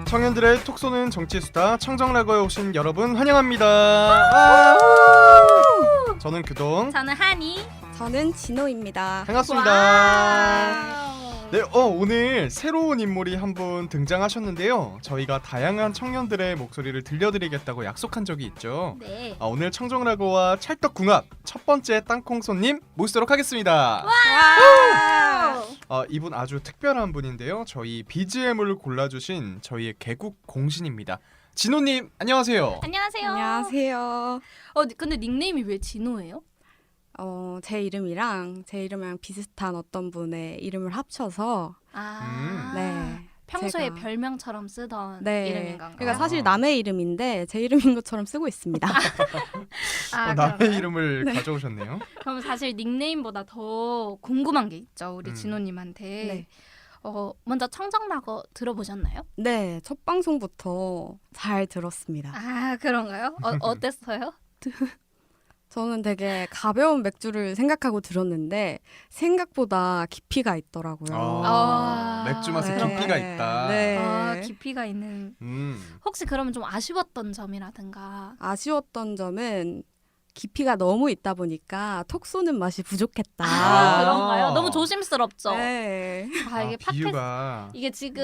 청년들의 톡 쏘는 정치수다 청정라거에 오신 여러분 환영합니다. 저는 규동. 저는 한이. 저는 진호입니다. 반갑습니다. 네, 오늘 새로운 인물이 한 분 등장하셨는데요. 저희가 다양한 청년들의 목소리를 들려드리겠다고 약속한 적이 있죠. 네. 오늘 청정라거와 찰떡궁합 첫 번째 땅콩 손님 모시도록 하겠습니다. 이분 아주 특별한 분인데요. 저희 BGM을 골라주신 저희의 개국 공신입니다. 진호님 안녕하세요. 안녕하세요. 안녕하세요. 근데 닉네임이 왜 진호예요? 제 이름이랑 비슷한 어떤 분의 이름을 합쳐서 네. 평소에 제가- 별명처럼 쓰던 네. 이름인 건가요? 그러니까 사실 남의 이름인데 제 이름인 것처럼 쓰고 있습니다. 남의 그런가요? 이름을 가져오셨네요. 그럼 사실 닉네임보다 더 궁금한 게 있죠. 우리 음. 진호님한테. 네. 먼저 청정라거 들어보셨나요? 네, 첫 방송부터 잘 들었습니다. 그런가요? 어땠어요? 저는 되게 가벼운 맥주를 생각하고 들었는데 생각보다 깊이가 있더라고요. 맥주 맛에 네. 깊이가 있다. 네. 깊이가 있는. 음. 혹시 그러면 좀 아쉬웠던 점이라든가. 아쉬웠던 점은 깊이가 너무 있다 보니까 톡 쏘는 맛이 부족했다. 그런가요? 너무 조심스럽죠. 네. 이게 팟캐스트 비유가 이게 지금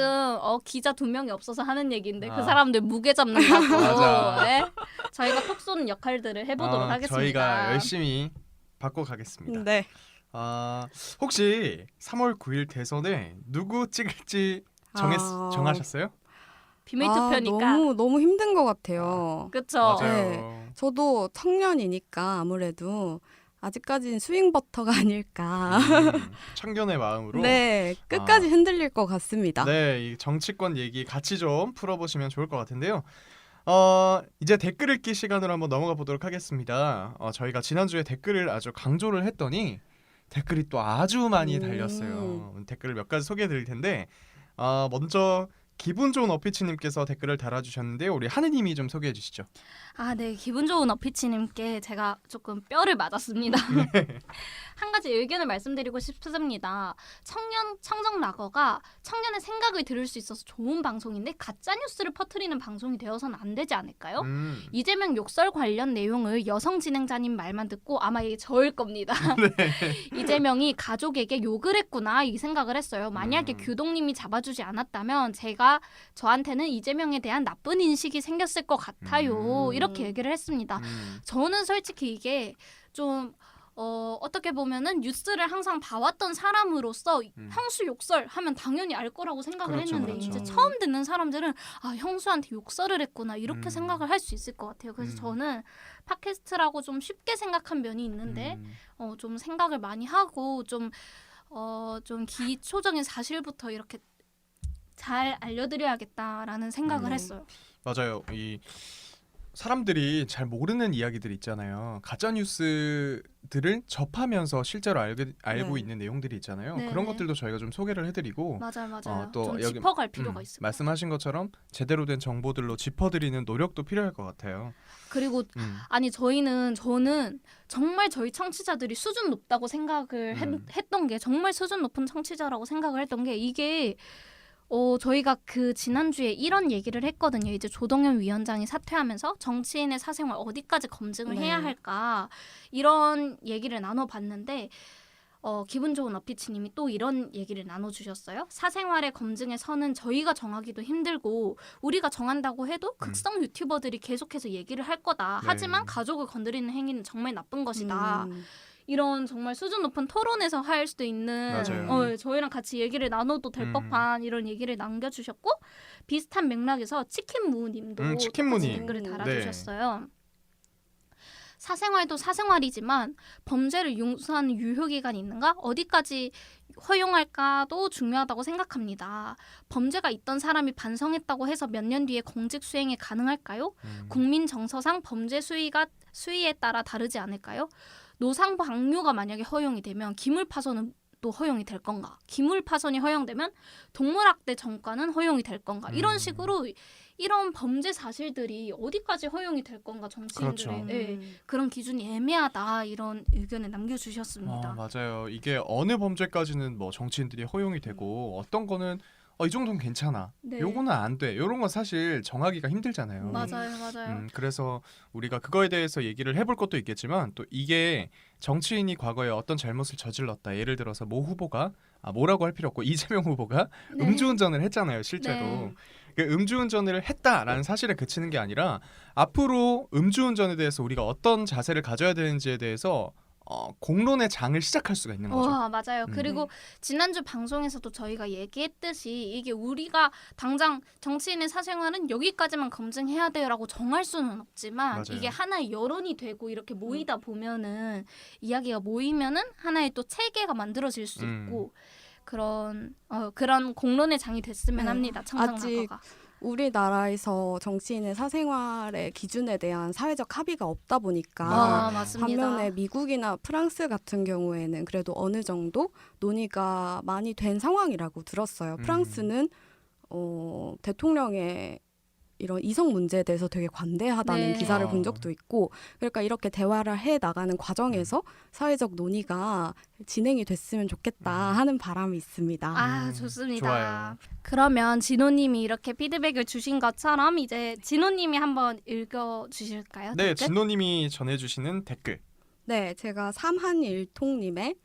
기자 2명이 없어서 하는 얘기인데 그 아. 사람들 무게 잡는다고 맞아. 네? 저희가 톡 쏘는 역할들을 해보도록 하겠습니다. 저희가 열심히 바꿔가겠습니다. 네. 혹시 3월 9일 대선에 누구 찍을지 정하셨어요? 비밀 투표니까. 너무 힘든 것 같아요. 그쵸? 맞아요. 네. 저도 청년이니까 아무래도 아직까지는 스윙 버터가 아닐까. 청년의 마음으로. 네, 끝까지 흔들릴 것 같습니다. 네, 이 정치권 얘기 같이 좀 풀어보시면 좋을 것 같은데요. 이제 댓글 읽기 시간으로 한번 넘어가 보도록 하겠습니다. 저희가 지난주에 댓글을 아주 강조를 했더니 댓글이 또 아주 많이 달렸어요. 댓글을 몇 가지 소개해 드릴 텐데 먼저 기분 좋은 어피치님께서 댓글을 달아주셨는데요. 우리 하느님이 좀 소개해 주시죠. 네. 기분 좋은 어피치님께 제가 조금 뼈를 맞았습니다. 한 가지 의견을 말씀드리고 싶습니다. 청정라거가 청년의 생각을 들을 수 있어서 좋은 방송인데 가짜뉴스를 퍼뜨리는 방송이 되어서는 안 되지 않을까요? 이재명 욕설 관련 내용을 여성 진행자님 말만 듣고 아마 이게 저일 겁니다. 이재명이 가족에게 욕을 했구나 이 생각을 했어요. 만약에 규동님이 잡아주지 않았다면 저한테는 이재명에 대한 나쁜 인식이 생겼을 것 같아요. 이렇게 얘기를 했습니다. 저는 솔직히 이게 좀 어떻게 보면은 뉴스를 항상 봐왔던 사람으로서 형수 욕설 하면 당연히 알 거라고 생각을 그렇죠, 했는데 그렇죠. 이제 처음 듣는 사람들은 형수한테 욕설을 했구나 이렇게 생각을 할 수 있을 것 같아요. 그래서 저는 팟캐스트라고 좀 쉽게 생각한 면이 있는데 좀 생각을 많이 하고 좀 기초적인 사실부터 이렇게 잘 알려드려야겠다라는 생각을 했어요. 맞아요. 이 사람들이 잘 모르는 이야기들 있잖아요. 가짜 뉴스들을 접하면서 실제로 알고 네. 있는 내용들이 있잖아요. 네. 그런 것들도 저희가 좀 소개를 해드리고 맞아요. 또 좀 여기 짚어갈 필요가 있을 것 같아요. 말씀하신 것처럼 제대로 된 정보들로 짚어드리는 노력도 필요할 것 같아요. 그리고 저는 정말 저희 청취자들이 수준 높다고 생각을 했던 게 정말 수준 높은 청취자라고 생각을 했던 게 이게 저희가 그 지난주에 이런 얘기를 했거든요. 이제 조동현 위원장이 사퇴하면서 정치인의 사생활 어디까지 검증을 해야 할까 이런 얘기를 나눠봤는데 기분 좋은 어피치님이 또 이런 얘기를 나눠주셨어요. 사생활의 검증의 선은 저희가 정하기도 힘들고 우리가 정한다고 해도 극성 유튜버들이 계속해서 얘기를 할 거다. 네. 하지만 가족을 건드리는 행위는 정말 나쁜 것이다. 이런 정말 수준 높은 토론에서 할 수도 있는 맞아요. 저희랑 같이 얘기를 나눠도 될 법한 이런 얘기를 남겨주셨고 비슷한 맥락에서 치킨무님도 치킨무님. 똑같이 댓글을 달아주셨어요. 사생활도 사생활이지만 범죄를 용서하는 유효기간이 있는가? 어디까지 허용할까도 중요하다고 생각합니다. 범죄가 있던 사람이 반성했다고 해서 몇 년 뒤에 공직 수행이 가능할까요? 국민 정서상 범죄 수위에 따라 다르지 않을까요? 노상부 악료가 만약에 허용이 되면 기물 파손은 또 허용이 될 건가? 기물 파손이 허용되면 동물학대 전과는 허용이 될 건가? 이런 식으로 이런 범죄 사실들이 어디까지 허용이 될 건가? 정치인들의 그렇죠. 그런 기준이 애매하다 이런 의견을 남겨주셨습니다. 맞아요. 이게 어느 범죄까지는 뭐 정치인들이 허용이 되고 어떤 거는 이 정도는 괜찮아. 네. 요거는 안 돼. 요런 건 사실 정하기가 힘들잖아요. 맞아요. 그래서 우리가 그거에 대해서 얘기를 해볼 것도 있겠지만 또 이게 정치인이 과거에 어떤 잘못을 저질렀다. 예를 들어서 모 후보가 뭐라고 할 필요 없고 이재명 후보가 네. 음주운전을 했잖아요. 실제로. 네. 그 음주운전을 했다라는 사실에 그치는 게 아니라 앞으로 음주운전에 대해서 우리가 어떤 자세를 가져야 되는지에 대해서 공론의 장을 시작할 수가 있는 거죠. 와, 맞아요. 그리고 지난주 방송에서도 저희가 얘기했듯이 이게 우리가 당장 정치인의 사생활은 여기까지만 검증해야 돼요라고 정할 수는 없지만 맞아요. 이게 하나의 여론이 되고 이렇게 모이다 보면은 이야기가 모이면은 하나의 또 체계가 만들어질 수 있고 그런 공론의 장이 됐으면 네. 합니다. 청정락어가. 우리나라에서 정치인의 사생활의 기준에 대한 사회적 합의가 없다 보니까 맞습니다. 반면에 미국이나 프랑스 같은 경우에는 그래도 어느 정도 논의가 많이 된 상황이라고 들었어요. 프랑스는 대통령의 이런 이성 문제에 대해서 되게 관대하다는 네. 기사를 본 적도 있고 그러니까 이렇게 대화를 해 나가는 과정에서 사회적 논의가 진행이 됐으면 좋겠다 하는 바람이 있습니다. 좋습니다. 좋아요. 그러면 진호님이 이렇게 피드백을 주신 것처럼 이제 진호님이 한번 읽어주실까요? 네, 댓글? 진노님이 전해주시는 댓글. 네, 제가 삼한일통님의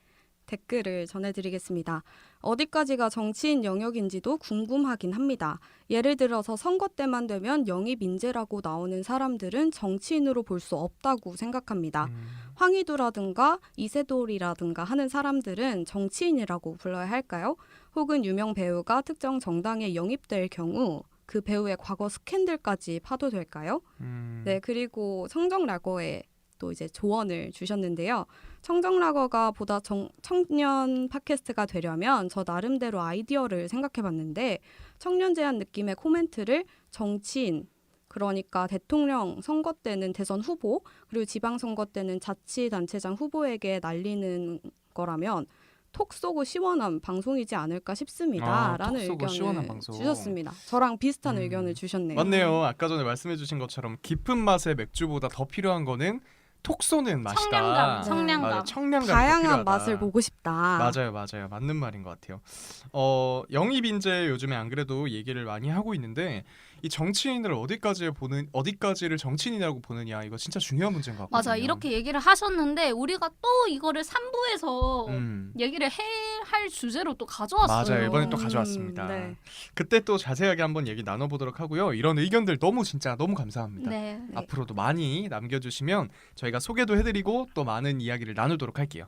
댓글을 전해드리겠습니다. 어디까지가 정치인 영역인지도 궁금하긴 합니다. 예를 들어서 선거 때만 되면 영입 인재라고 나오는 사람들은 정치인으로 볼 수 없다고 생각합니다. 황희두라든가 이세돌이라든가 하는 사람들은 정치인이라고 불러야 할까요? 혹은 유명 배우가 특정 정당에 영입될 경우 그 배우의 과거 스캔들까지 파도될까요? 네, 그리고 청정락어에 또 이제 조언을 주셨는데요. 청정락어가 보다 청년 팟캐스트가 되려면 저 나름대로 아이디어를 생각해봤는데 청년 제한 느낌의 코멘트를 정치인, 그러니까 대통령 선거 때는 대선 후보, 그리고 지방선거 때는 자치단체장 후보에게 날리는 거라면 톡 쏘고 시원한 방송이지 않을까 싶습니다. 라는 톡 쏘고 시원한 의견을 방송. 주셨습니다. 저랑 비슷한 의견을 주셨네요. 맞네요. 아까 전에 말씀해주신 것처럼 깊은 맛의 맥주보다 더 필요한 거는 톡 쏘는 맛이다. 청량감. 맞아요. 청량감이 더 다양한 필요하다. 맛을 보고 싶다. 맞아요. 맞는 말인 것 같아요. 영입 인재 요즘에 안 그래도 얘기를 많이 하고 있는데 이 정치인을 어디까지를 정치인이라고 보느냐 이거 진짜 중요한 문제인 것 같거든요. 맞아. 이렇게 얘기를 하셨는데 우리가 또 이거를 3부에서 얘기를 할 주제로 또 가져왔어요. 맞아요. 이번에 또 가져왔습니다. 네. 그때 또 자세하게 한번 얘기 나눠보도록 하고요. 이런 의견들 너무 감사합니다. 네. 앞으로도 많이 남겨주시면 저희가 소개도 해드리고 또 많은 이야기를 나누도록 할게요.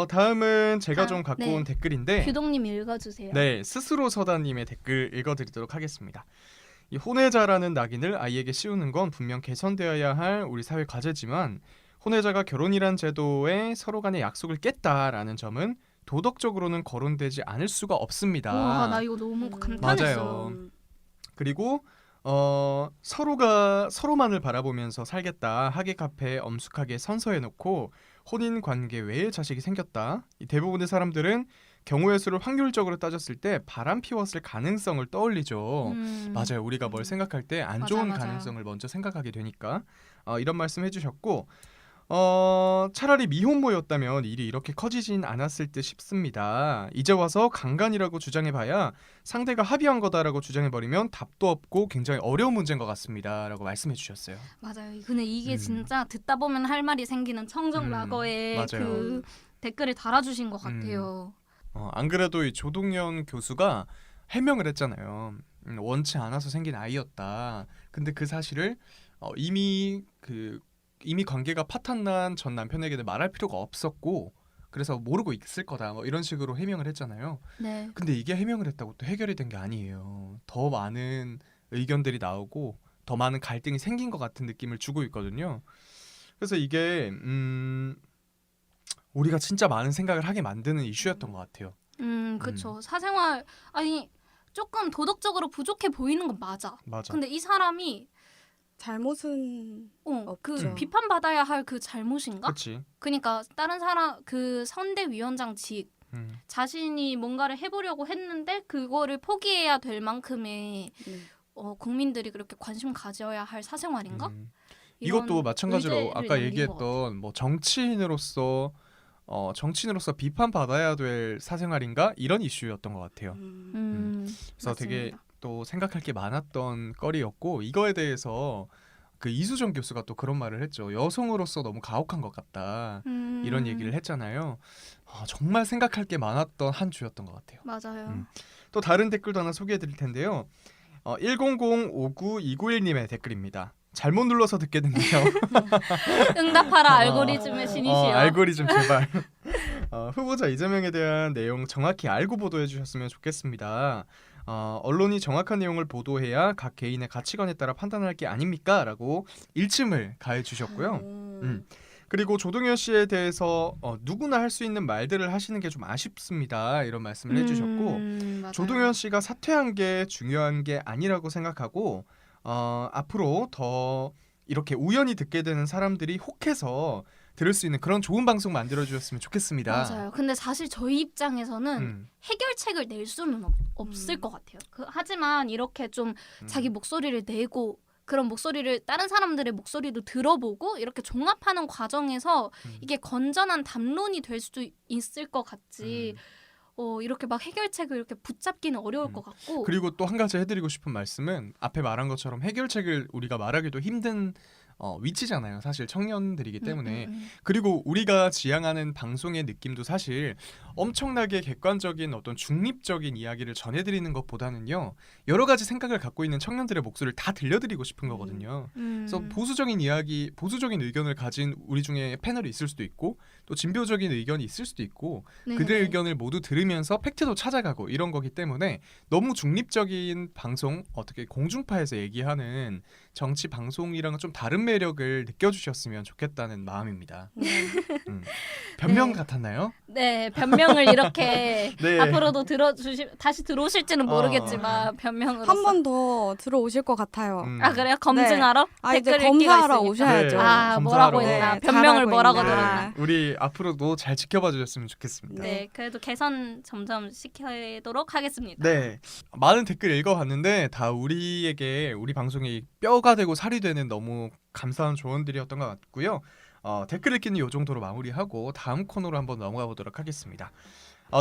다음은 제가 좀 갖고 네. 온 댓글인데 규동님 읽어주세요. 네, 스스로 서다님의 댓글 읽어드리도록 하겠습니다. 이 혼외자라는 낙인을 아이에게 씌우는 건 분명 개선되어야 할 우리 사회 과제지만 혼외자가 결혼이란 제도에 서로 간의 약속을 깼다라는 점은 도덕적으로는 거론되지 않을 수가 없습니다. 와, 나 이거 너무 감탄했어요. 맞아요. 그리고 서로가 서로만을 바라보면서 살겠다. 학예 카페에 엄숙하게 선서해놓고 혼인 관계 외에 자식이 생겼다. 이 대부분의 사람들은 경우의 수를 확률적으로 따졌을 때 바람 피웠을 가능성을 떠올리죠. 맞아요. 우리가 뭘 생각할 때 안 좋은 맞아요. 가능성을 먼저 생각하게 되니까 이런 말씀 해주셨고 차라리 미혼모였다면 일이 이렇게 커지진 않았을 듯 싶습니다. 이제 와서 강간이라고 주장해봐야 상대가 합의한 거다라고 주장해버리면 답도 없고 굉장히 어려운 문제인 것 같습니다. 라고 말씀해 주셨어요. 맞아요. 근데 이게 진짜 듣다 보면 할 말이 생기는 청정락어의 맞아요. 그 댓글을 달아주신 것 같아요. 안 그래도 이 조동현 교수가 해명을 했잖아요. 원치 않아서 생긴 아이였다. 근데 그 사실을 이미 관계가 파탄난 전 남편에게 말할 필요가 없었고 그래서 모르고 있을 거다. 뭐 이런 식으로 해명을 했잖아요. 네. 근데 이게 해명을 했다고 또 해결이 된 게 아니에요. 더 많은 의견들이 나오고 더 많은 갈등이 생긴 것 같은 느낌을 주고 있거든요. 그래서 이게 우리가 진짜 많은 생각을 하게 만드는 이슈였던 것 같아요. 그렇죠. 사생활 조금 도덕적으로 부족해 보이는 건 맞아. 근데 이 사람이 잘못은 그 없죠. 비판받아야 할 그 잘못인가? 그렇지. 그러니까 다른 사람 그 선대위원장직 자신이 뭔가를 해보려고 했는데 그거를 포기해야 될 만큼의 국민들이 그렇게 관심 가져야 할 사생활인가? 이것도 마찬가지로 의제를 아까 남긴 것 얘기했던 뭐 정치인으로서 정치인으로서 비판받아야 될 사생활인가 이런 이슈였던 것 같아요. 그래서 되게 맞습니다. 또 생각할 게 많았던 거리였고 이거에 대해서 그 이수정 교수가 또 그런 말을 했죠. 여성으로서 너무 가혹한 것 같다. 이런 얘기를 했잖아요. 정말 생각할 게 많았던 한 주였던 것 같아요. 맞아요. 또 다른 댓글도 하나 소개해드릴 텐데요. 1005991님의 댓글입니다. 잘못 눌러서 듣게 됐네요. 응답하라 알고리즘의 신이시여. 알고리즘 제발. 후보자 이재명에 대한 내용 정확히 알고 보도해 주셨으면 좋겠습니다. 언론이 정확한 내용을 보도해야 각 개인의 가치관에 따라 판단할 게 아닙니까? 라고 일침을 가해 주셨고요. 그리고 조동현 씨에 대해서 누구나 할 수 있는 말들을 하시는 게 좀 아쉽습니다. 이런 말씀을 해주셨고 맞아요. 조동현 씨가 사퇴한 게 중요한 게 아니라고 생각하고 앞으로 더 이렇게 우연히 듣게 되는 사람들이 혹해서 들을 수 있는 그런 좋은 방송 만들어주셨으면 좋겠습니다. 맞아요. 근데 사실 저희 입장에서는 음, 해결책을 낼 수는 없을 것 같아요. 하지만 이렇게 좀 자기 목소리를 내고 그런 목소리를 다른 사람들의 목소리도 들어보고 이렇게 종합하는 과정에서 이게 건전한 담론이 될 수도 있을 것 같지. 이렇게 막 해결책을 이렇게 붙잡기는 어려울 것 같고. 그리고 또 한 가지 해드리고 싶은 말씀은 앞에 말한 것처럼 해결책을 우리가 말하기도 힘든 위치잖아요. 사실 청년들이기 때문에. 그리고 우리가 지향하는 방송의 느낌도 사실 엄청나게 객관적인 어떤 중립적인 이야기를 전해드리는 것보다는요. 여러 가지 생각을 갖고 있는 청년들의 목소리를 다 들려드리고 싶은 거거든요. 그래서 보수적인 이야기, 보수적인 의견을 가진 우리 중에 패널이 있을 수도 있고 또 진보적인 의견이 있을 수도 있고 그들의 의견을 모두 들으면서 팩트도 찾아가고 이런 거기 때문에 너무 중립적인 방송, 어떻게 공중파에서 얘기하는 정치 방송이랑은 좀 다른 매력을 느껴주셨으면 좋겠다는 마음입니다. 변명 네. 같았나요? 네, 변명을 이렇게 네. 앞으로도 다시 들어오실지는 모르겠지만 변명으로서. 한 번 더 들어오실 것 같아요. 아 그래요? 검증하러? 이제 댓글 읽기가 검사하러 있으니까. 오셔야죠. 네. 아 뭐라고 검사하러. 했나? 네, 변명을 잘하고 뭐라고 있나. 들었나? 우리 앞으로도 잘 지켜봐 주셨으면 좋겠습니다. 네, 그래도 개선 점점 시키도록 하겠습니다. 네, 많은 댓글 읽어봤는데 다 우리에게 우리 방송이 뼈가 되고 살이 되는 너무 감사한 조언들이었던 것 같고요. 댓글 읽기는 이 정도로 마무리하고 다음 코너로 한번 넘어가 보도록 하겠습니다.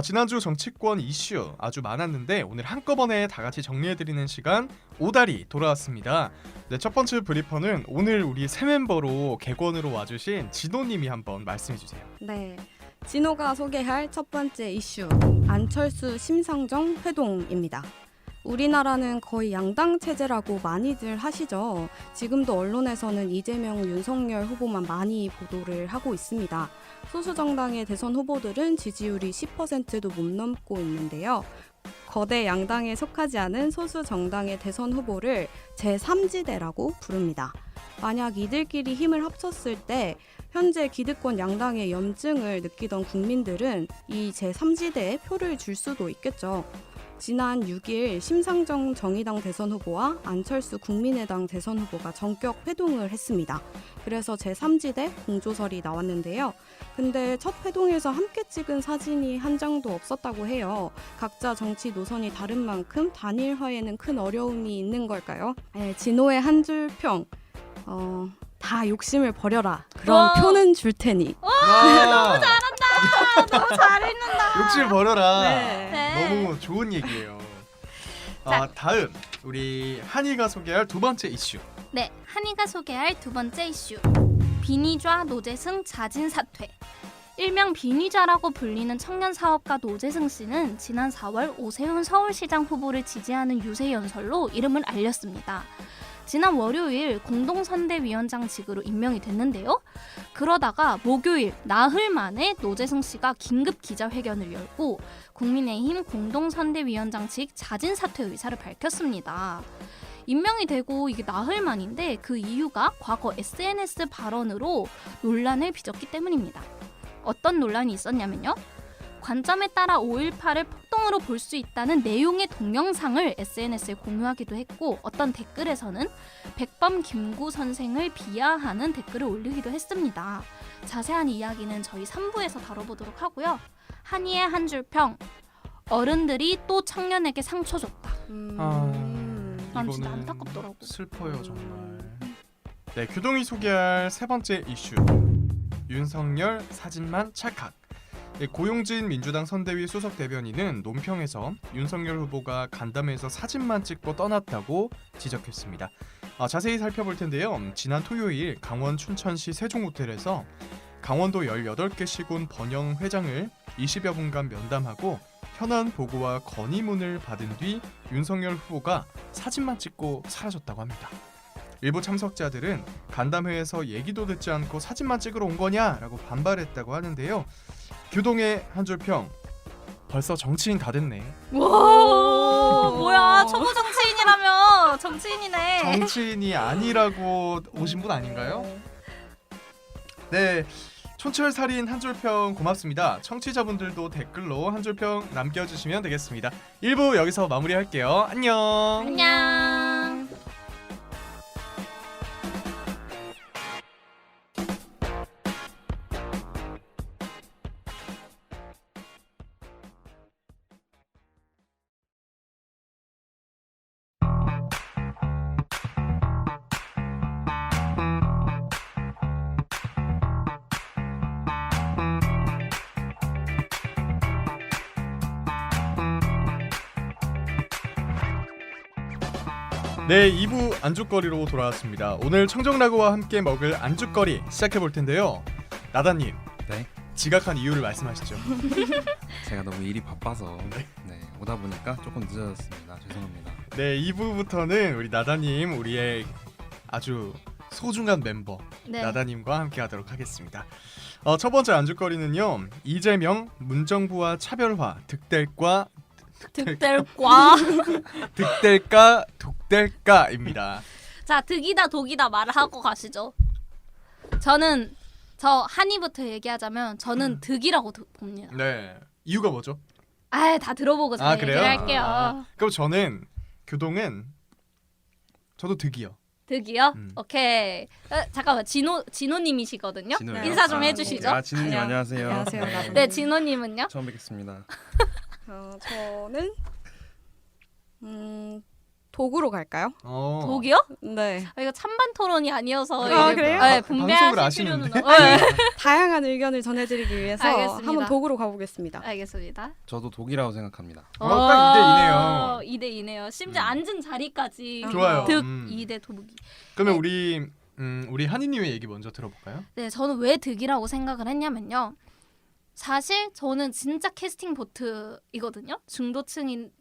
지난주 정치권 이슈 아주 많았는데 오늘 한꺼번에 다 같이 정리해드리는 시간 오다리 돌아왔습니다. 네, 첫 번째 브리퍼는 오늘 우리 새 멤버로 객원으로 와주신 진호님이 한번 말씀해주세요. 네. 진호가 소개할 첫 번째 이슈 안철수 심상정 회동입니다. 우리나라는 거의 양당 체제라고 많이들 하시죠. 지금도 언론에서는 이재명, 윤석열 후보만 많이 보도를 하고 있습니다. 소수 정당의 대선 후보들은 지지율이 10%도 못 넘고 있는데요. 거대 양당에 속하지 않은 소수 정당의 대선 후보를 제3지대라고 부릅니다. 만약 이들끼리 힘을 합쳤을 때 현재 기득권 양당의 염증을 느끼던 국민들은 이 제3지대에 표를 줄 수도 있겠죠. 지난 6일 심상정 정의당 대선 후보와 안철수 국민의당 대선 후보가 전격 회동을 했습니다. 그래서 제3지대 공조설이 나왔는데요. 근데 첫 회동에서 함께 찍은 사진이 한 장도 없었다고 해요. 각자 정치 노선이 다른 만큼 단일화에는 큰 어려움이 있는 걸까요? 네, 진호의 한 줄 평. 다 욕심을 버려라. 그럼 와. 아, 표는 줄 테니. 너무 너무 잘 읽는다. 욕심 버려라. 네. 너무 좋은 얘기예요. 자. 다음 우리 한이가 소개할 두 번째 이슈. 네, 한이가 소개할 두 번째 이슈. 비니좌 노재승 자진 사퇴. 일명 비니좌라고 불리는 청년 사업가 노재승 씨는 지난 4월 오세훈 서울시장 후보를 지지하는 유세 연설로 이름을 알렸습니다. 지난 월요일 공동선대위원장직으로 임명이 됐는데요. 그러다가 목요일 나흘 만에 노재승 씨가 긴급 기자회견을 열고 국민의힘 공동선대위원장직 자진 사퇴 의사를 밝혔습니다. 임명이 되고 이게 나흘 만인데 그 이유가 과거 SNS 발언으로 논란을 빚었기 때문입니다. 어떤 논란이 있었냐면요. 관점에 따라 5.18을 폭동으로 볼 수 있다는 내용의 동영상을 SNS에 공유하기도 했고 어떤 댓글에서는 백범 김구 선생을 비하하는 댓글을 올리기도 했습니다. 자세한 이야기는 저희 3부에서 다뤄보도록 하고요. 한이의 한 줄 평. 어른들이 또 청년에게 상처 줬다. 난 진짜 이거는 안타깝더라고. 슬퍼요 정말. 네, 규동이 소개할 세 번째 이슈. 윤석열 사진만 찰칵. 고용진 민주당 선대위 수석 대변인은 논평에서 윤석열 후보가 간담회에서 사진만 찍고 떠났다고 지적했습니다. 자세히 살펴볼 텐데요. 지난 토요일 강원 춘천시 세종호텔에서 강원도 18개 시군 번영 회장을 20여 분간 면담하고 현안 보고와 건의문을 받은 뒤 윤석열 후보가 사진만 찍고 사라졌다고 합니다. 일부 참석자들은 간담회에서 얘기도 듣지 않고 사진만 찍으러 온 거냐라고 반발했다고 하는데요. 규동의 한 줄 평. 벌써 정치인 다 됐네. 와 뭐야 초보 정치인이라며 정치인이네. 정치인이 아니라고 오신 분 아닌가요? 네. 촌철살인 한 줄 평 고맙습니다. 청취자분들도 댓글로 한 줄 평 남겨주시면 되겠습니다. 1부 여기서 마무리할게요. 안녕. 안녕. 네, 2부 안주거리로 돌아왔습니다. 오늘 청정라구와 함께 먹을 안주거리 시작해 볼 텐데요. 나다님, 네. 지각한 이유를 말씀하시죠. 제가 너무 일이 바빠서 오다 보니까 조금 늦어졌습니다. 죄송합니다. 네, 2부부터는 우리 나다님, 우리의 아주 소중한 mem버 네. 나다님과 함께하도록 하겠습니다. 첫 번째 안주거리는요, 이재명 문정부와 차별화 득될과 득될과 독될까입니다. 자 득이다 독이다 말을 하고 가시죠. 저는 저 한이부터 얘기하자면 저는 득이라고 봅니다. 네, 이유가 뭐죠? 다 들어보고 잘 그래요? 얘기를 할게요. 그럼 저는 교동은 저도 득이요. 득이요? 음. 오케이. 잠깐만 진호님이시거든요. 진호요? 인사 좀 해주시죠. 진우님 안녕하세요. 안녕하세요. 네. 네 진호님은요? 처음 뵙겠습니다. 저는 독으로 갈까요? 독이요? 네. 이거 찬반 토론이 아니어서 아, 이게 그래요? 네, 방송을 분배하실 아시는데? 필요는 네. 다양한 의견을 전해드리기 위해서 알겠습니다. 한번 독으로 가보겠습니다. 알겠습니다. 저도 독이라고 생각합니다. 딱 2대 2네요. 2대 2네요. 심지어 앉은 자리까지 좋아요. 득 음. 2대 독이. 그러면 우리 한이님의 얘기 먼저 들어볼까요? 네, 저는 왜 득이라고 생각을 했냐면요. 사실 저는 진짜 캐스팅 보트이거든요.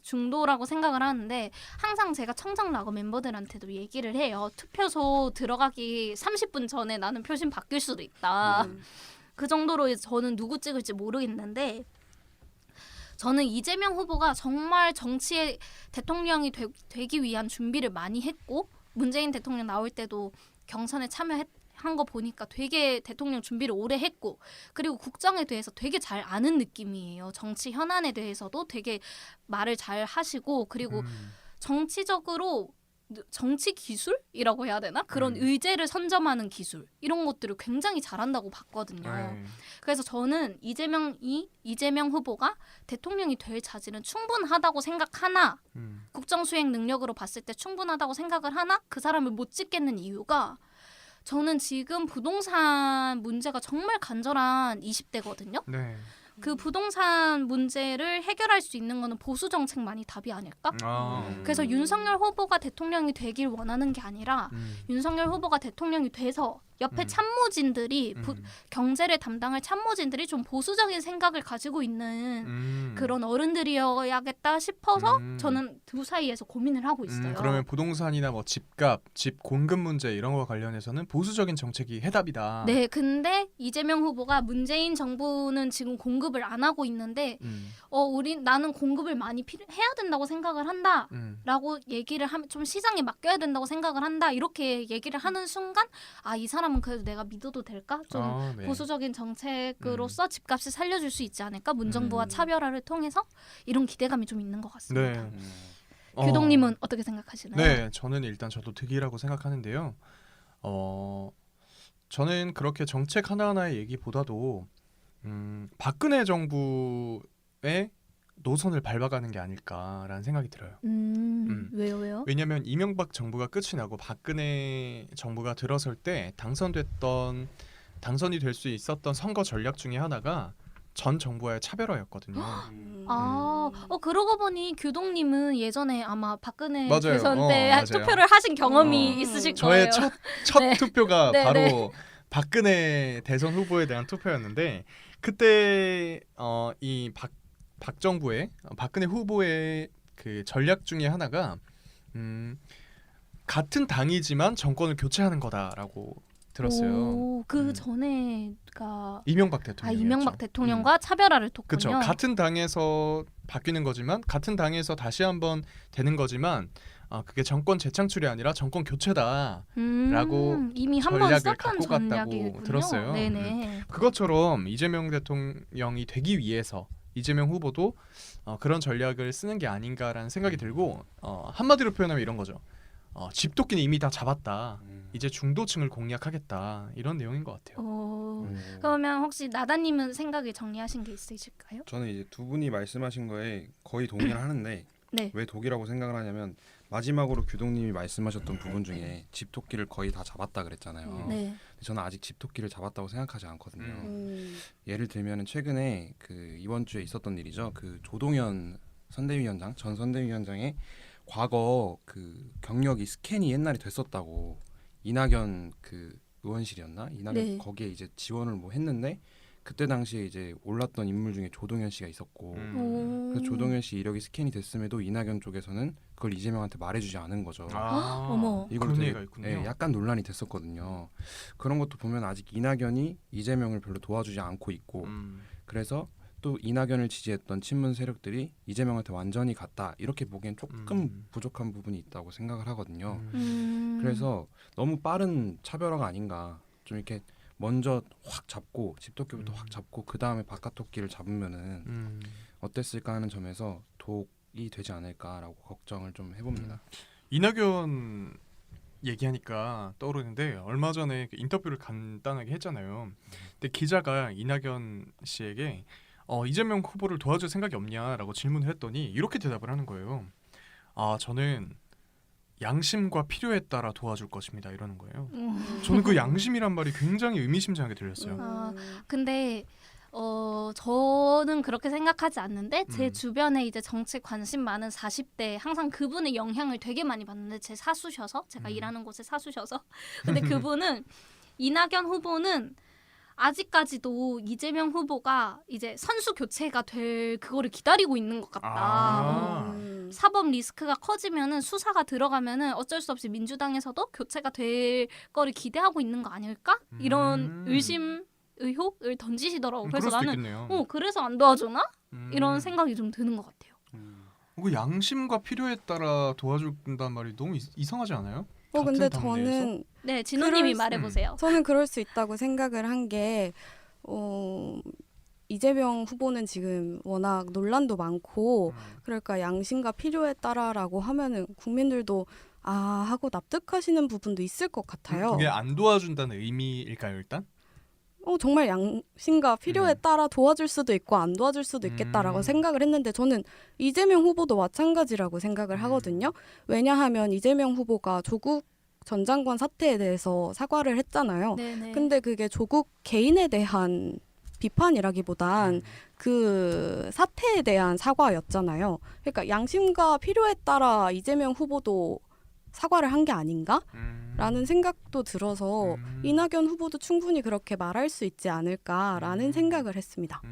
중도라고 생각을 하는데 항상 제가 청정라거 멤버들한테도 얘기를 해요. 투표소 들어가기 30분 전에 나는 표심 바뀔 수도 있다. 그 정도로 저는 누구 찍을지 모르겠는데 저는 이재명 후보가 정말 정치의 대통령이 되기 위한 준비를 많이 했고 문재인 대통령 나올 때도 경선에 참여한 거 보니까 되게 대통령 준비를 오래 했고 그리고 국정에 대해서 되게 잘 아는 느낌이에요. 정치 현안에 대해서도 되게 말을 잘 하시고 그리고 정치적으로 정치 기술이라고 해야 되나? 그런 의제를 선점하는 기술 이런 것들을 굉장히 잘한다고 봤거든요. 네. 그래서 저는 이재명 후보가 대통령이 될 자질은 충분하다고 생각하나 국정 수행 능력으로 봤을 때 충분하다고 생각을 하나 그 사람을 못 찍겠는 이유가 저는 지금 부동산 문제가 정말 간절한 20대거든요. 네. 그 부동산 문제를 해결할 수 있는 거는 보수 정책만이 답이 아닐까? 그래서 윤석열 후보가 대통령이 되길 원하는 게 아니라 윤석열 후보가 대통령이 돼서 옆에 참모진들이 경제를 담당할 참모진들이 좀 보수적인 생각을 가지고 있는 그런 어른들이어야겠다 싶어서 저는 두 사이에서 고민을 하고 있어요. 그러면 부동산이나 뭐 집값, 집 공급 문제 이런 거와 관련해서는 보수적인 정책이 해답이다. 네, 근데 이재명 후보가 문재인 정부는 지금 공급을 안 하고 있는데 나는 공급을 많이 해야 된다고 생각을 한다. 라고 얘기를 하면 좀 시장에 맡겨야 된다고 생각을 한다. 이렇게 얘기를 하는 순간 이 사람은 그래도 내가 믿어도 될까? 좀 네. 보수적인 정책으로서 집값을 살려줄 수 있지 않을까? 문정부와 차별화를 통해서 이런 기대감이 좀 있는 것 같습니다. 네. 규동님은 어떻게 생각하시나요? 네, 저는 일단 저도 득이라고 생각하는데요. 저는 그렇게 정책 하나하나의 얘기보다도 박근혜 정부의 노선을 밟아가는 게 아닐까라는 생각이 들어요. 왜요? 왜냐하면 이명박 정부가 끝이 나고 박근혜 정부가 들어설 때 당선이 될 수 있었던 선거 전략 중에 하나가 전 정부와의 차별화였거든요. 그러고 보니 규동님은 예전에 아마 박근혜 맞아요. 대선 때 맞아요. 투표를 하신 경험이 어. 있으실 저의 거예요. 첫 네. 투표가 네, 바로 네. 박근혜 대선 후보에 대한 투표였는데 그때 이 박정부의 박근혜 후보의 그 전략 중에 하나가 같은 당이지만 정권을 교체하는 거다라고 들었어요. 오, 그 음. 전에가 이명박 대통령. 이명박 대통령과 차별화를 뒀군요. 그렇죠. 같은 당에서 바뀌는 거지만 같은 당에서 다시 한번 되는 거지만 그게 정권 재창출이 아니라 정권 교체다. 라고 이미 한 번 전략을 썼던 갖고 갔다고 전략이군요. 들었어요. 네네. 그것처럼 이재명 대통령이 되기 위해서 이재명 후보도 그런 전략을 쓰는 게 아닌가라는 생각이 들고 한마디로 표현하면 이런 거죠. 집토끼는 이미 다 잡았다. 이제 중도층을 공략하겠다. 이런 내용인 것 같아요. 그러면 혹시 나다님은 생각을 정리하신 게 있으실까요? 저는 이제 두 분이 말씀하신 거에 거의 동의를 하는데 네. 왜 독이라고 생각을 하냐면 마지막으로 규동님이 말씀하셨던 부분 중에 집토끼를 거의 다 잡았다 그랬잖아요. 네. 저는 아직 집토끼를 잡았다고 생각하지 않거든요. 음. 예를 들면 최근에 그 이번 주에 있었던 일이죠. 그 조동현 선대위원장 전 선대위원장의 과거 그 경력이 스캔이 옛날에 됐었다고 이낙연 그 의원실이었나 이낙연 네. 거기에 이제 지원을 뭐 했는데 그때 당시에 이제 올랐던 인물 중에 조동현 씨가 있었고 그래서 조동현 씨 이력이 스캔이 됐음에도 이낙연 쪽에서는 그걸 이재명한테 말해주지 않은 거죠. 어머. 이걸 그런 되게, 얘기가 있군요. 예, 약간 논란이 됐었거든요. 그런 것도 보면 아직 이낙연이 이재명을 별로 도와주지 않고 있고 그래서 또 이낙연을 지지했던 친문 세력들이 이재명한테 완전히 갔다 이렇게 보기엔 조금 부족한 부분이 있다고 생각을 하거든요. 그래서 너무 빠른 차별화가 아닌가. 좀 이렇게 먼저 확 잡고 집토끼부터 확 잡고 그 다음에 바깥 토끼를 잡으면은 어땠을까 하는 점에서 독이 되지 않을까라고 걱정을 좀 해봅니다. 이낙연 얘기하니까 떠오르는데 얼마 전에 그 인터뷰를 간단하게 했잖아요. 근데 기자가 이낙연 씨에게 이재명 후보를 도와줄 생각이 없냐라고 질문을 했더니 이렇게 대답을 하는 거예요. 저는 양심과 필요에 따라 도와줄 것입니다. 이러는 거예요. 저는 그 양심이란 말이 굉장히 의미심장하게 들렸어요. 근데 저는 그렇게 생각하지 않는데 제 음. 주변에 이제 정치 관심 많은 40대 항상 그분의 영향을 되게 많이 받는데 제 사수셔서 제가 일하는 곳에 사수셔서 근데 그분은 이낙연 후보는 아직까지도 이재명 후보가 이제 선수 교체가 될 그거를 기다리고 있는 것 같다. 사법 리스크가 커지면은 수사가 들어가면은 어쩔 수 없이 민주당에서도 교체가 될 거를 기대하고 있는 거 아닐까? 이런 의혹을 던지시더라고. 그래서 그럴 수도 나는 있겠네요. 그래서 안 도와주나? 이런 생각이 좀 드는 것 같아요. 그 양심과 필요에 따라 도와준다는 말이 너무 이상하지 않아요? 근데 같은 당 내에서? 저는 네, 진호님이 그럴 말해보세요. 저는 그럴 수 있다고 생각을 한 게 이재명 후보는 지금 워낙 논란도 많고 그러니까 양심과 필요에 따라라고 하면은 국민들도 하고 납득하시는 부분도 있을 것 같아요. 그게 안 도와준다는 의미일까요, 일단? 정말 양심과 필요에 따라 도와줄 수도 있고 안 도와줄 수도 있겠다라고 생각을 했는데 저는 이재명 후보도 마찬가지라고 생각을 하거든요. 왜냐하면 이재명 후보가 조국 전 장관 사태에 대해서 사과를 했잖아요. 네네. 근데 그게 조국 개인에 대한 비판이라기보단 그 사태에 대한 사과였잖아요. 그러니까 양심과 필요에 따라 이재명 후보도 사과를 한 게 아닌가? 라는 생각도 들어서 이낙연 후보도 충분히 그렇게 말할 수 있지 않을까라는 생각을 했습니다.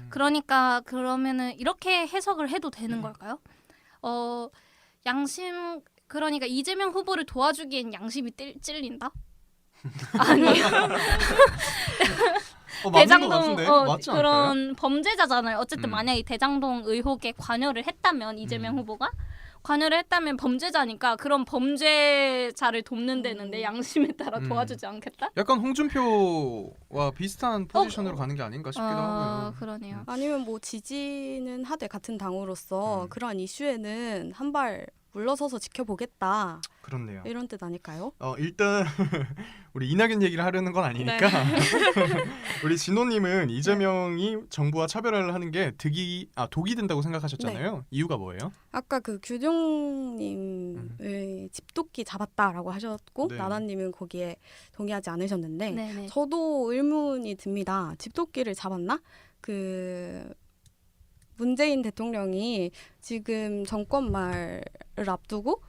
그러니까 그러면은 이렇게 해석을 해도 되는 걸까요? 양심 그러니까 이재명 후보를 도와주기엔 양심이 찔린다? 아니요. 맞는 것 같은데? 맞지 않을까요? 그런 범죄자잖아요. 어쨌든 만약에 대장동 의혹에 관여를 했다면 이재명 후보가 관여를 했다면 범죄자니까 그런 범죄자를 돕는 데는 내 양심에 따라 도와주지 않겠다? 약간 홍준표와 비슷한 포지션으로 가는 게 아닌가 싶기도 하고요. 그러네요. 아니면 뭐 지지는 하되 같은 당으로서 그런 이슈에는 한 발 물러서서 지켜보겠다. 그렇네요. 이런 뜻 아닐까요? 일단 우리 이낙연 얘기를 하려는 건 아니니까 우리 진호님은 이재명이 정부와 차별화를 하는 게 독이 된다고 생각하셨잖아요. 이유가 뭐예요? 아까 그 규종님의 집토끼 잡았다라고 하셨고 네. 나다님은 거기에 동의하지 않으셨는데 네네. 저도 의문이 듭니다. 집토끼를 잡았나? 그 문재인 대통령이 지금 정권말을 앞두고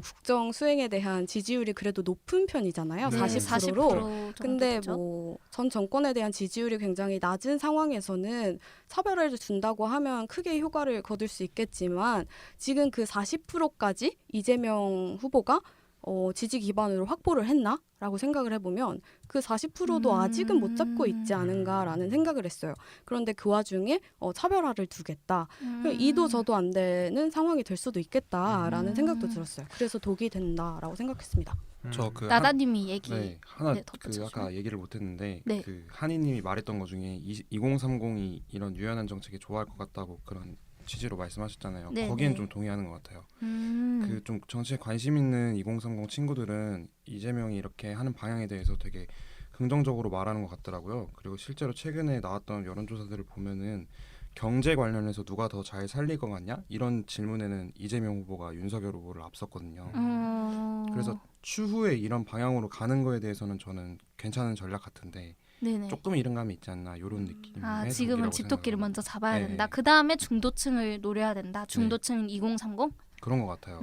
국정 수행에 대한 지지율이 그래도 높은 편이잖아요. 네. 40%로. 40% 정도 근데 되죠. 뭐 전 정권에 대한 지지율이 굉장히 낮은 상황에서는 차별화를 준다고 하면 크게 효과를 거둘 수 있겠지만 지금 그 40%까지 이재명 후보가 지지 기반으로 확보를 했나라고 생각을 해보면 그 40%도 아직은 못 잡고 있지 않은가라는 생각을 했어요. 그런데 그 와중에 차별화를 두겠다. 이도 저도 안 되는 상황이 될 수도 있겠다라는 생각도 들었어요. 그래서 독이 된다라고 생각했습니다. 저그 나다님이 얘기 네, 하나 네, 그 덧붙여주세요. 아까 얘기를 못했는데 네. 그 한이님이 말했던 것 중에 2030이 이런 유연한 정책에 좋아할 것 같다고 그런 취지로 말씀하셨잖아요. 네, 거기엔 네. 좀 동의하는 것 같아요. 음. 그 좀 정치에 관심 있는 2030 친구들은 이재명이 이렇게 하는 방향에 대해서 되게 긍정적으로 말하는 것 같더라고요. 그리고 실제로 최근에 나왔던 여론조사들을 보면은 경제 관련해서 누가 더 잘 살릴 것 같냐 이런 질문에는 이재명 후보가 윤석열 후보를 앞섰거든요. 그래서 추후에 이런 방향으로 가는 거에 대해서는 저는 괜찮은 전략 같은데 네네. 조금 이른 감이 있지 않나 이런 느낌의 아, 지금은 독이라고 집토끼를 생각합니다. 먼저 잡아야 네. 된다. 그 다음에 중도층을 노려야 된다. 중도층 2030? 그런 것 같아요.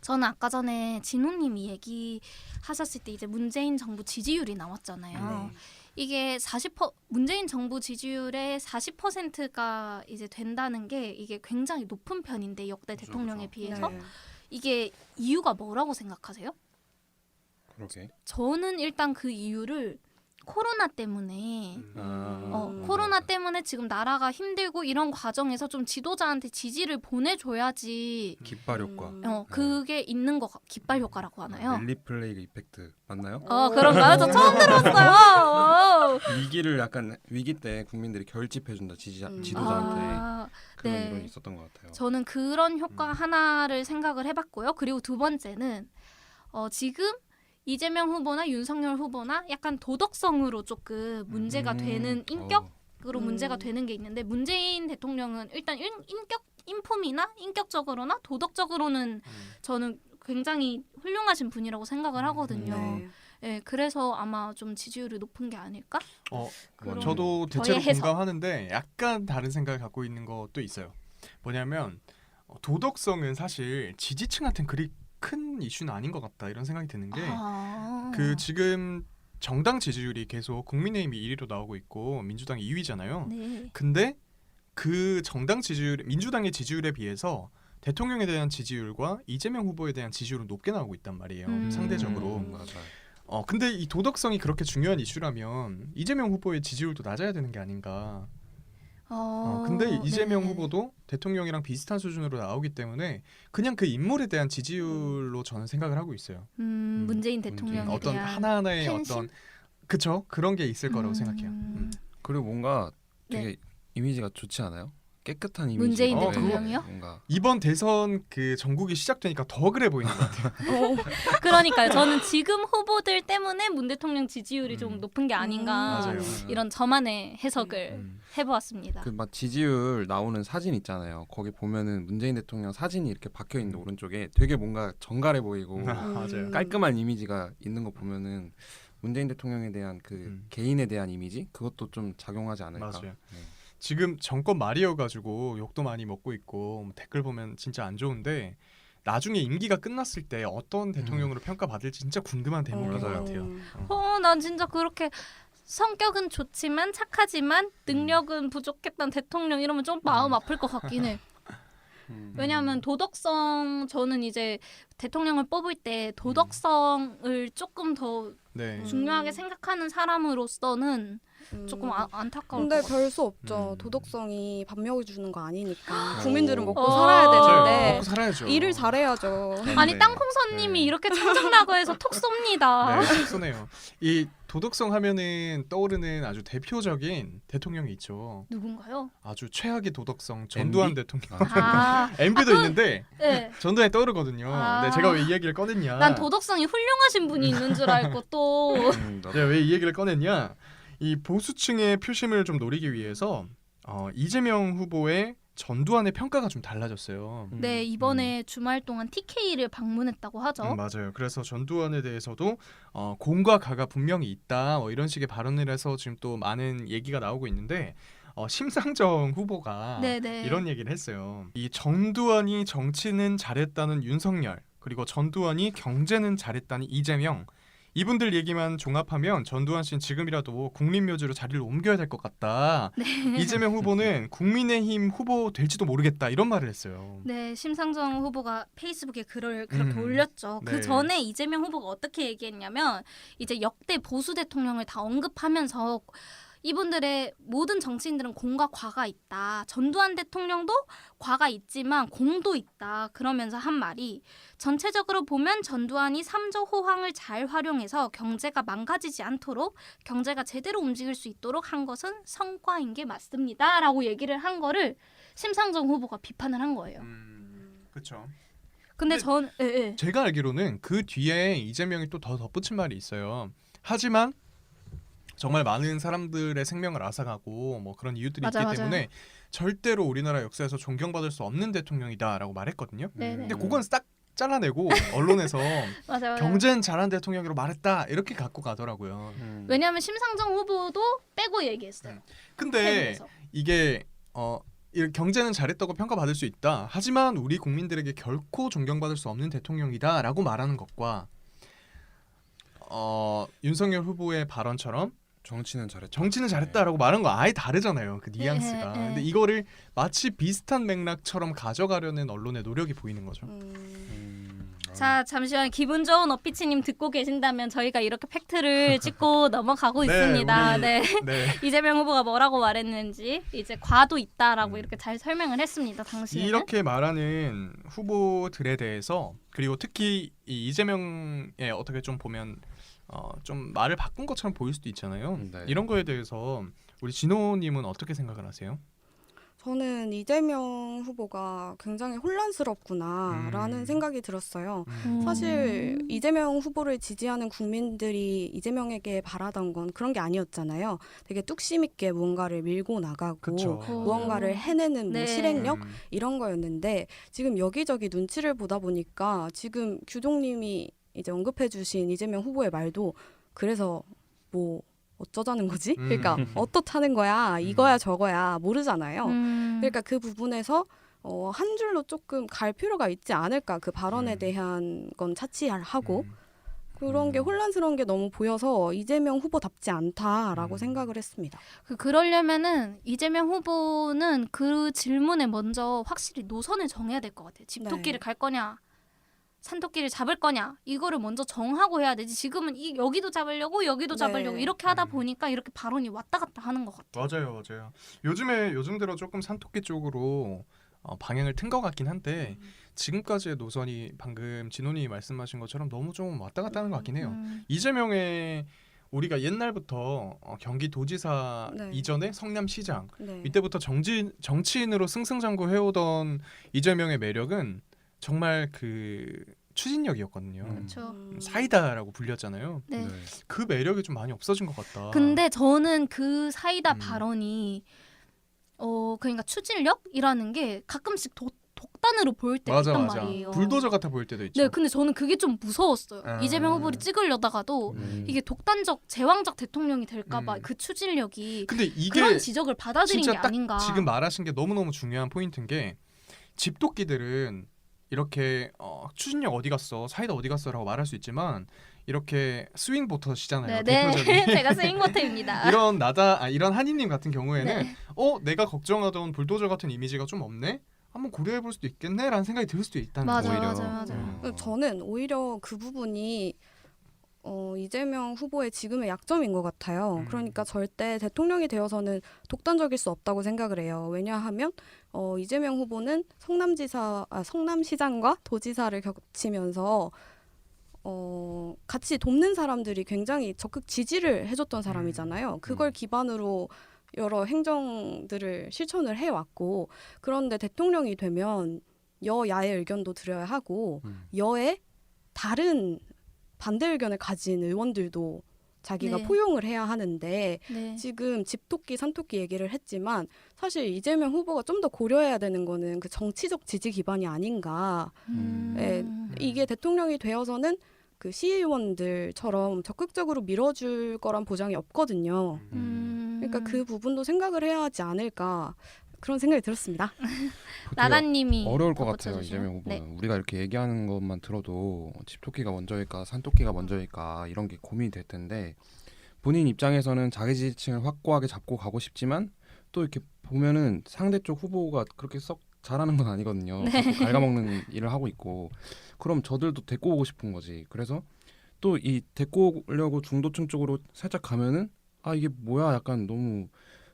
저는 아까 전에 진호님이 얘기하셨을 때 이제 문재인 정부 지지율이 나왔잖아요. 네. 이게 40% 문재인 정부 지지율의 40%가 이제 된다는 게 이게 굉장히 높은 편인데 역대 그죠, 대통령에 그죠. 비해서 네. 이게 이유가 뭐라고 생각하세요? 그러게. 저는 일단 그 이유를 코로나 때문에 코로나 때문에 지금 나라가 힘들고 이런 과정에서 좀 지도자한테 지지를 보내줘야지 깃발 효과. 그게 있는 거 깃발 효과라고 하나요? 릴리 플레이그 이펙트 맞나요? 그런가요? 저 처음 들었어요. 위기를 약간 위기 때 국민들이 결집해 준다 지도자한테 아, 그런 네. 이론이 있었던 것 같아요. 저는 그런 효과 하나를 생각을 해봤고요. 그리고 두 번째는 지금 이재명 후보나 윤석열 후보나 약간 도덕성으로 조금 문제가 되는 인격으로 문제가 되는 게 있는데 문재인 대통령은 일단 인품이나 인격적으로나 도덕적으로는 저는 굉장히 훌륭하신 분이라고 생각을 하거든요. 네. 네, 그래서 아마 좀 지지율이 높은 게 아닐까? 그런 저도 저의 대체로 해석. 공감하는데 약간 다른 생각을 갖고 있는 것도 있어요. 뭐냐면 도덕성은 사실 지지층한테는 그리 큰 이슈는 아닌 것 같다 이런 생각이 드는 게 그 지금 정당 지지율이 계속 국민의힘이 1위로 나오고 있고 민주당이 2위잖아요. 네. 근데 그 정당 지지율 민주당의 지지율에 비해서 대통령에 대한 지지율과 이재명 후보에 대한 지지율은 높게 나오고 있단 말이에요. 상대적으로. 맞아요. 근데 이 도덕성이 그렇게 중요한 이슈라면 이재명 후보의 지지율도 낮아야 되는 게 아닌가. 근데 이재명 네네. 후보도 대통령이랑 비슷한 수준으로 나오기 때문에 그냥 그 인물에 대한 지지율로 저는 생각을 하고 있어요. 문재인 대통령에 어떤 대한 하나하나의 팬심? 어떤 그쵸 그런 게 있을 거라고 생각해요. 그리고 뭔가 되게 네. 이미지가 좋지 않아요? 깨끗한 이미지. 문재인 대통령이요? 뭔가 이번 대선 그 전국이 시작되니까 더 그래 보이는 것 같아요. 그러니까요. 저는 지금 후보들 때문에 문 대통령 지지율이 좀 높은 게 아닌가 맞아요. 이런 저만의 해석을 해보았습니다. 그 막 지지율 나오는 사진 있잖아요. 거기 보면은 문재인 대통령 사진이 이렇게 박혀 있는 오른쪽에 되게 뭔가 정갈해 보이고 맞아요. 깔끔한 이미지가 있는 거 보면은 문재인 대통령에 대한 그 개인에 대한 이미지 그것도 좀 작용하지 않을까. 맞아요. 네. 지금 정권 말이어가지고 욕도 많이 먹고 있고 뭐 댓글 보면 진짜 안 좋은데 나중에 임기가 끝났을 때 어떤 대통령으로 평가받을지 진짜 궁금한 대목인 것 맞아요. 같아요. 난 진짜 그렇게 성격은 좋지만 착하지만 능력은 부족했던 대통령 이러면 좀 마음 아플 것 같긴 해. 왜냐하면 도덕성 저는 이제 대통령을 뽑을 때 도덕성을 조금 더 네. 중요하게 생각하는 사람으로서는 조금 안타까울 근데 것 별 수 없죠. 도덕성이 밥 먹여주는 거 아니니까. 국민들은 먹고 어. 살아야 맞아요. 되는데 먹고 살아야죠. 일을 잘해야죠. 아니 네. 땅콩선님이 네. 이렇게 청정라거에서 톡 쏩니다. 네, 쏘네요. 이 도덕성 하면은 떠오르는 아주 대표적인 대통령이 있죠. 누군가요? 아주 최악의 도덕성 전두환 MB? 대통령. 아, MB도 있는데 네. 전두환이 떠오르거든요. 아. 네, 제가 왜 이 얘기를 꺼냈냐? 난 도덕성이 훌륭하신 분이 있는 줄 알고 또 제가 왜 이 얘기를 꺼냈냐? 이 보수층의 표심을 좀 노리기 위해서 이재명 후보의 전두환의 평가가 좀 달라졌어요. 네, 이번에 주말 동안 TK를 방문했다고 하죠. 맞아요. 그래서 전두환에 대해서도 공과 가가 분명히 있다 이런 식의 발언을 해서 지금 또 많은 얘기가 나오고 있는데 심상정 후보가 네네. 이런 얘기를 했어요. 이 전두환이 정치는 잘했다는 윤석열, 그리고 전두환이 경제는 잘했다는 이재명, 이분들 얘기만 종합하면 전두환 씨는 지금이라도 국민묘지로 자리를 옮겨야 될 것 같다. 이재명 후보는 국민의힘 후보 될지도 모르겠다 이런 말을 했어요. 네, 심상정 후보가 페이스북에 글을 그렇게 올렸죠. 네. 그 전에 이재명 후보가 어떻게 얘기했냐면 이제 역대 보수 대통령을 다 언급하면서 이분들의 모든 정치인들은 공과 과가 있다. 전두환 대통령도 과가 있지만 공도 있다. 그러면서 한 말이 전체적으로 보면 전두환이 3조 호황을 잘 활용해서 경제가 망가지지 않도록 경제가 제대로 움직일 수 있도록 한 것은 성과인 게 맞습니다. 라고 얘기를 한 거를 심상정 후보가 비판을 한 거예요. 그렇죠. 근데 전 제가 알기로는 그 뒤에 이재명이 또 더 덧붙인 말이 있어요. 하지만 정말 많은 사람들의 생명을 앗아가고 뭐 그런 이유들이 맞아요. 있기 때문에 절대로 우리나라 역사에서 존경받을 수 없는 대통령이다라고 말했거든요. 네네. 근데 그건 딱 잘라내고 언론에서 맞아요. 경제는 잘한 대통령으로 말했다 이렇게 갖고 가더라고요. 왜냐하면 심상정 후보도 빼고 얘기했어요. 근데 패널에서. 이게 이 경제는 잘했다고 평가받을 수 있다. 하지만 우리 국민들에게 결코 존경받을 수 없는 대통령이다라고 말하는 것과 윤석열 후보의 발언처럼 정치는 잘했다. 정치는 잘했다라고 말하는 거 아예 다르잖아요. 그 뉘앙스가. 네. 근데 이거를 마치 비슷한 맥락처럼 가져가려는 언론의 노력이 보이는 거죠. 자, 잠시만 기분 좋은 어피치님 듣고 계신다면 저희가 이렇게 팩트를 찍고 넘어가고 네, 있습니다. 우리- 네. 네. 이재명 후보가 뭐라고 말했는지 이제 과도 있다라고 이렇게 잘 설명을 했습니다. 당시에는. 이렇게 말하는 후보들에 대해서 그리고 특히 이 이재명의 어떻게 좀 보면 좀 말을 바꾼 것처럼 보일 수도 있잖아요. 네. 이런 거에 대해서 우리 진호님은 어떻게 생각을 하세요? 저는 이재명 후보가 굉장히 혼란스럽구나라는 생각이 들었어요. 사실 이재명 후보를 지지하는 국민들이 이재명에게 바라던 건 그런 게 아니었잖아요. 되게 뚝심 있게 무언가를 밀고 나가고 그쵸. 무언가를 해내는 뭐 네. 실행력 이런 거였는데 지금 여기저기 눈치를 보다 보니까 지금 규종님이 이제 언급해주신 이재명 후보의 말도 그래서 뭐 어쩌자는 거지? 그러니까 어떻다는 거야? 이거야 저거야 모르잖아요. 그러니까 그 부분에서 한 줄로 조금 갈 필요가 있지 않을까 그 발언에 대한 건 차치하고 그런 게 혼란스러운 게 너무 보여서 이재명 후보답지 않다라고 생각을 했습니다. 그러려면은 이재명 후보는 그 질문에 먼저 확실히 노선을 정해야 될 것 같아요. 집토끼를 갈 거냐, 산토끼를 잡을 거냐 이거를 먼저 정하고 해야 되지. 지금은 여기도 잡으려고 여기도 잡으려고 이렇게 하다 보니까 이렇게 발언이 왔다 갔다 하는 것 같아요. 맞아요. 요즘 들어 조금 산토끼 쪽으로 방향을 튼 것 같긴 한데 지금까지의 노선이 방금 진호님이 말씀하신 것처럼 너무 좀 왔다 갔다 하는 것 같긴 해요. 이재명의 우리가 옛날부터 경기도지사 네. 이전에 성남시장 네. 이때부터 정치인으로 승승장구해오던 이재명의 매력은 정말 그 추진력이었거든요. 그렇죠. 사이다라고 불렸잖아요. 네. 그 매력이 좀 많이 없어진 것 같다. 근데 저는 그 사이다 발언이 그러니까 추진력이라는 게 가끔씩 독단으로 보일 때가 있단 말이에요. 불도저 같아 보일 때도 있죠. 네, 근데 저는 그게 좀 무서웠어요. 이재명 후보를 찍으려다가도 이게 독단적 제왕적 대통령이 될까봐 그 추진력이 근데 이게 그런 지적을 받아들인 게 진짜 딱 아닌가. 지금 말하신 게 너무너무 중요한 포인트인 게 집도끼들은 이렇게 추진력 어디 갔어, 사이다 어디 갔어라고 말할 수 있지만 이렇게 스윙보터시잖아요. 네, 대표적인. 제가 스윙보터입니다. 이런 한이님 같은 경우에는 네. 내가 걱정하던 불도저 같은 이미지가 좀 없네. 한번 고려해 볼 수도 있겠네라는 생각이 들 수도 있다는 거예요. 맞아요. 저는 오히려 그 부분이 이재명 후보의 지금의 약점인 것 같아요. 그러니까 절대 대통령이 되어서는 독단적일 수 없다고 생각을 해요. 왜냐하면 이재명 후보는 성남시장과 도지사를 겹치면서 같이 돕는 사람들이 굉장히 적극 지지를 해줬던 사람이잖아요. 그걸 기반으로 여러 행정들을 실천을 해왔고 그런데 대통령이 되면 여야의 의견도 들어야 하고 여의 다른 반대 의견을 가진 의원들도 자기가 네. 포용을 해야 하는데 네. 지금 집토끼, 산토끼 얘기를 했지만 사실 이재명 후보가 좀 더 고려해야 되는 거는 그 정치적 지지 기반이 아닌가. 네, 이게 대통령이 되어서는 그 시의원들처럼 적극적으로 밀어줄 거란 보장이 없거든요. 그러니까 그 부분도 생각을 해야 하지 않을까 그런 생각이 들었습니다. 나다님이 어려울 것 덧붙여 같아요. 주세요. 이재명 후보는 네. 우리가 이렇게 얘기하는 것만 들어도 집토끼가 먼저일까 산토끼가 먼저일까 이런 게 고민이 될 텐데 본인 입장에서는 자기 지지층을 확고하게 잡고 가고 싶지만 또 이렇게 보면은 상대 쪽 후보가 그렇게 썩 잘하는 건 아니거든요. 네. 자꾸 갉아먹는 일을 하고 있고 그럼 저들도 데리고 오고 싶은 거지. 그래서 또 이 데리고 오려고 중도층 쪽으로 살짝 가면은 아 이게 뭐야 약간 너무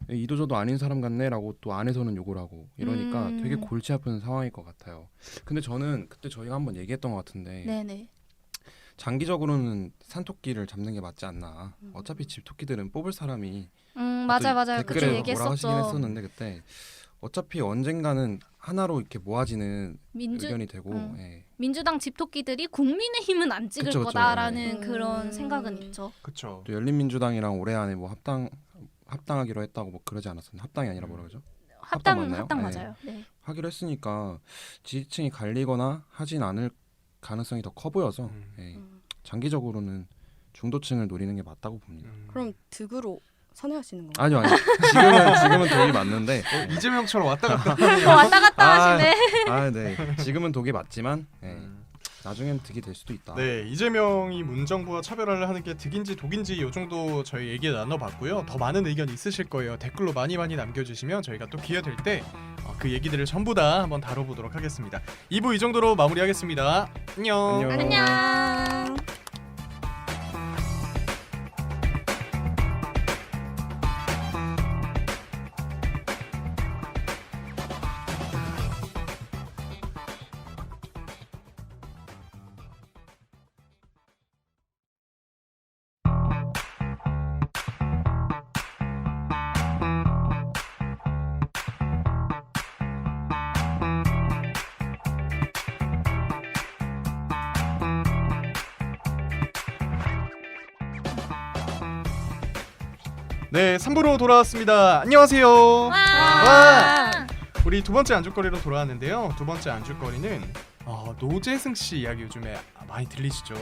이도저도 아닌 사람 같네라고 또 안에서는 욕을 하고 이러니까 되게 골치 아픈 상황일 것 같아요. 근데 저는 그때 저희가 한번 얘기했던 것 같은데 네네. 장기적으로는 산토끼를 잡는 게 맞지 않나. 어차피 집토끼들은 뽑을 사람이 맞아요, 또 맞아요. 그때 댓글에 뭐라 얘기했었죠. 하시긴 했었는데 그때 어차피 언젠가는 하나로 이렇게 모아지는 민주 의견이 되고 예. 민주당 집토끼들이 국민의힘은 안 찍을 그쵸, 그쵸. 거다라는 네. 그런 생각은 있죠. 그렇죠. 또 열린민주당이랑 올해 안에 뭐 합당하기로 했다고 뭐 그러지 않았었나? 합당이 아니라 뭐라 그러죠? 합당 맞나요? 합당 네. 맞아요. 네. 하기로 했으니까 지지층이 갈리거나 하진 않을 가능성이 더 커 보여서 예. 장기적으로는 중도층을 노리는 게 맞다고 봅니다. 그럼 득으로 선회하시는 건가요? 아니요. 지금은 독이 맞는데 이재명처럼 왔다 갔다. 왔다 갔다 하시네. 네. 지금은 독이 맞지만 예. 나중엔 득이 될 수도 있다. 네, 이재명이 문정부와 차별화를 하는 게 득인지 독인지 이 정도 저희 얘기 나눠봤고요. 더 많은 의견 있으실 거예요. 댓글로 많이 남겨주시면 저희가 또 기회 될 때 그 얘기들을 전부 다 한번 다뤄보도록 하겠습니다. 2부 이 정도로 마무리하겠습니다. 안녕. 안녕. 네, 3부로 돌아왔습니다. 안녕하세요. 와. 우리 두 번째 안주거리로 돌아왔는데요. 두 번째 안주거리는 노재승 씨 이야기 요즘에 많이 들리시죠?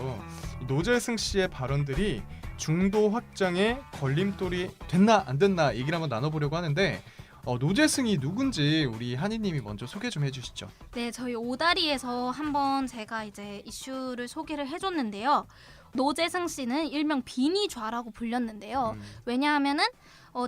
이 노재승 씨의 발언들이 중도 확장에 걸림돌이 됐나 안 됐나 얘기를 한번 나눠보려고 하는데 노재승이 누군지 우리 한이님이 먼저 소개 좀 해주시죠. 네, 저희 오다리에서 한번 제가 이제 이슈를 소개를 해줬는데요. 노재승 씨는 일명 비니좌라고 불렸는데요. 왜냐하면은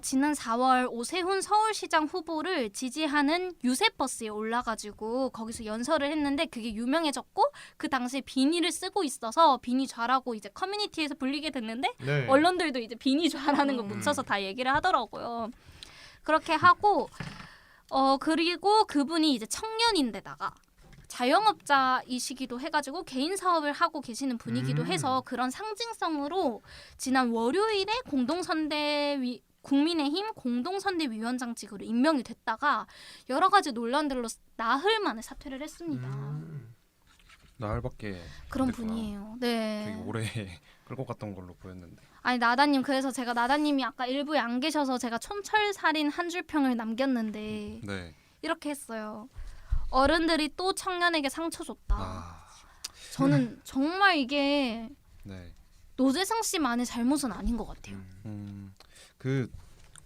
지난 4월 오세훈 서울시장 후보를 지지하는 유세버스에 올라가지고 거기서 연설을 했는데 그게 유명해졌고 그 당시에 비니를 쓰고 있어서 비니좌라고 이제 커뮤니티에서 불리게 됐는데 네. 언론들도 이제 비니좌라는 거 묻혀서 다 얘기를 하더라고요. 그렇게 하고 그리고 그분이 이제 청년인데다가 자영업자이시기도 해가지고 개인 사업을 하고 계시는 분이기도 해서 그런 상징성으로 지난 월요일에 국민의힘 공동선대위원장직으로 임명이 됐다가 여러 가지 논란들로 나흘 만에 사퇴를 했습니다. 나흘밖에 그런 됐구나. 분이에요. 되게 네. 오래 끌고 갔던 걸로 보였는데. 아니 나다님 그래서 제가 나다님이 아까 일부에 안 계셔서 제가 촌철살인 한 줄 평을 남겼는데 네. 이렇게 했어요. 어른들이 또 청년에게 상처 줬다. 아, 저는 정말 이게 네. 노재승 씨만의 잘못은 아닌 것 같아요. 그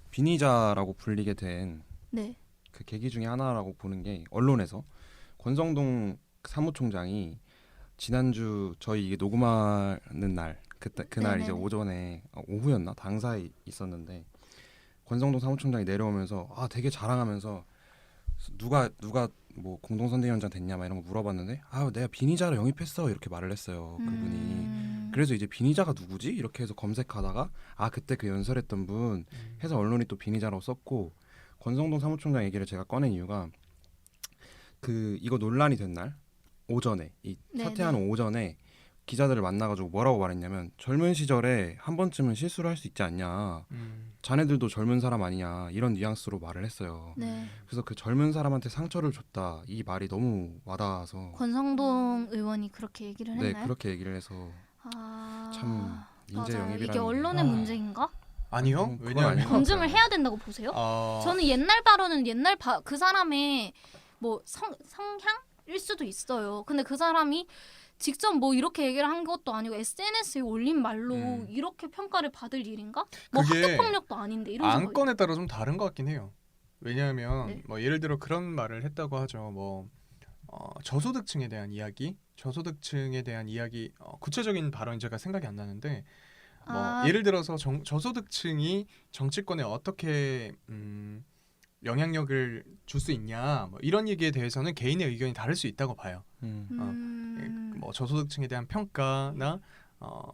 비니자라고 불리게 된 그 네. 계기 중에 하나라고 보는 게 언론에서 권성동 사무총장이 지난주 저희 이게 녹음하는 날 그날 이제 네네네. 오전에 오후였나 당사에 있었는데 권성동 사무총장이 내려오면서 되게 자랑하면서 누가 뭐 공동선대위원장 됐냐 막 이런 거 물어봤는데 내가 비니자를 영입했어 이렇게 말을 했어요 그분이. 그래서 이제 비니자가 누구지 이렇게 해서 검색하다가 그때 그 연설했던 분 해서 언론이 또 비니자라고 썼고 권성동 사무총장 얘기를 제가 꺼낸 이유가 이거 논란이 된 날 오전에 이 네네. 사퇴하는 오전에 기자들을 만나가지고 뭐라고 말했냐면 젊은 시절에 한 번쯤은 실수를 할 수 있지 않냐 자네들도 젊은 사람 아니냐 이런 뉘앙스로 말을 했어요. 네. 그래서 그 젊은 사람한테 상처를 줬다 이 말이 너무 와닿아서 권성동 의원이 그렇게 얘기를 네 했나요? 그렇게 얘기를 해서 아... 참 인재 맞아요. 영입이라는 이게 언론의 아. 문제인가? 아니요. 그건 왜냐하면 아닌 것 검증을 같아요. 해야 된다고 보세요? 저는 옛날 발언은 그 사람의 뭐 성향일 수도 있어요. 근데 그 사람이 직접 뭐 이렇게 얘기를 한 것도 아니고 SNS에 올린 말로 이렇게 평가를 받을 일인가? 뭐 그게 학교 폭력도 아닌데 이런 생각이. 안건에 따라 좀 다른 것 같긴 해요. 왜냐하면 네. 뭐 예를 들어 그런 말을 했다고 하죠. 뭐 저소득층에 대한 이야기, 구체적인 발언이 제가 생각이 안 나는데 뭐 아. 예를 들어서 저소득층이 정치권에 어떻게 영향력을 줄 수 있냐 뭐 이런 얘기에 대해서는 개인의 의견이 다를 수 있다고 봐요. 뭐 저소득층에 대한 평가나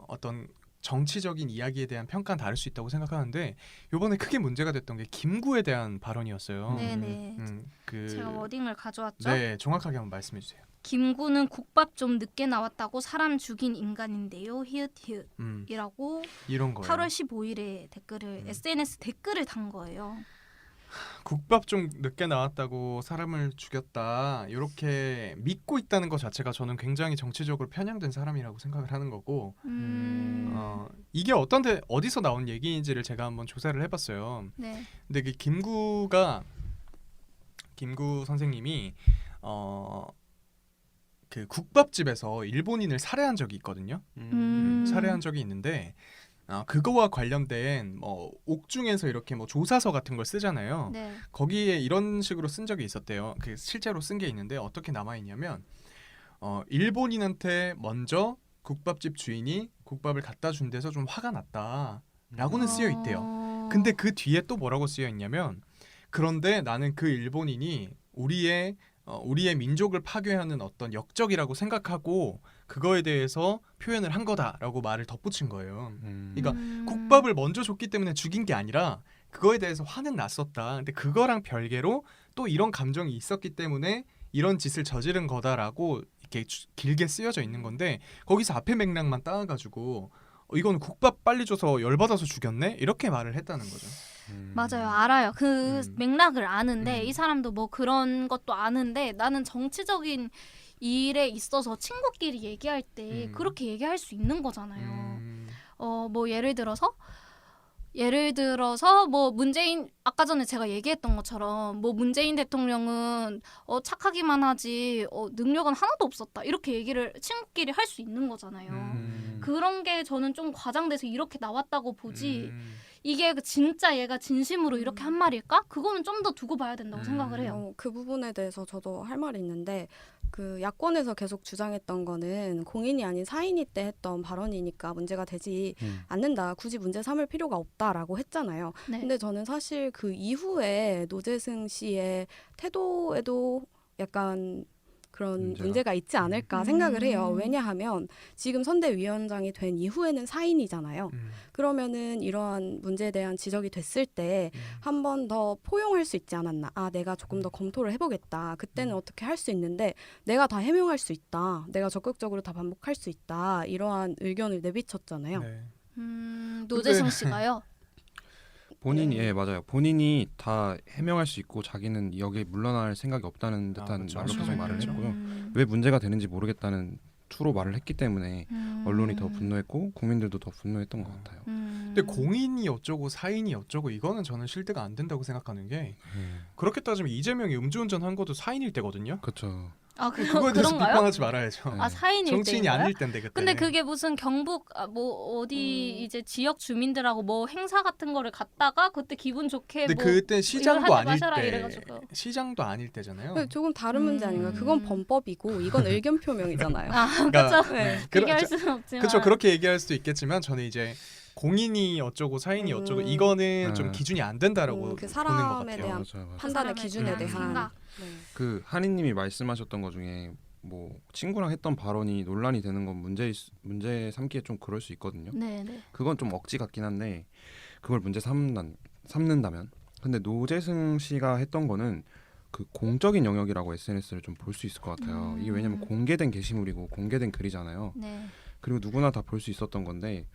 어떤 정치적인 이야기에 대한 평가는 다를 수 있다고 생각하는데 이번에 크게 문제가 됐던 게 김구에 대한 발언이었어요. 네네. 그 제가 워딩을 가져왔죠. 네, 정확하게 한번 말씀해 주세요. 김구는 국밥 좀 늦게 나왔다고 사람 죽인 인간인데요. 히읗히읗 음, 이라고 이런 거예요. 8월 15일에 댓글을 SNS 댓글을 단 거예요. 국밥 좀 늦게 나왔다고 사람을 죽였다 이렇게 믿고 있다는 것 자체가 저는 굉장히 정치적으로 편향된 사람이라고 생각을 하는 거고 이게 어디서 나온 얘기인지를 제가 한번 조사를 해봤어요. 네. 근데 그 김구 선생님이 그 국밥집에서 일본인을 살해한 적이 있거든요. 살해한 적이 있는데 그거와 관련된 뭐 옥중에서 이렇게 뭐 조사서 같은 걸 쓰잖아요. 네. 거기에 이런 식으로 쓴 적이 있었대요. 그 실제로 쓴 게 있는데 어떻게 남아 있냐면 일본인한테 먼저 국밥집 주인이 국밥을 갖다 준 데서 좀 화가 났다라고는 쓰여 있대요. 근데 그 뒤에 또 뭐라고 쓰여 있냐면 그런데 나는 그 일본인이 우리의 민족을 파괴하는 어떤 역적이라고 생각하고 그거에 대해서 표현을 한 거다라고 말을 덧붙인 거예요. 그러니까 국밥을 먼저 줬기 때문에 죽인 게 아니라 그거에 대해서 화는 났었다. 근데 그거랑 별개로 또 이런 감정이 있었기 때문에 이런 짓을 저지른 거다라고 이렇게 길게 쓰여져 있는 건데 거기서 앞에 맥락만 따가지고 이건 국밥 빨리 줘서 열받아서 죽였네? 이렇게 말을 했다는 거죠. 맞아요. 알아요. 그 맥락을 아는데 음. 이 사람도 뭐 그런 것도 아는데 나는 정치적인 일에 있어서 친구끼리 얘기할 때 그렇게 얘기할 수 있는 거잖아요. 뭐 예를 들어서 뭐 문재인 아까 전에 제가 얘기했던 것처럼 뭐 문재인 대통령은 착하기만 하지 능력은 하나도 없었다 이렇게 얘기를 친구끼리 할 수 있는 거잖아요. 그런 게 저는 좀 과장돼서 이렇게 나왔다고 보지 이게 진짜 얘가 진심으로 이렇게 한 말일까? 그거는 좀 더 두고 봐야 된다고 생각을 해요. 그 부분에 대해서 저도 할 말이 있는데 그 야권에서 계속 주장했던 거는 공인이 아닌 사인이 때 했던 발언이니까 문제가 되지 않는다. 굳이 문제 삼을 필요가 없다라고 했잖아요. 네. 근데 저는 사실 그 이후에 노재승 씨의 태도에도 약간 그런 문제가 있지 않을까 생각을 해요. 왜냐하면 지금 선대위원장이 된 이후에는 사인이잖아요. 그러면은 이러한 문제에 대한 지적이 됐을 때 한 번 더 포용할 수 있지 않았나. 내가 조금 더 검토를 해보겠다. 그때는 어떻게 할 수 있는데 내가 다 해명할 수 있다. 내가 적극적으로 다 반복할 수 있다. 이러한 의견을 내비쳤잖아요. 네. 노재승 씨가요? 본인이 맞아요. 본인이 다 해명할 수 있고 자기는 여기에 물러날 생각이 없다는 듯한 그렇죠. 말로 계속 말을 그렇죠. 했고요. 왜 문제가 되는지 모르겠다는 투로 말을 했기 때문에 언론이 더 분노했고 국민들도 더 분노했던 것 같아요. 근데 공인이 어쩌고 사인이 어쩌고 이거는 저는 실드가 안 된다고 생각하는 게 그렇게 따지면 이재명이 음주운전 한 것도 사인일 때거든요. 그렇죠. 그거에 대해서 그런가요? 비판하지 말아야죠. 네. 사인일 정치인이 때인가요? 아닐 텐데 그때. 근데 그게 무슨 경북 뭐 어디 이제 지역 주민들하고 뭐 행사 같은 거를 갔다가 그때 기분 좋게 근데 뭐 그때 시장도 하지 아닐 마셔라 때 이래가지고. 시장도 아닐 때잖아요. 조금 다른 문제 아닌가. 그건 범법이고 이건 의견 표명이잖아요. 그렇죠. 네. 얘기할 수는 없지만. 그렇죠. 그렇게 얘기할 수도 있겠지만 저는 이제 공인이 어쩌고 사인이 어쩌고 이거는 좀 기준이 안 된다라고 그 보는 것 사람에 같아요. 대한 맞아요. 판단의 사람에 기준에 대한 대한 생각. 그 한이님이 말씀하셨던 것 중에 뭐 친구랑 했던 발언이 논란이 되는 건 문제 삼기에 좀 그럴 수 있거든요. 네네. 그건 좀 억지 같긴 한데 그걸 문제 삼는다면 근데 노재승 씨가 했던 거는 그 공적인 영역이라고 SNS를 좀 볼 수 있을 것 같아요. 이게 왜냐면 공개된 게시물이고 공개된 글이잖아요. 네. 그리고 누구나 다 볼 수 있었던 건데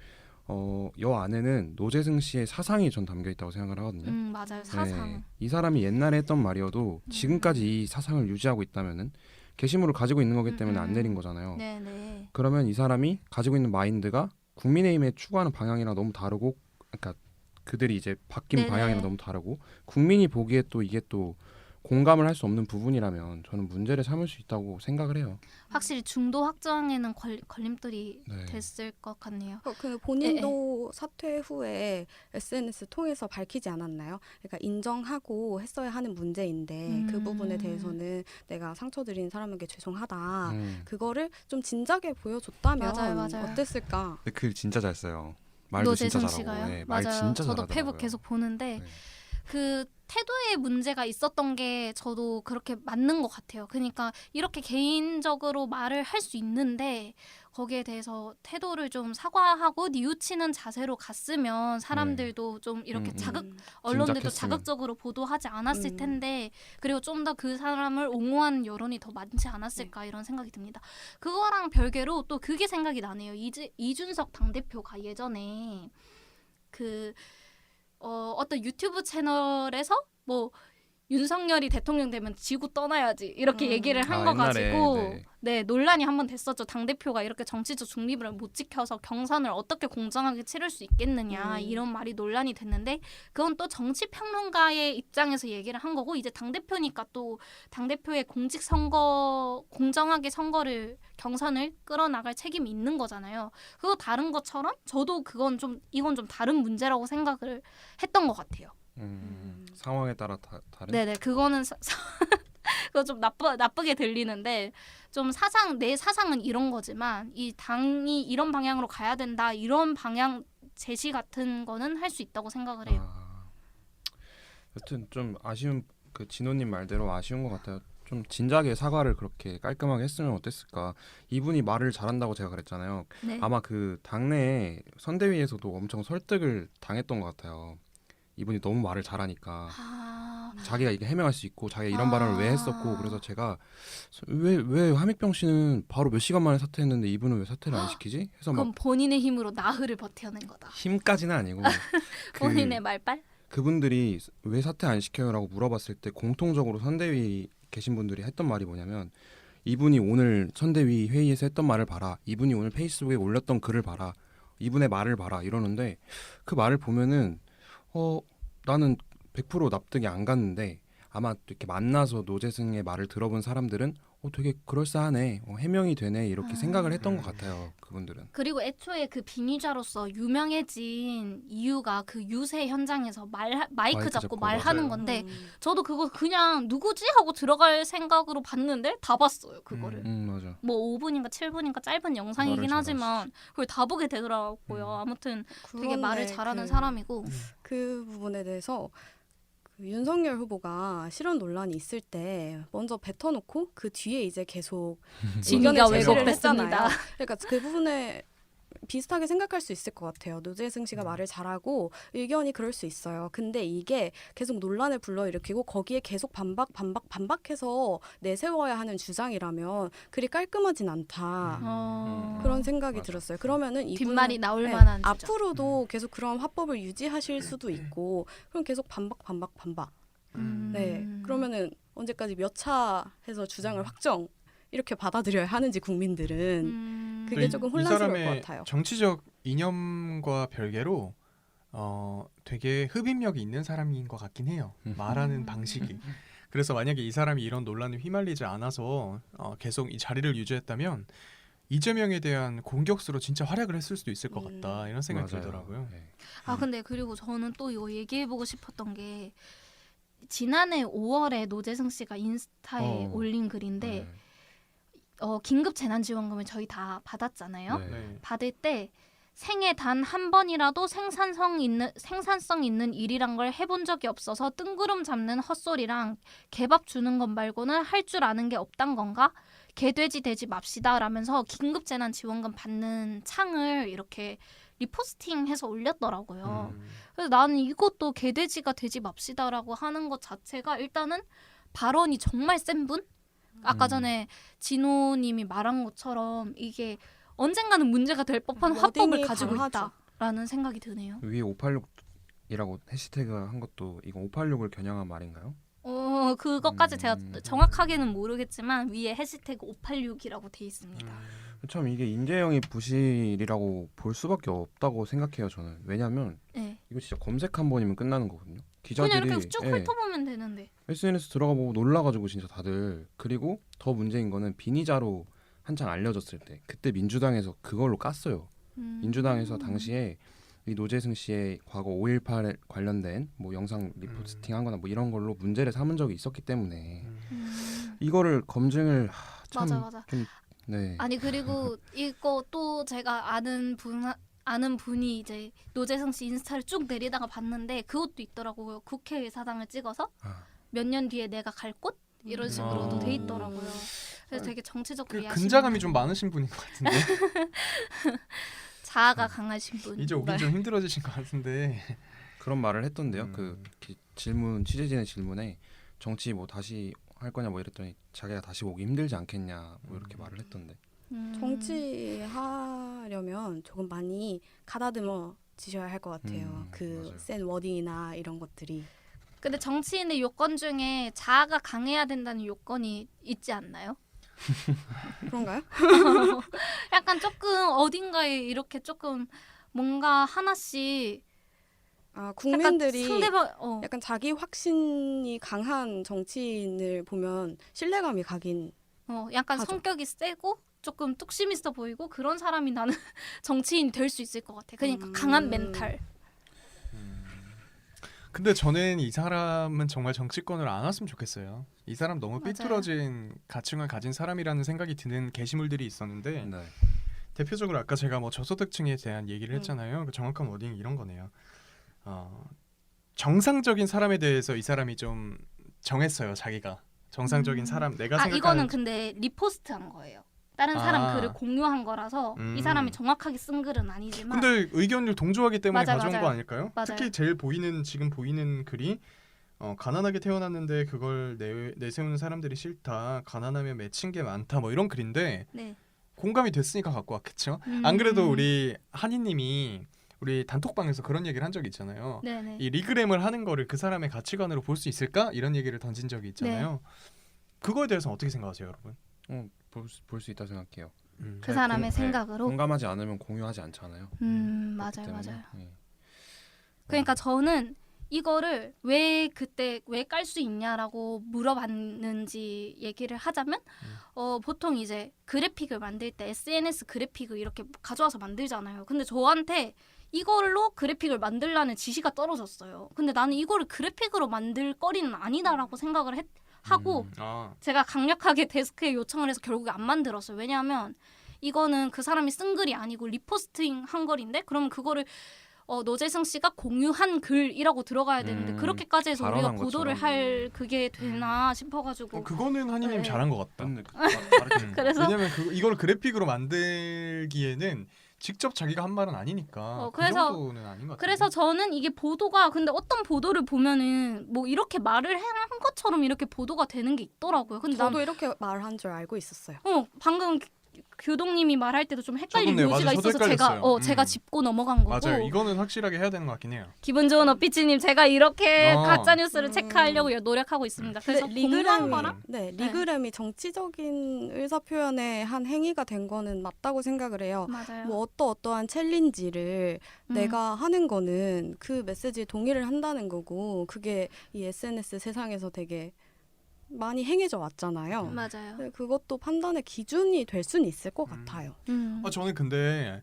여 안에는 노재승 씨의 사상이 전 담겨 있다고 생각을 하거든요. 맞아요. 사상. 네, 이 사람이 옛날에 했던 말이어도 지금까지 이 사상을 유지하고 있다면은 게시물을 가지고 있는 거기 때문에 안 내린 거잖아요. 네네. 그러면 이 사람이 가지고 있는 마인드가 국민의힘에 추구하는 방향이랑 너무 다르고, 그러니까 그들이 이제 바뀐 네네. 방향이랑 너무 다르고, 국민이 보기에 또 이게 또 공감을 할 수 없는 부분이라면 저는 문제를 삼을 수 있다고 생각을 해요. 확실히 중도 확장에는 걸림돌이 네. 됐을 것 같네요. 그 본인도 사퇴 후에 SNS 통해서 밝히지 않았나요? 그러니까 인정하고 했어야 하는 문제인데 그 부분에 대해서는 내가 상처 드린 사람에게 죄송하다. 그거를 좀 진작에 보여줬다면 맞아요. 어땠을까? 근데 글 진짜 잘 써요. 말도 진짜 노재승 잘하고. 씨가요? 네, 말 맞아요. 진짜 저도 잘하더라고요. 페북 계속 보는데 네. 그 태도에 문제가 있었던 게 저도 그렇게 맞는 것 같아요. 그러니까 이렇게 개인적으로 말을 할 수 있는데 거기에 대해서 태도를 좀 사과하고 뉘우치는 자세로 갔으면 사람들도 좀 이렇게 언론들도 진작했으면. 자극적으로 보도하지 않았을 음. 텐데 그리고 좀 더 그 사람을 옹호하는 여론이 더 많지 않았을까 이런 생각이 듭니다. 그거랑 별개로 또 그게 생각이 나네요. 이준석 당대표가 예전에 어떤 유튜브 채널에서 뭐 윤석열이 대통령 되면 지구 떠나야지 이렇게 얘기를 한 거 옛날에, 가지고 네, 논란이 한번 됐었죠. 당대표가 이렇게 정치적 중립을 못 지켜서 경선을 어떻게 공정하게 치를 수 있겠느냐 이런 말이 논란이 됐는데 그건 또 정치평론가의 입장에서 얘기를 한 거고 이제 당대표니까 또 당대표의 공정하게 경선을 끌어나갈 책임이 있는 거잖아요. 그거 다른 것처럼 저도 이건 좀 다른 문제라고 생각을 했던 것 같아요. 상황에 따라 다른. 네네 그거는 그거 좀 나쁘게 들리는데 좀 내 사상은 이런 거지만 이 당이 이런 방향으로 가야 된다 이런 방향 제시 같은 거는 할 수 있다고 생각을 해요. 여튼 좀 아쉬운 그 진호님 말대로 아쉬운 것 같아요. 좀 진작에 사과를 그렇게 깔끔하게 했으면 어땠을까. 이분이 말을 잘한다고 제가 그랬잖아요. 네. 아마 그 당내 선대위에서도 엄청 설득을 당했던 것 같아요. 이분이 너무 말을 잘하니까 자기가 이게 해명할 수 있고 자기가 이런 발언을 왜 했었고 그래서 제가 왜 화미병 씨는 바로 몇 시간 만에 사퇴했는데 이분은 왜 사퇴를 안 시키지? 해서 그럼 막 본인의 힘으로 나흘을 버텨낸 거다. 힘까지는 아니고 본인의 말빨? 그분들이 왜 사퇴 안 시켜요라고 물어봤을 때 공통적으로 선대위 계신 분들이 했던 말이 뭐냐면 이분이 오늘 선대위 회의에서 했던 말을 봐라. 이분이 오늘 페이스북에 올렸던 글을 봐라. 이분의 말을 봐라. 이러는데 그 말을 보면은 나는 100% 납득이 안 갔는데 아마 이렇게 만나서 노재승의 말을 들어본 사람들은 되게 그럴싸하네, 해명이 되네 이렇게 생각을 했던 것 같아요. 그분들은. 그리고 애초에 그 빙의자로서 유명해진 이유가 그 유세 현장에서 마이크 잡고 말하는 맞아요. 건데 저도 그거 그냥 누구지 하고 들어갈 생각으로 봤는데 다 봤어요 그거를. 맞아. 뭐 5분인가 7분인가 짧은 영상이긴 말을 하지만 그걸 다 보게 되더라고요. 아무튼 되게 말을 잘하는 사람이고 그 부분에 대해서 그 윤석열 후보가 실언 논란이 있을 때 먼저 뱉어놓고 그 뒤에 이제 계속 의견을 진위가 제시를 했잖아요. 왜곡됐습니다. 그러니까 그 부분에 비슷하게 생각할 수 있을 것 같아요. 노재승 씨가 말을 잘하고 의견이 그럴 수 있어요. 근데 이게 계속 논란을 불러일으키고 거기에 계속 반박해서 내세워야 하는 주장이라면 그리 깔끔하진 않다. 그런 생각이 맞아. 들었어요. 그러면은 이분은 뒷말이 나올 만한 주장. 앞으로도 계속 그런 화법을 유지하실 수도 있고 그럼 계속 반박. 네. 그러면은 언제까지 몇 차 해서 주장을 확정 이렇게 받아들여야 하는지 국민들은 그게 조금 혼란스러울 것 사람의 같아요. 정치적 이념과 별개로 되게 흡입력이 있는 사람인 것 같긴 해요. 말하는 방식이. 그래서 만약에 이 사람이 이런 논란에 휘말리지 않아서 계속 이 자리를 유지했다면 이재명에 대한 공격수로 진짜 활약을 했을 수도 있을 것 같다 이런 생각이 맞아요. 들더라고요. 네. 근데 그리고 저는 또 이거 얘기해보고 싶었던 게 지난해 5월에 노재승 씨가 인스타에 올린 글인데 긴급 재난지원금을 저희 다 받았잖아요. 네. 받을 때 생애 단 한 번이라도 생산성 있는 일이란 걸 해본 적이 없어서 뜬구름 잡는 헛소리랑 개밥 주는 것 말고는 할 줄 아는 게 없단 건가? 개돼지 되지 맙시다 라면서 긴급 재난 지원금 받는 창을 이렇게 리포스팅해서 올렸더라고요. 그래서 나는 이것도 개돼지가 되지 맙시다라고 하는 것 자체가 일단은 발언이 정말 센 분? 아까 전에 진호님이 말한 것처럼 이게 언젠가는 문제가 될 법한 화법을 가지고 강하죠. 있다라는 생각이 드네요. 위에 586이라고 해시태그 한 것도 이거 586을 겨냥한 말인가요? 그것까지 제가 정확하게는 모르겠지만 위에 해시태그 586이라고 돼 있습니다. 참 이게 인재영입 부실이라고 볼 수밖에 없다고 생각해요 저는. 왜냐하면 네. 이거 진짜 검색 한 번이면 끝나는 거거든요. 그냥 기자들이 이렇게 쭉 예, 훑어보면 되는데. SNS 들어가 보고 놀라가지고 진짜 다들. 그리고 더 문제인 거는 비니자로 한창 알려졌을 때 그때 민주당에서 그걸로 깠어요. 민주당에서 당시에 이 노재승 씨의 과거 5.18 관련된 뭐 영상 리포스팅한거나 뭐 이런 걸로 문제를 삼은 적이 있었기 때문에 이거를 검증을 참 맞아. 좀, 네. 아니 그리고 이거 또 제가 아는 분이 이제 노재승 씨 인스타를 쭉 내리다가 봤는데 그것도 있더라고요. 국회의사당을 찍어서 아. 몇 년 뒤에 내가 갈 곳 이런 식으로도 아. 돼 있더라고요. 그래서 되게 정치적으로 그 야심한 근자감이 좀 많으신 분인 것 같은데 자아가 강하신 분. 이제 오기 좀 힘들어지신 것 같은데. 그런 말을 했던데요. 그 취재진의 질문에 정치 뭐 다시 할 거냐 뭐 이랬더니 자기가 다시 오기 힘들지 않겠냐 뭐 이렇게 말을 했던데. 정치하려면 조금 많이 가다듬어지셔야 할 것 같아요. 그 맞아요. 센 워딩이나 이런 것들이. 근데 정치인의 요건 중에 자아가 강해야 된다는 요건이 있지 않나요? 그런가요? 약간 조금 어딘가에 이렇게 조금 뭔가 하나씩 국민들이 약간 상대방 약간 자기 확신이 강한 정치인을 보면 신뢰감이 가긴 약간 하죠. 성격이 세고 조금 뚝심 있어 보이고 그런 사람이 나는 정치인이 될 수 있을 것 같아. 그러니까 강한 멘탈. 근데 저는 이 사람은 정말 정치권을 안 왔으면 좋겠어요. 이 사람 너무 맞아요. 삐뚤어진 가치관을 가진 사람이라는 생각이 드는 게시물들이 있었는데 네. 대표적으로 아까 제가 뭐 저소득층에 대한 얘기를 했잖아요. 그 정확한 워딩이 이런 거네요. 정상적인 사람에 대해서 이 사람이 좀 정했어요. 자기가 정상적인 사람 내가 생각하는 이거는 근데 리포스트한 거예요. 다른 사람 아. 글을 공유한 거라서 이 사람이 정확하게 쓴 글은 아니지만 근데 의견을 동조하기 때문에 맞아요, 가져온 맞아요. 거 아닐까요? 맞아요. 특히 제일 지금 보이는 글이 가난하게 태어났는데 그걸 내세우는 사람들이 싫다. 가난하면 맺힌 게 많다. 뭐 이런 글인데 네. 공감이 됐으니까 갖고 왔겠죠. 안 그래도 우리 한이님이 우리 단톡방에서 그런 얘기를 한 적이 있잖아요. 네네. 이 리그램을 하는 거를 그 사람의 가치관으로 볼 수 있을까? 이런 얘기를 던진 적이 있잖아요. 그거에 대해서 어떻게 생각하세요, 여러분? 볼 수 있다 생각해요. 그 사람의 네, 생각으로. 공감하지 않으면 공유하지 않잖아요. 맞아요, 때문에, 맞아요. 네. 그러니까 저는 이거를 왜 그때 왜 깔 수 있냐라고 물어봤는지 얘기를 하자면 보통 이제 그래픽을 만들 때 SNS 그래픽을 이렇게 가져와서 만들잖아요. 근데 저한테 이걸로 그래픽을 만들라는 지시가 떨어졌어요. 근데 나는 이거를 그래픽으로 만들 거리는 아니다라고 생각을 하고 제가 강력하게 데스크에 요청을 해서 결국에 안 만들었어요. 왜냐하면 이거는 그 사람이 쓴 글이 아니고 리포스팅 한 글인데 그러면 그거를 노재승 씨가 공유한 글이라고 들어가야 되는데 그렇게까지 해서 우리가 발언한 보도를 것처럼. 할 그게 되나 싶어가지고 그거는 한이님 네. 잘한 것 같다. 그래서 왜냐면 이걸 그래픽으로 만들기에는 직접 자기가 한 말은 아니니까 그 그래서- 정도는 아닌 것 같아요. 그래서 저는 이게 보도가 근데 어떤 보도를 보면은 뭐 이렇게 말을 한 것처럼 이렇게 보도가 되는 게 있더라고요. 근데 저도 이렇게 말한 줄 알고 있었어요. 방금 교동님이 말할 때도 좀 헷갈릴 저도 네, 요지가 맞아요. 저도 있어서 제가 헷갈렸어요. 제가 짚고 넘어간 거고. 맞아요. 이거는 확실하게 해야 되는 것 같긴 해요. 기분 좋은 어피치님 제가 이렇게 어. 가짜 뉴스를 체크하려고 노력하고 있습니다. 그래서 공유한 거랑 리그램이 정치적인 의사 표현의 한 행위가 된 거는 맞다고 생각을 해요. 맞아요. 뭐 어떠한 챌린지를 내가 하는 거는 그 메시지에 동의를 한다는 거고 그게 이 SNS 세상에서 되게 많이 행해져 왔잖아요. 맞아요. 근데 그것도 판단의 기준이 될 수는 있을 것 같아요. 저는 근데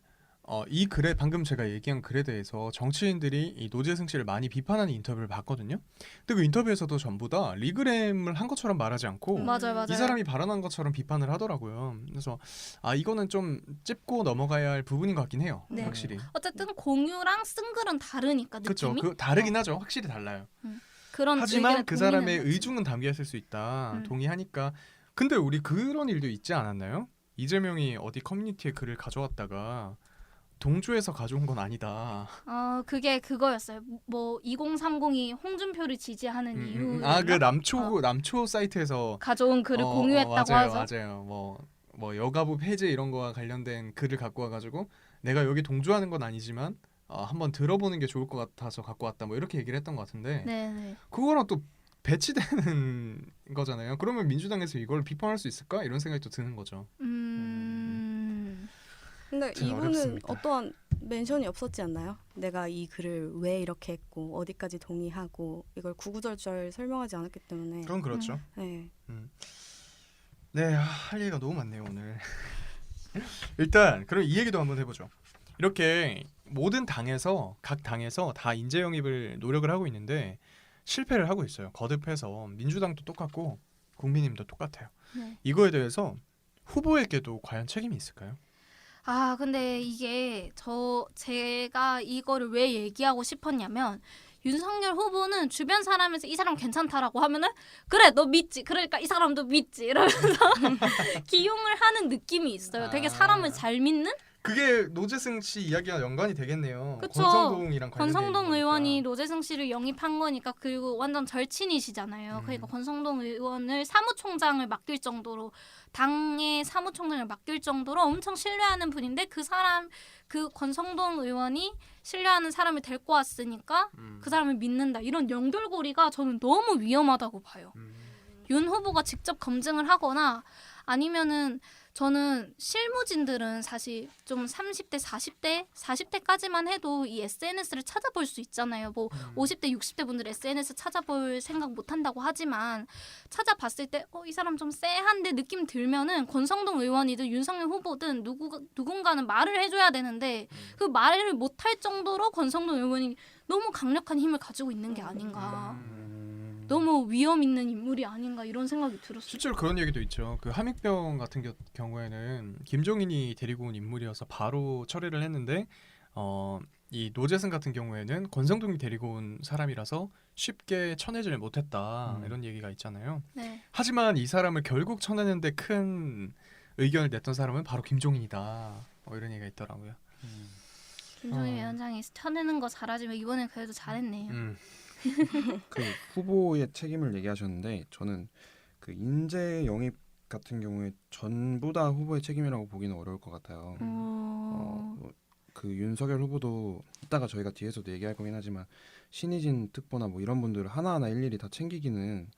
이 글에 방금 제가 얘기한 글에 대해서 정치인들이 이 노재승 씨를 많이 비판하는 인터뷰를 봤거든요. 근데 그 인터뷰에서도 전부 다 리그램을 한 것처럼 말하지 않고 맞아요. 이 사람이 발언한 것처럼 비판을 하더라고요. 그래서 이거는 좀 찝고 넘어가야 할 부분인 것 같긴 해요. 네. 확실히. 어쨌든 공유랑 쓴 글은 다르니까 그렇죠. 느낌이. 그 다르긴 하죠. 확실히 달라요. 그런 하지만 의견을 그 사람의 동의는 의중은 담겨 있을 수 있다. 음. 동의하니까. 근데 우리 그런 일도 있지 않았나요? 이재명이 어디 커뮤니티에 글을 가져왔다가 동조해서 가져온 건 아니다. 그게 그거였어요. 뭐 2030이 홍준표를 지지하는 이유. 그 남초 사이트에서 가져온 글을 공유했다고 맞아요, 하죠. 맞아요. 뭐 여가부 폐지 이런 거와 관련된 글을 갖고 와가지고 내가 여기 동조하는 건 아니지만 한번 들어보는 게 좋을 것 같아서 갖고 왔다. 뭐 이렇게 얘기를 했던 것 같은데 네. 그거랑 또 배치되는 거잖아요. 그러면 민주당에서 이걸 비판할 수 있을까? 이런 생각이 또 드는 거죠. 근데 참 이분은 어렵습니다. 어떠한 멘션이 없었지 않나요? 내가 이 글을 왜 이렇게 했고 어디까지 동의하고 이걸 구구절절 설명하지 않았기 때문에 그건 그렇죠. 네. 네, 할 얘기가 너무 많네요 오늘. 일단 그럼 이 얘기도 한번 해보죠. 이렇게 모든 당에서 각 당에서 다 인재 영입을 노력을 하고 있는데 실패를 하고 있어요. 거듭해서 민주당도 똑같고 국민의힘도 똑같아요. 네. 이거에 대해서 후보에게도 과연 책임이 있을까요? 아, 근데 이게 제가 이거를 왜 얘기하고 싶었냐면 윤석열 후보는 주변 사람에서 이 사람 괜찮다라고 하면은 그래 너 믿지 그러니까 이 사람도 믿지 이러면서 기용을 하는 느낌이 있어요. 되게 사람을 잘 믿는 그게 노재승 씨 이야기와 연관이 되겠네요. 그쵸. 권성동이랑 관련된 권성동 얘기니까. 의원이 노재승 씨를 영입한 거니까 그리고 완전 절친이시잖아요. 그러니까 권성동 의원을 사무총장을 맡길 정도로 당의 사무총장을 맡길 정도로 엄청 신뢰하는 분인데 그 권성동 의원이 신뢰하는 사람을 데리고 왔으니까 그 사람을 믿는다. 이런 연결고리가 저는 너무 위험하다고 봐요. 윤 후보가 직접 검증을 하거나 아니면은 저는 실무진들은 사실 좀 30대, 40대까지만 해도 이 SNS를 찾아볼 수 있잖아요. 뭐 50대, 60대 분들 SNS 찾아볼 생각 못 한다고 하지만 찾아봤을 때 이 사람 좀 쎄한데 느낌 들면은 권성동 의원이든 윤석열 후보든 누군가는 말을 해줘야 되는데 그 말을 못할 정도로 권성동 의원이 너무 강력한 힘을 가지고 있는 게 아닌가. 너무 위험 있는 인물이 아닌가 이런 생각이 들었어요. 실제로 그런 얘기도 있죠. 그 함익병 같은 경우에는 김종인이 데리고 온 인물이어서 바로 처리를 했는데 이 노재승 같은 경우에는 권성동이 데리고 온 사람이라서 쉽게 쳐내지를 못했다 이런 얘기가 있잖아요. 네. 하지만 이 사람을 결국 쳐내는데 큰 의견을 냈던 사람은 바로 김종인이다. 이런 얘기가 있더라고요. 김종인 위원장이 쳐내는 거 잘하지만 이번엔 그래도 잘했네요. 그 후보의 책임을 얘기하셨는데 저는 그 인재 영입 같은 경우에 전부 다 후보의 책임이라고 보기는 어려울 것 같아요. 그 윤석열 후보도 이따가 저희가 뒤에서도 얘기할 거긴 하지만 신의진 특보나 뭐 이런 분들을 하나하나 일일이 다 챙기기는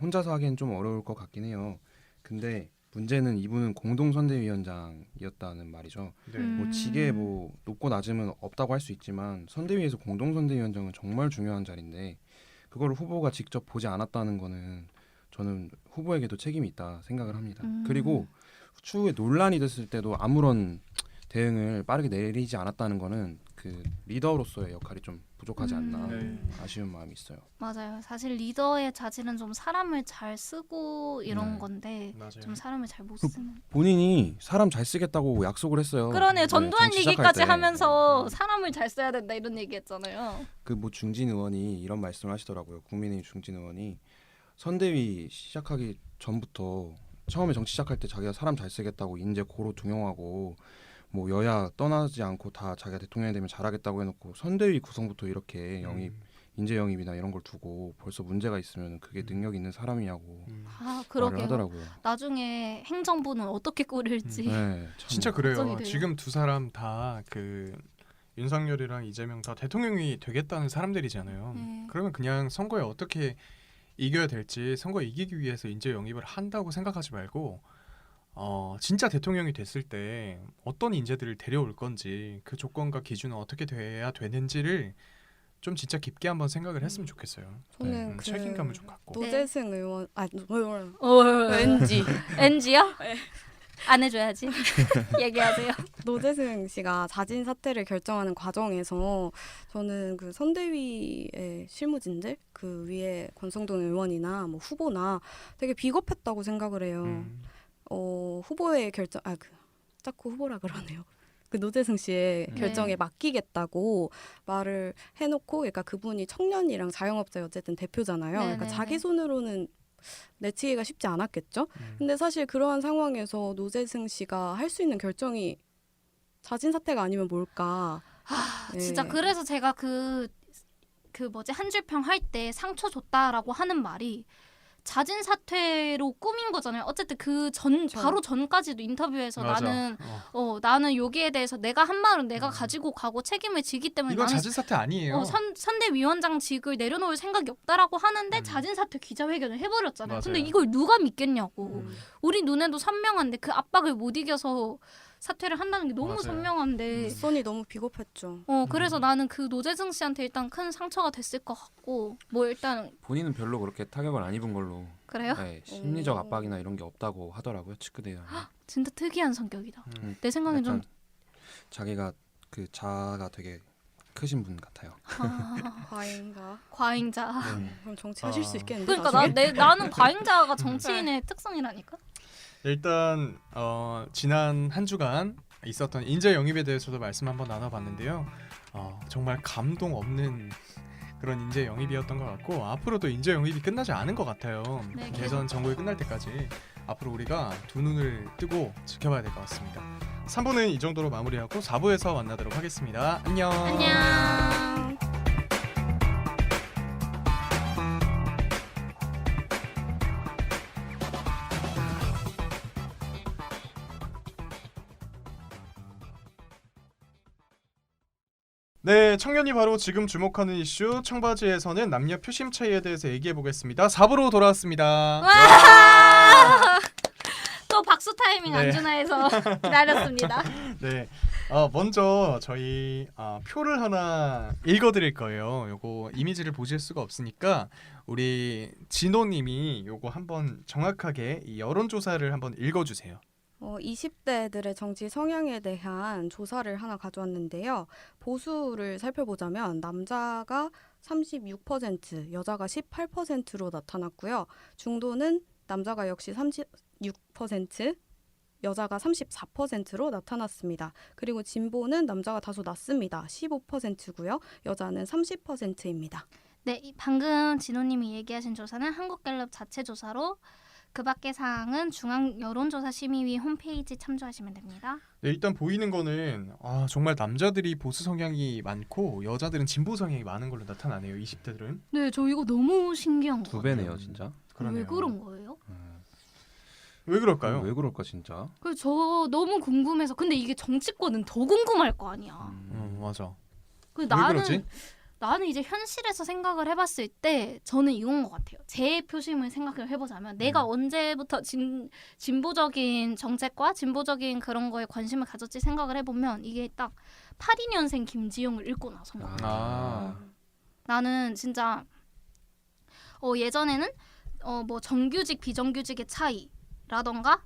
혼자서 하기엔 좀 어려울 것 같긴 해요. 근데 문제는 이분은 공동선대위원장이었다는 말이죠. 네. 뭐 직에 뭐 높고 낮음은 없다고 할 수 있지만 선대위에서 공동선대위원장은 정말 중요한 자리인데 그거를 후보가 직접 보지 않았다는 거는 저는 후보에게도 책임이 있다 생각을 합니다. 그리고 추후에 논란이 됐을 때도 아무런 대응을 빠르게 내리지 않았다는 거는 그 리더로서의 역할이 좀 부족하지 않나 아쉬운 마음이 있어요. 맞아요. 사실 리더의 자질은 좀 사람을 잘 쓰고 이런 건데 맞아요. 좀 사람을 잘 못 쓰는. 본인이 사람 잘 쓰겠다고 약속을 했어요. 그러네요. 전두환 정치 시작할 얘기까지 때. 하면서 사람을 잘 써야 된다 이런 얘기했잖아요. 그 뭐 중진 의원이 이런 말씀을 하시더라고요. 국민의힘 중진 의원이 선대위 시작하기 전부터 처음에 정치 시작할 때 자기가 사람 잘 쓰겠다고 인재 고루 등용하고 뭐 여야 떠나지 않고 다 자기가 대통령이 되면 잘하겠다고 해놓고 선대위 구성부터 이렇게 인재 영입이나 이런 걸 두고 벌써 문제가 있으면 그게 능력 있는 사람이냐고 아 말을 그러게요. 하더라고요. 나중에 행정부는 어떻게 꾸릴지. 네, 참. 진짜 그래요. 걱정이 돼요. 지금 두 사람 다 그 윤석열이랑 이재명 다 대통령이 되겠다는 사람들이잖아요. 네. 그러면 그냥 선거에 어떻게 이겨야 될지 선거 이기기 위해서 인재 영입을 한다고 생각하지 말고 진짜 대통령이 됐을 때 어떤 인재들을 데려올 건지 그 조건과 기준은 어떻게 돼야 되는지를 좀 진짜 깊게 한번 생각을 했으면 좋겠어요. 저는 그 책임감을 좀 갖고. 노재승 의원 왠지 왠지 NG요? 안 해줘야지. 얘기하세요. 노재승 씨가 자진 사퇴를 결정하는 과정에서 저는 그 선대위의 실무진들 그 위에 권성동 의원이나 뭐 후보나 되게 비겁했다고 생각을 해요. 후보의 결정 자꾸 후보라 그러네요. 그 노재승 씨의 결정에 맡기겠다고 말을 해놓고, 그러니까 그분이 청년이랑 자영업자의 어쨌든 대표잖아요. 그러니까 자기 손으로는 내치기가 쉽지 않았겠죠. 근데 사실 그러한 상황에서 노재승 씨가 할 수 있는 결정이 자진 사퇴가 아니면 뭘까? 진짜 그래서 제가 그 뭐지 한 줄평 할 때 상처 줬다라고 하는 말이 자진 사퇴로 꾸민 거잖아요. 어쨌든 그 전 저- 바로 전까지도 인터뷰에서 맞아. 나는 여기에 대해서 내가 한 말은 내가 가지고 가고 책임을 지기 때문에 이건 나는 자진 사퇴 아니에요. 선대위원장직을 내려놓을 생각이 없다라고 하는데 음. 자진 사퇴 기자회견을 해버렸잖아요. 맞아요. 근데 이걸 누가 믿겠냐고. 음. 우리 눈에도 선명한데 그 압박을 못 이겨서 사퇴를 한다는 게 너무 맞아요. 선명한데. 선이 너무 비겁했죠. 그래서 나는 그 노재승 씨한테 일단 큰 상처가 됐을 것 같고 뭐 일단 본인은 별로 그렇게 타격을 안 입은 걸로 그래요? 네, 심리적 압박이나 이런 게 없다고 하더라고요. 측근대장. 진짜 특이한 성격이다. 음. 내 생각엔 좀 자기가 그 자아가 되게 크신 분 같아요. 과잉가. 과잉자. 그럼 정치하실 아. 수 있겠는데. 그러니까 나중에? 나는 과잉자가 정치인의 특성이라니까. 일단 지난 한 주간 있었던 인재 영입에 대해서도 말씀 한번 나눠봤는데요. 정말 감동 없는 그런 인재 영입이었던 것 같고 앞으로도 인재 영입이 끝나지 않은 것 같아요. 네, 대선 정국이 끝날 때까지 앞으로 우리가 두 눈을 뜨고 지켜봐야 될 것 같습니다. 3부는 이 정도로 마무리하고 4부에서 만나도록 하겠습니다. 안녕. 안녕. 네, 청년이 바로 지금 주목하는 이슈 청바지에서는 남녀 표심 차이에 대해서 얘기해 보겠습니다. 4부로 돌아왔습니다. 또 박수 타이밍 네. 안준하에서 기다렸습니다. 네, 먼저 저희 표를 하나 읽어드릴 거예요. 요거 이미지를 보실 수가 없으니까 우리 진호님이 요거 한번 정확하게 이 여론조사를 한번 읽어주세요. 20대들의 정치 성향에 대한 조사를 하나 가져왔는데요. 보수를 살펴보자면 남자가 36%, 여자가 18%로 나타났고요. 중도는 남자가 역시 36%, 여자가 34%로 나타났습니다. 그리고 진보는 남자가 다소 낮습니다. 15%고요. 여자는 30%입니다. 네, 방금 진호님이 얘기하신 조사는 한국갤럽 자체 조사로 그 밖의 사항은 중앙여론조사심의위 홈페이지 참조하시면 됩니다. 네, 일단 보이는 거는 정말 남자들이 보수 성향이 많고 여자들은 진보 성향이 많은 걸로 나타나네요. 20대들은. 네, 저 이거 너무 신기한 거 두 같아요. 배네요, 진짜. 왜 그런 거예요? 왜 그럴까요? 왜 그럴까 진짜? 그래서 저 너무 궁금해서 근데 이게 정치권은 더 궁금할 거 아니야. 맞아. 그 왜 나는 그러지? 나는 이제 현실에서 생각을 해봤을 때 저는 이건 것 같아요. 제 표심을 생각을 해보자면 내가 언제부터 진보적인 정책과 진보적인 그런 거에 관심을 가졌지 생각을 해보면 이게 딱 82년생 김지영을 읽고 나서인 것 같아요. 나는 진짜 예전에는 뭐 정규직 비정규직의 차이라던가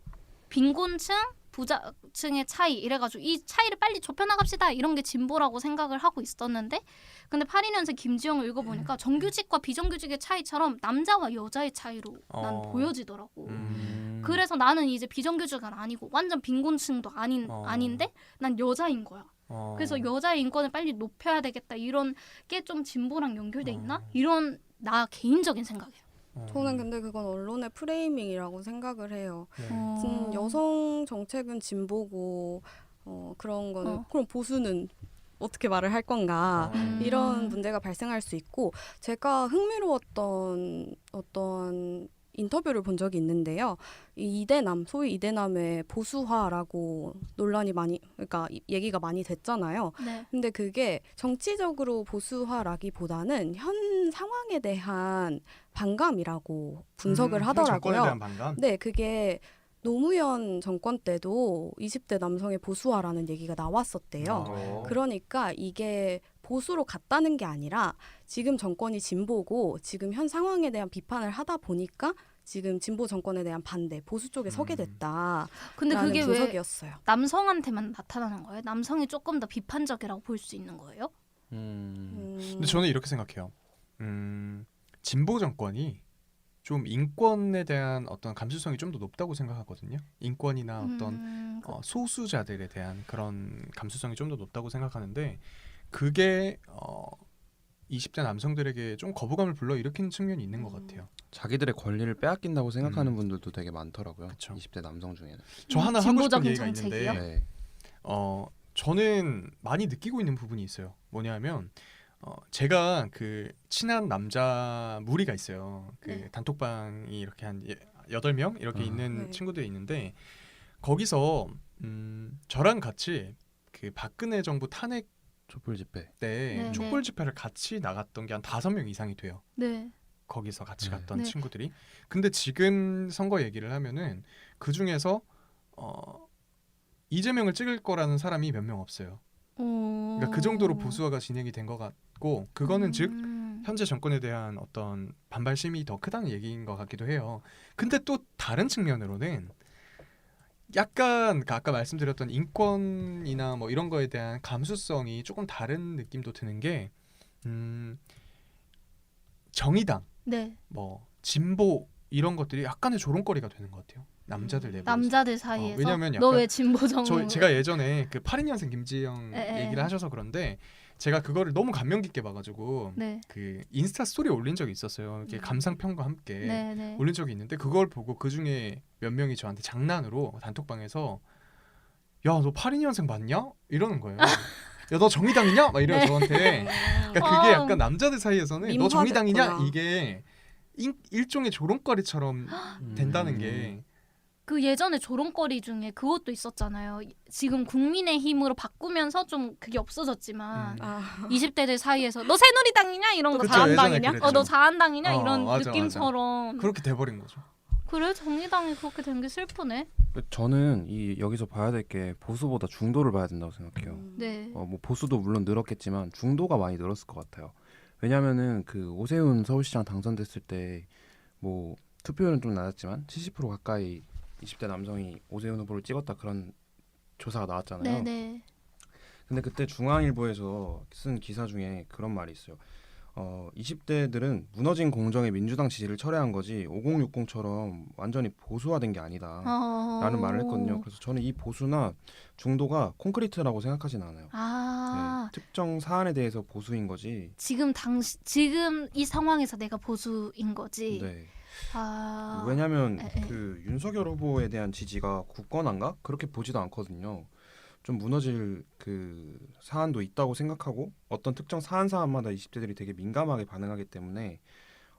빈곤층 부자층의 차이 이래가지고 이 차이를 빨리 좁혀나갑시다 이런 게 진보라고 생각을 하고 있었는데 근데 82년생 김지영을 읽어보니까 정규직과 비정규직의 차이처럼 남자와 여자의 차이로 난 보여지더라고. 그래서 나는 이제 비정규직은 아니고 완전 빈곤층도 아닌데 난 여자인 거야. 그래서 여자의 인권을 빨리 높여야 되겠다 이런 게 좀 진보랑 연결돼 있나? 이런 나 개인적인 생각이에요. 저는 근데 그건 언론의 프레이밍이라고 생각을 해요. 네. 여성 정책은 진보고 그런 거는 그럼 보수는 어떻게 말을 할 건가 이런 문제가 발생할 수 있고 제가 흥미로웠던 어떤 인터뷰를 본 적이 있는데요. 이 이대남, 소위 이대남의 보수화라고 논란이 그러니까 얘기가 많이 됐잖아요. 네. 근데 그게 정치적으로 보수화라기보다는 현 상황에 대한 반감이라고 분석을 하더라고요. 정권에 대한 반감. 네, 그게 노무현 정권 때도 20대 남성의 보수화라는 얘기가 나왔었대요. 그러니까 이게 보수로 갔다는 게 아니라 지금 정권이 진보고 지금 현 상황에 대한 비판을 하다 보니까 지금 진보 정권에 대한 반대, 보수 쪽에 서게 됐다. 근데 그게 왜 분석이었어요. 남성한테만 나타나는 거예요? 남성이 조금 더 비판적이라고 볼 수 있는 거예요? 근데 저는 이렇게 생각해요. 진보 정권이 좀 인권에 대한 어떤 감수성이 좀 더 높다고 생각하거든요. 인권이나 어떤 소수자들에 대한 그런 감수성이 좀 더 높다고 생각하는데 그게 20대 남성들에게 좀 거부감을 불러일으키는 측면이 있는 것 같아요. 자기들의 권리를 빼앗긴다고 생각하는 분들도 되게 많더라고요. 그쵸. 20대 남성 중에는. 저 하나 하고 싶은 진보적인 얘기가 정책이요? 있는데 네. 저는 많이 느끼고 있는 부분이 있어요. 뭐냐면 제가 그 친한 남자 무리가 있어요. 그 네. 단톡방이 이렇게 한 8명 이렇게 아. 있는 네. 친구들이 있는데 거기서 저랑 같이 그 박근혜 정부 탄핵 촛불 집회. 때 네, 촛불 네. 집회를 같이 나갔던 게 한 5명 이상이 돼요. 네. 거기서 같이 네. 갔던 네. 친구들이. 근데 지금 선거 얘기를 하면은 그 중에서 이재명을 찍을 거라는 사람이 몇 명 없어요. 그러니까 그 정도로 보수화가 진행이 된 것 같고 그거는 즉 현재 정권에 대한 어떤 반발심이 더 크다는 얘기인 것 같기도 해요. 근데 또 다른 측면으로는 약간 그 아까 말씀드렸던 인권이나 뭐 이런 거에 대한 감수성이 조금 다른 느낌도 드는 게 정의당, 네. 뭐 진보 이런 것들이 약간의 조롱거리가 되는 것 같아요. 남자들 내부에서. 남자들 사이에서 왜냐면 너 약간 왜 진보정 제가 예전에 그 82년생 김지영 에. 얘기를 하셔서 그런데 제가 그거를 너무 감명 깊게 봐가지고 네. 그 인스타 스토리 올린 적이 있었어요. 이렇게 감상평과 함께 네, 네. 올린 적이 있는데 그걸 보고 그 중에 몇 명이 저한테 장난으로 단톡방에서 야 너 82년생 맞냐? 이러는 거예요. 야 너 정의당이냐? 막 이래요 네. 저한테. 그러니까 그게 아. 약간 남자들 사이에서는 너 민화됐구나. 정의당이냐? 이게 일종의 조롱거리처럼 된다는 음. 게 그 예전에 조롱거리 중에 그것도 있었잖아요. 지금 국민의힘으로 바꾸면서 좀 그게 없어졌지만 아, 20대들 사이에서 너 새누리당이냐 이런 거 그쵸, 자한당이냐? 예전에 그랬죠. 너 자한당이냐 이런 맞아, 느낌처럼 그렇게 돼버린 거죠. 그래 정의당이 그렇게 된 게 슬프네. 저는 여기서 봐야 될 게 보수보다 중도를 봐야 된다고 생각해요. 네. 뭐 보수도 물론 늘었겠지만 중도가 많이 늘었을 것 같아요. 왜냐하면은 그 오세훈 서울시장 당선됐을 때 뭐 투표율은 좀 낮았지만 70% 가까이 20대 남성이 오세훈 후보를 찍었다 그런 조사가 나왔잖아요. 네네. 근데 그때 중앙일보에서 쓴 기사 중에 그런 말이 있어요. 20대들은 무너진 공정의 민주당 지지를 철회한 거지 5060처럼 완전히 보수화된 게 아니다. 라는 말을 했거든요. 그래서 저는 이 보수나 중도가 콘크리트라고 생각하진 않아요. 아 네, 특정 사안에 대해서 보수인 거지. 지금 이 상황에서 내가 보수인 거지. 네. 아 왜냐하면 에. 그 윤석열 후보에 대한 지지가 굳건한가 그렇게 보지도 않거든요. 좀 무너질 그 사안도 있다고 생각하고 어떤 특정 사안마다 20대들이 되게 민감하게 반응하기 때문에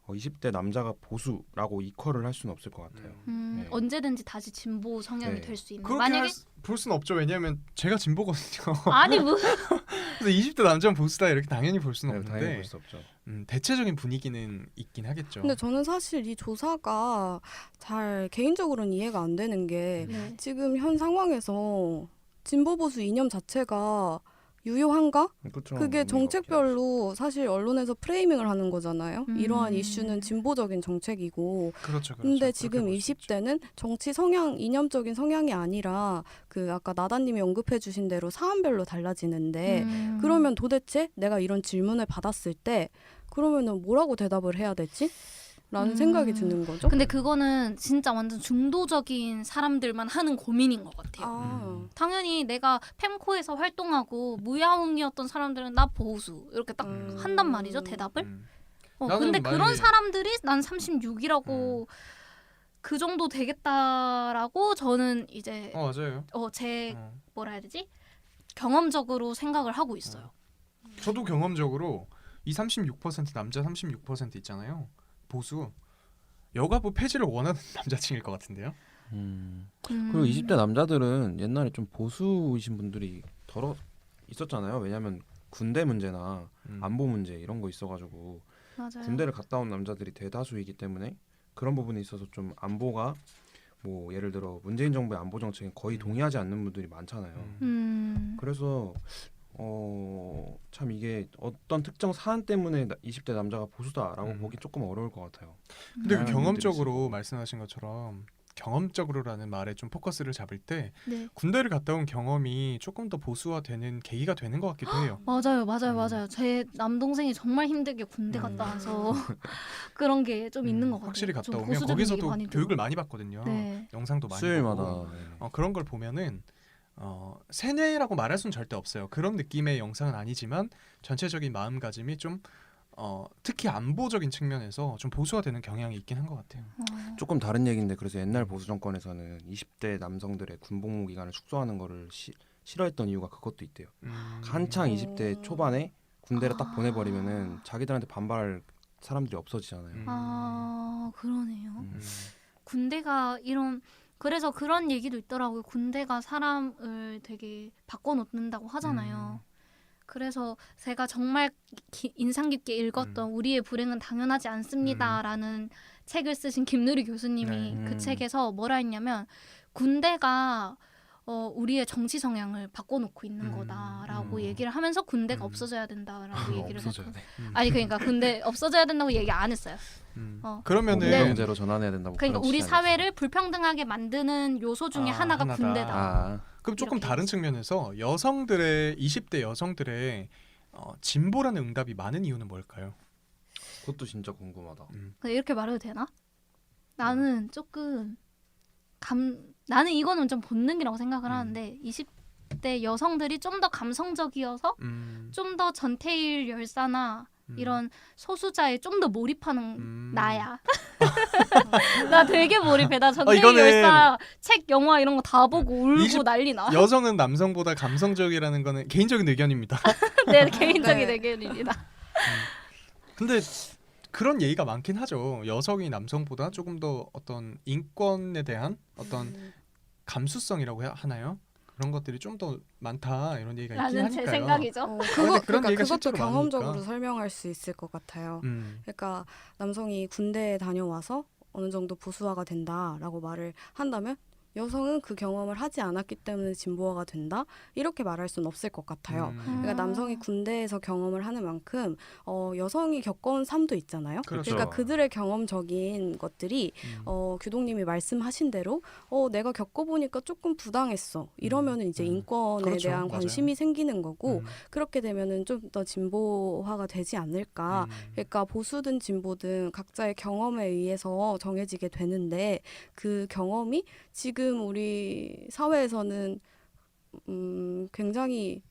20대 남자가 보수라고 이퀄을 할 수는 없을 것 같아요. 네. 언제든지 다시 진보 성향이 네. 될 수 있는. 그렇게 만약에 볼 수는 없죠. 왜냐하면 제가 진보거든요. 아니 뭐 그래서 20대 남자는 보수다 이렇게 당연히 볼 수는 네, 당연히 없는데 볼 수 없죠. 대체적인 분위기는 있긴 하겠죠. 근데 저는 사실 이 조사가 잘 개인적으로는 이해가 안 되는 게 네. 지금 현 상황에서 진보 보수 이념 자체가 유효한가? 그렇죠. 그게 정책별로 사실 언론에서 프레이밍을 하는 거잖아요. 이러한 이슈는 진보적인 정책이고. 그렇죠. 근데 그렇게 지금 볼수 있죠. 20대는 정치 성향, 이념적인 성향이 아니라 그 아까 나다님이 언급해 주신 대로 사안별로 달라지는데 그러면 도대체 내가 이런 질문을 받았을 때 그러면은 뭐라고 대답을 해야 되지? 라는 생각이 드는 거죠. 근데 그거는 진짜 완전 중도적인 사람들만 하는 고민인 것 같아요. 아, 당연히 내가 fem코에서 활동하고 무야홍이었던 사람들은 나 보수 이렇게 딱 한단 말이죠 대답을. 음. 나는 근데 그런 만약에- 사람들이 난 36이라고 그 정도 되겠다라고 저는 이제 맞아요. 제 어. 뭐라 해야 되지 경험적으로 생각을 하고 있어요. 저도 경험적으로 이 36% 남자 36% 있잖아요. 보수 여가부 폐지를 원하는 남자층일 것 같은데요. 그리고 20대 남자들은 옛날에 좀 보수이신 분들이 덜어 있었잖아요. 왜냐하면 군대 문제나 안보 문제 이런 거 있어가지고 맞아요. 군대를 갔다 온 남자들이 대다수이기 때문에 그런 부분에 있어서 좀 안보가 뭐 예를 들어 문재인 정부의 안보 정책에 거의 동의하지 않는 분들이 많잖아요. 그래서 참 이게 어떤 특정 사안 때문에 20대 남자가 보수다라고 보기 조금 어려울 것 같아요. 근데 그 다양한 경험적으로 분들이 있어요. 말씀하신 것처럼 경험적으로라는 말에 좀 포커스를 잡을 때 네. 군대를 갔다 온 경험이 조금 더 보수화되는 계기가 되는 것 같기도 해요. 맞아요. 제 남동생이 정말 힘들게 군대 갔다 와서 그런 게 좀 있는 것 같아요. 확실히 갔다 좀 오면 보수적인 얘기 거기서도 많이 교육을 들어. 많이 받거든요. 네. 영상도 많이 수요일마다 보고. 네. 그런 걸 보면은 세뇌라고 말할 수는 절대 없어요. 그런 느낌의 영상은 아니지만 전체적인 마음가짐이 좀 특히 안보적인 측면에서 좀 보수화되는 경향이 있긴 한 것 같아요. 조금 다른 얘기인데 그래서 옛날 보수 정권에서는 20대 남성들의 군복무 기간을 축소하는 거를 싫어했던 이유가 그것도 있대요. 한창 20대 초반에 군대를 딱 보내버리면은 자기들한테 반발할 사람들이 없어지잖아요. 아 그러네요. 음. 군대가 이런 그래서 그런 얘기도 있더라고요. 군대가 사람을 되게 바꿔놓는다고 하잖아요. 그래서 제가 정말 인상 깊게 읽었던 우리의 불행은 당연하지 않습니다라는 책을 쓰신 김누리 교수님이 네. 그 책에서 뭐라 했냐면 군대가 우리의 정치 성향을 바꿔놓고 있는 거다라고 얘기를 하면서 군대가 없어져야 된다라고 얘기를 없어져야 했고 돼. 아니 그러니까 군대 없어져야 된다고 얘기 안 했어요. 그러면은 무병제로 전환해야 된다고. 그러니까 그런 우리 취지 사회를 불평등하게 만드는 요소 중에 하나가 하나다. 군대다. 아니었어요. 그럼 조금 이렇게 다른 얘기했어요. 측면에서 여성들의 20대 여성들의 진보라는 응답이 많은 이유는 뭘까요? 그것도 진짜 궁금하다. 근데 이렇게 말해도 되나? 나는 조금 나는 이거는 좀 본능이라고 생각을 하는데 20대 여성들이 좀 더 감성적이어서 좀 더 전태일 열사나 이런 소수자에 좀 더 몰입하는 나야. 나 되게 몰입해. 나 전태일 이거는 열사 책, 영화 이런 거 다 보고 울고 20 난리 나. 여성은 남성보다 감성적이라는 거는 개인적인 의견입니다. 내 개인적인 네. 의견입니다. 근데 그런 얘기가 많긴 하죠. 여성이 남성보다 조금 더 어떤 인권에 대한 어떤 감수성이라고 하나요? 그런 것들이 좀 더 많다 이런 얘기가 있긴 라는 제 하니까요. 생각이죠. 그런 그러니까 얘기가 그것도 실제로 경험적으로 많으니까. 설명할 수 있을 것 같아요. 음. 그러니까 남성이 군대에 다녀와서 어느 정도 보수화가 된다라고 말을 한다면 여성은 그 경험을 하지 않았기 때문에 진보화가 된다 이렇게 말할 수는 없을 것 같아요. 그러니까 남성이 군대에서 경험을 하는 만큼 여성이 겪어온 삶도 있잖아요. 그렇죠. 그러니까 그들의 경험적인 것들이 규동님이 말씀하신 대로 내가 겪어보니까 조금 부당했어. 이러면은 이제 인권에 그렇죠. 대한 맞아요. 관심이 생기는 거고 그렇게 되면은 좀 더 진보화가 되지 않을까. 그러니까 보수든 진보든 각자의 경험에 의해서 정해지게 되는데 그 경험이 지금 우리 사회에서는 굉장히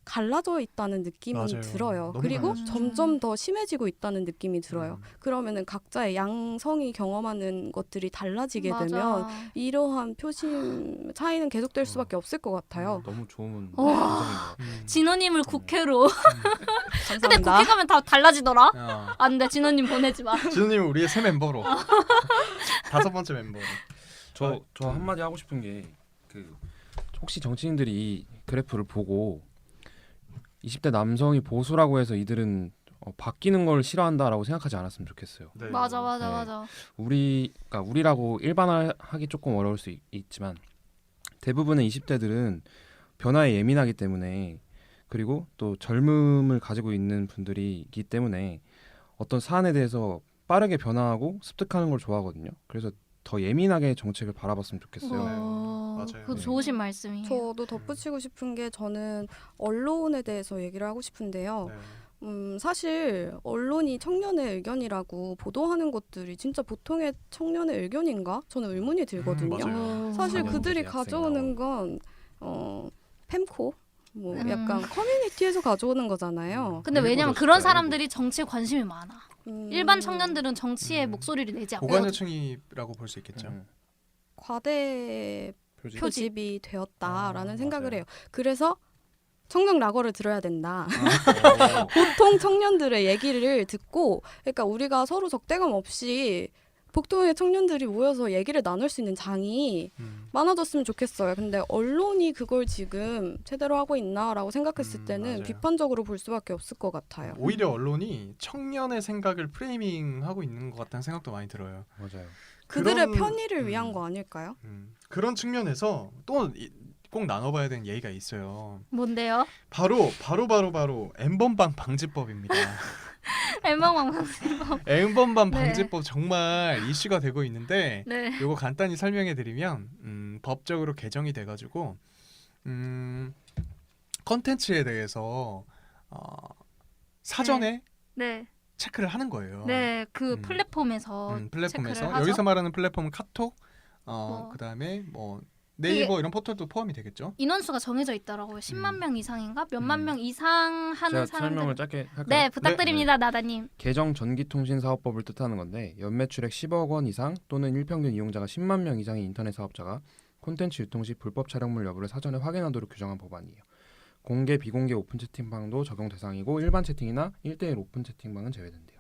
갈라져 있다는 느낌이 맞아요. 들어요. 너무 그리고 갈라지죠. 점점 더 심해지고 있다는 느낌이 들어요. 그러면은 각자의 양성이 경험하는 것들이 달라지게 맞아. 되면 이러한 표심 차이는 계속될 수밖에 없을 것 같아요. 너무 좋은 와. 감정인 것 같아요. 진호님을 국회로. 근데 감사합니다. 국회 가면 다 달라지더라. 안 돼, 진호님 보내지 마. 진우님은 우리의 새 멤버로 5번째 멤버로. 저 한마디 하고 싶은 게 혹시 정치인들이 이 그래프를 보고 20대 남성이 보수라고 해서 이들은 바뀌는 걸 싫어한다라고 생각하지 않았으면 좋겠어요. 네. 맞아. 그러니까 우리라고 일반화하기 조금 어려울 수 있지만 대부분의 20대들은 변화에 예민하기 때문에 그리고 또 젊음을 가지고 있는 분들이기 때문에 어떤 사안에 대해서 빠르게 변화하고 습득하는 걸 좋아하거든요. 그래서 더 예민하게 정책을 바라봤으면 좋겠어요. 맞아요. 그거 좋으신 말씀이에요. 저도 덧붙이고 싶은 게 저는 언론에 대해서 얘기를 하고 싶은데요. 사실 언론이 청년의 의견이라고 보도하는 것들이 진짜 보통의 청년의 의견인가? 저는 의문이 들거든요. 맞아요. 사실 청년 그들이 대학생 가져오는 건 팸코 뭐 약간 커뮤니티에서 가져오는 거잖아요. 근데 왜냐면 일부러 그런 진짜 사람들이 정치에 관심이 많아. 일반 청년들은 정치에 목소리를 내지 않고 고관여층이라고 볼 수 있겠죠. 과대 표지. 표집이 되었다라는 생각을 맞아요. 해요. 그래서 청년 락어를 들어야 된다. 보통 청년들의 얘기를 듣고 그러니까 우리가 서로 적대감 없이 복도의 청년들이 모여서 얘기를 나눌 수 있는 장이 많아졌으면 좋겠어요. 근데 언론이 그걸 지금 제대로 하고 있나라고 생각했을 때는 맞아요. 비판적으로 볼 수밖에 없을 것 같아요. 오히려 언론이 청년의 생각을 프레이밍하고 있는 것 같다는 생각도 많이 들어요. 맞아요. 그들의 그런- 편의를 위한 거 아닐까요? 그런 측면에서 또 꼭 나눠봐야 되는 예의가 있어요. 뭔데요? 바로 엠번방 방지법입니다. 엠방왕 엠번방 네. 방지법 정말 이슈가 되고 있는데 네. 요거 간단히 설명해드리면 법적으로 개정이 돼가지고 컨텐츠에 대해서 사전에 네. 체크를 하는 거예요. 네. 그 음. 플랫폼에서 플랫폼에서 체크를 하죠? 여기서 말하는 플랫폼은 카톡, 뭐. 그다음에 뭐 네이버 이런 포털도 포함이 되겠죠. 인원수가 정해져 있더라고요. 10만 명 이상인가? 몇만 명 이상 하는 제가 사람들. 설명을 짧게 할까요? 네, 부탁드립니다, 나다님. 개정 전기통신사업법을 뜻하는 건데 연매출액 10억 원 이상 또는 일평균 이용자가 10만 명 이상의 인터넷 사업자가 콘텐츠 유통 시 불법 촬영물 여부를 사전에 확인하도록 규정한 법안이에요. 공개, 비공개 오픈 채팅방도 적용 대상이고 일반 채팅이나 1대1 오픈 채팅방은 제외된대요.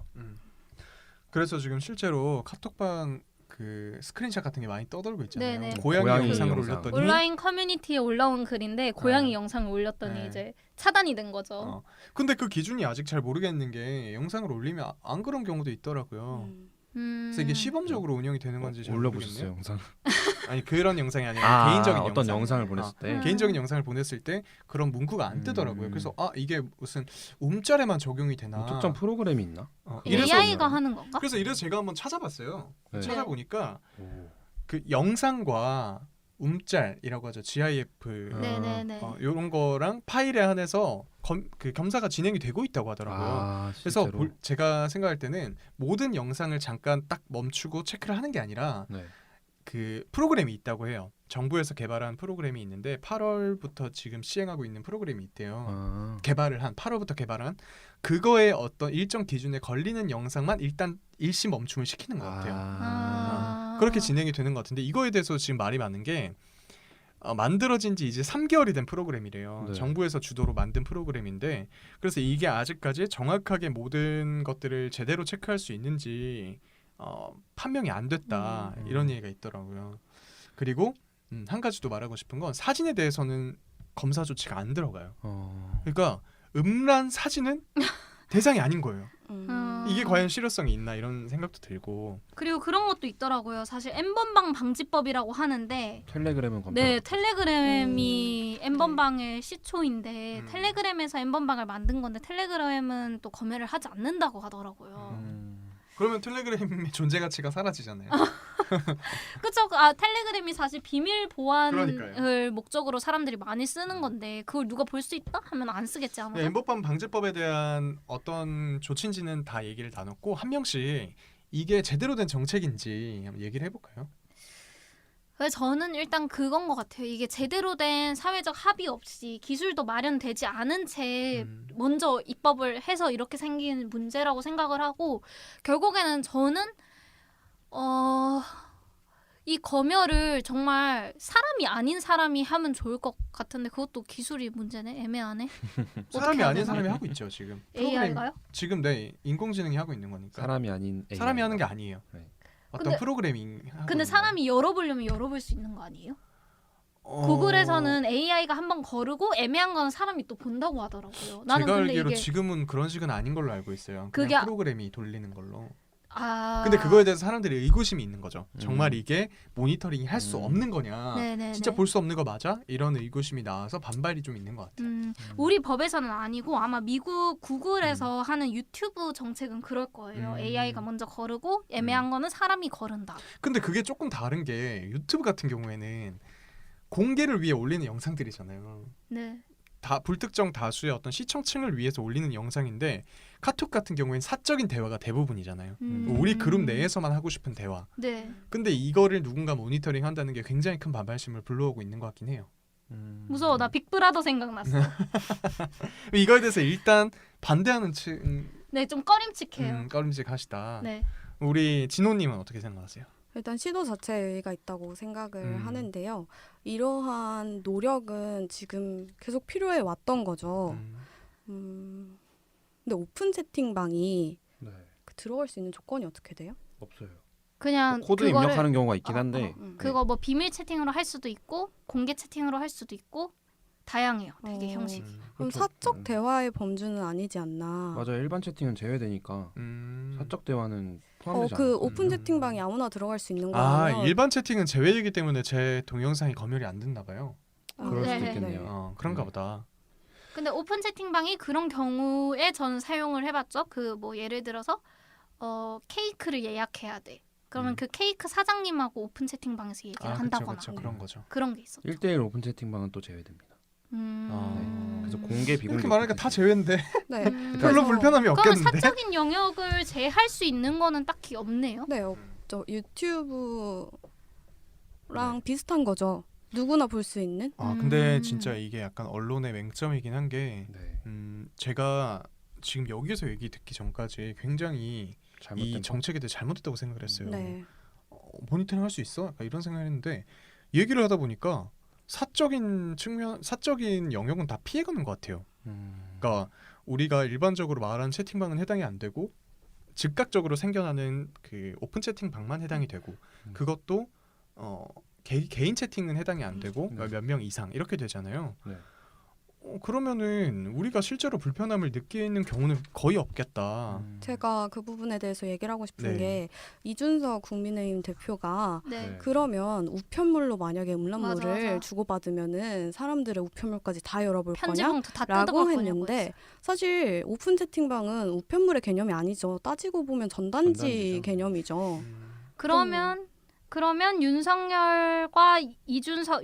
그래서 지금 실제로 카톡방 그 스크린샷 같은 게 많이 떠돌고 있잖아요. 네네. 고양이 고양이 영상을 영상. 올렸더니 온라인 커뮤니티에 올라온 글인데 고양이 네. 영상을 올렸더니 네. 이제 차단이 된 거죠. 근데 그 기준이 아직 잘 모르겠는 게 영상을 올리면 안 그런 경우도 있더라고요. 그래서 이게 시범적으로 운영이 되는 건지 잘 올려보셨어요 모르겠네요. 영상? 아니 그런 영상이 아니라 개인적인 어떤 영상. 영상을 보냈을 때 개인적인 영상을 보냈을 때 그런 문구가 안 뜨더라고요. 그래서 이게 무슨 움짤에만 적용이 되나? 뭐 특정 프로그램이 있나? 이래서 AI가 하는 건가? 그래서 이래서 제가 한번 찾아봤어요. 네. 찾아보니까 오. 그 영상과 움짤이라고 하죠. GIF 네네네. 이런 거랑 파일에 한해서 그 겸사가 진행이 되고 있다고 하더라고요. 그래서 실제로? 제가 생각할 때는 모든 영상을 잠깐 딱 멈추고 체크를 하는 게 아니라 네. 그 프로그램이 있다고 해요. 정부에서 개발한 프로그램이 있는데 8월부터 지금 시행하고 있는 프로그램이 있대요. 개발을 한 8월부터 개발한 그거에 어떤 일정 기준에 걸리는 영상만 일단 일시 멈춤을 시키는 것 같아요. 그렇게 진행이 되는 것 같은데 이거에 대해서 지금 말이 많은 게 만들어진 지 이제 3개월이 된 프로그램이래요. 네. 정부에서 주도로 만든 프로그램인데 그래서 이게 아직까지 정확하게 모든 것들을 제대로 체크할 수 있는지 판명이 안 됐다 이런 얘기가 있더라고요. 그리고 한 가지 또 말하고 싶은 건 사진에 대해서는 검사 조치가 안 들어가요. 그러니까 음란 사진은 대상이 아닌 거예요. 이게 과연 실효성이 있나 이런 생각도 들고. 그리고 그런 것도 있더라고요. 사실 N번방 방지법이라고 하는데 텔레그램은 검사. 네, 텔레그램이 N번방의 시초인데 텔레그램에서 N번방을 만든 건데 텔레그램은 또 검열을 하지 않는다고 하더라고요. 그러면 텔레그램의 존재 가치가 사라지잖아요. 그쵸? 텔레그램이 사실 비밀 보안을 그러니까요. 목적으로 사람들이 많이 쓰는 건데 그걸 누가 볼 수 있다? 하면 안 쓰겠지 아마. N번방 방지법에 대한 어떤 조치인지는 다 얘기를 나눴고 한 명씩 이게 제대로 된 정책인지 한번 얘기를 해볼까요? 그래서 저는 일단 그건 것 같아요. 이게 제대로 된 사회적 합의 없이 기술도 마련되지 않은 채 먼저 입법을 해서 이렇게 생긴 문제라고 생각을 하고 결국에는 저는 이 검열을 정말 사람이 아닌 사람이 하면 좋을 것 같은데 그것도 기술이 문제네. 애매하네. 사람이 해야 아닌 되나? 사람이 하고 있죠 지금. AI가요? 지금 네 인공지능이 하고 있는 거니까. 사람이 아닌 AI. 사람이 하는 게 아니에요. 네. 어떤 근데- 프로그래밍. 근데 사람이 열어보려면 열어볼 수 있는 거 아니에요? 구글에서는 AI가 한번 거르고 애매한 건 사람이 또 본다고 하더라고요. 나는 제가 근데 알기로 이게 지금은 그런 식은 아닌 걸로 알고 있어요. 그게 그냥 프로그램이 돌리는 걸로. 아 근데 그거에 대해서 사람들이 의구심이 있는 거죠. 정말 이게 모니터링이 할 수 없는 거냐? 네네네. 진짜 볼 수 없는 거 맞아? 이런 의구심이 나와서 반발이 좀 있는 것 같아요. 우리 법에서는 아니고 아마 미국 구글에서 하는 유튜브 정책은 그럴 거예요. AI가 먼저 거르고 애매한 거는 사람이 거른다. 근데 그게 조금 다른 게 유튜브 같은 경우에는 공개를 위해 올리는 영상들이잖아요. 네. 다 불특정 다수의 어떤 시청층을 위해서 올리는 영상인데 카톡 같은 경우에는 사적인 대화가 대부분이잖아요. 우리 그룹 내에서만 하고 싶은 대화. 네. 근데 이거를 누군가 모니터링 한다는 게 굉장히 큰 반발심을 불러오고 있는 것 같긴 해요. 무서워. 나 빅브라더 생각났어. 이거에 대해서 일단 반대하는 층 네, 좀 꺼림칙해요. 꺼림직하시다. 네. 우리 진호님은 어떻게 생각하세요? 일단 시도 자체에 의의가 있다고 생각을 하는데요. 이러한 노력은 지금 계속 필요해 왔던 거죠. 근데 오픈 채팅방이 네. 들어갈 수 있는 조건이 어떻게 돼요? 없어요. 그냥 코드 그거를 입력하는 경우가 있긴 한데 그거 뭐 비밀 채팅으로 할 수도 있고 공개 채팅으로 할 수도 있고 다양해요. 되게 형식이. 그럼 그렇죠. 사적 대화의 범주는 아니지 않나. 맞아요. 일반 채팅은 제외되니까 사적 대화는 포함되지 그 않아요. 오픈 채팅방에 아무나 들어갈 수 있는 아 거예요. 일반 채팅은 제외이기 때문에 제 동영상이 검열이 안 됐나 봐요. 그럴 수도 네. 있겠네요. 그런가 보다. 근데 오픈 채팅방이 그런 경우에 저는 사용을 해봤죠. 그 뭐 예를 들어서 케이크를 예약해야 돼. 그러면 그 케이크 사장님하고 오픈 채팅방에서 얘기를 한다거나 그쵸, 그런 거죠. 그런 게 있었죠. 1대1 오픈 채팅방은 또 제외됩니다. 그래서 공개 비공개 이렇게 말하니까 다 제외인데 네. 별로 그래서- 불편함이 그러면 없겠는데. 사적인 영역을 제할 수 있는 거는 딱히 없네요. 네, 없죠. 유튜브랑 비슷한 거죠. 누구나 볼 수 있는. 근데 진짜 이게 약간 언론의 맹점이긴 한 게 네. 제가 지금 여기서 얘기 듣기 전까지 굉장히 잘못된 이 거. 정책에 대해 잘못됐다고 생각을 했어요. 네. 모니터링 할 수 있어? 약간 이런 생각을 했는데 얘기를 하다 보니까 사적인 측면, 사적인 영역은 다 피해가는 것 같아요. 음. 그러니까 우리가 일반적으로 말하는 채팅방은 해당이 안 되고 즉각적으로 생겨나는 그 오픈 채팅방만 해당이 되고 그것도 개인 채팅은 해당이 안 되고 네. 몇 명 이상 이렇게 되잖아요. 네. 그러면은 우리가 실제로 불편함을 느끼는 경우는 거의 없겠다. 제가 그 부분에 대해서 얘기를 하고 싶은 네. 게 이준석 국민의힘 대표가 네. 네. 그러면 우편물로 만약에 음란물을 맞아. 주고받으면은 사람들의 우편물까지 다 열어볼 편지 거냐? 봉투 다 라고 뜯어볼 거냐고 했는데 했어요. 사실 오픈 채팅방은 우편물의 개념이 아니죠. 따지고 보면 전단지 전단지죠. 개념이죠. 그러면 윤석열과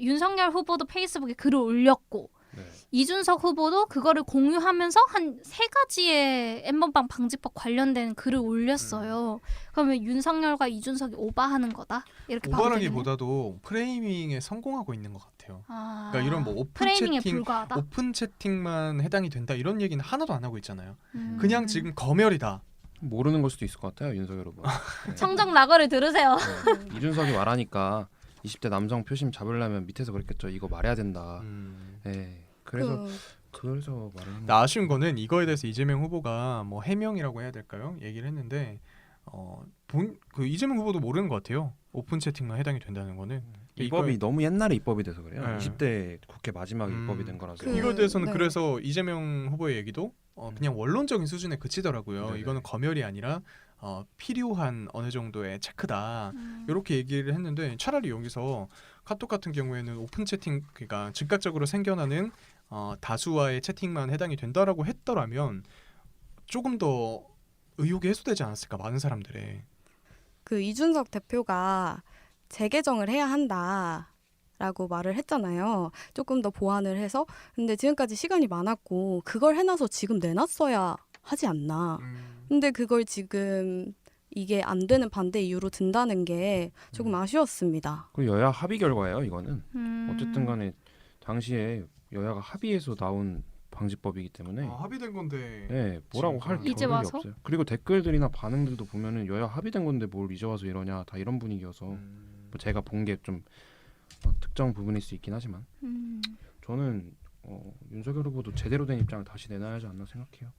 윤석열 후보도 페이스북에 글을 올렸고 네. 이준석 후보도 그거를 공유하면서 한 3가지의 N번방 방지법 관련된 글을 올렸어요. 그러면 윤석열과 이준석이 오바하는 거다? 이렇게 봐도 되겠네. 오버라기보다도 프레이밍에 성공하고 있는 것 같아요. 아, 그러니까 이런 뭐 오픈 프레이밍에 채팅, 불과하다? 오픈 채팅만 해당이 된다 이런 얘기는 하나도 안 하고 있잖아요. 음. 그냥 지금 검열이다. 모르는 걸 수도 있을 것 같아요, 윤석열 후보. 네. 청정 낙어를 들으세요. 네. 이준석이 말하니까 20대 남성 표심 잡으려면 밑에서 그랬겠죠. 이거 말해야 된다. 네. 그래서 말을 했는데. 근데 아쉬운 거는 이거에 대해서 이재명 후보가 뭐 해명이라고 해야 될까요? 얘기를 했는데 그 이재명 후보도 모르는 것 같아요. 오픈 채팅만 해당이 된다는 거는. 입법이 너무 옛날에 입법이 돼서 그래요. 네. 20대 국회 마지막에 입법이 된 거라서. 이거에 대해서는 네. 그래서 이재명 후보의 얘기도 그냥 원론적인 수준에 그치더라고요. 네네. 이거는 검열이 아니라 필요한 어느 정도의 체크다. 음. 이렇게 얘기를 했는데 차라리 여기서 카톡 같은 경우에는 오픈 채팅 그러니까 즉각적으로 생겨나는 다수와의 채팅만 해당이 된다라고 했더라면 조금 더 의혹이 해소되지 않았을까 많은 사람들의. 그 이준석 대표가 재개정을 해야 한다라고 말을 했잖아요. 조금 더 보완을 해서. 근데 지금까지 시간이 많았고 그걸 해놔서 지금 내놨어야 하지 않나. 근데 그걸 지금 이게 안 되는 반대 이유로 든다는 게 조금 아쉬웠습니다. 그 여야 합의 결과예요. 이거는 음. 어쨌든 간에 당시에 여야가 합의해서 나온 방지법이기 때문에 합의된 건데. 네, 뭐라고 할 지금 이제 겨를이 와서? 없어요. 그리고 댓글들이나 반응들도 보면은 여야 합의된 건데 뭘 이제 와서 이러냐 다 이런 분위기여서 뭐 제가 본 게 좀 특정 부분일 수 있긴 하지만 저는 윤석열 후보도 제대로 된 입장을 다시 내놔야 하지 않나 생각해요.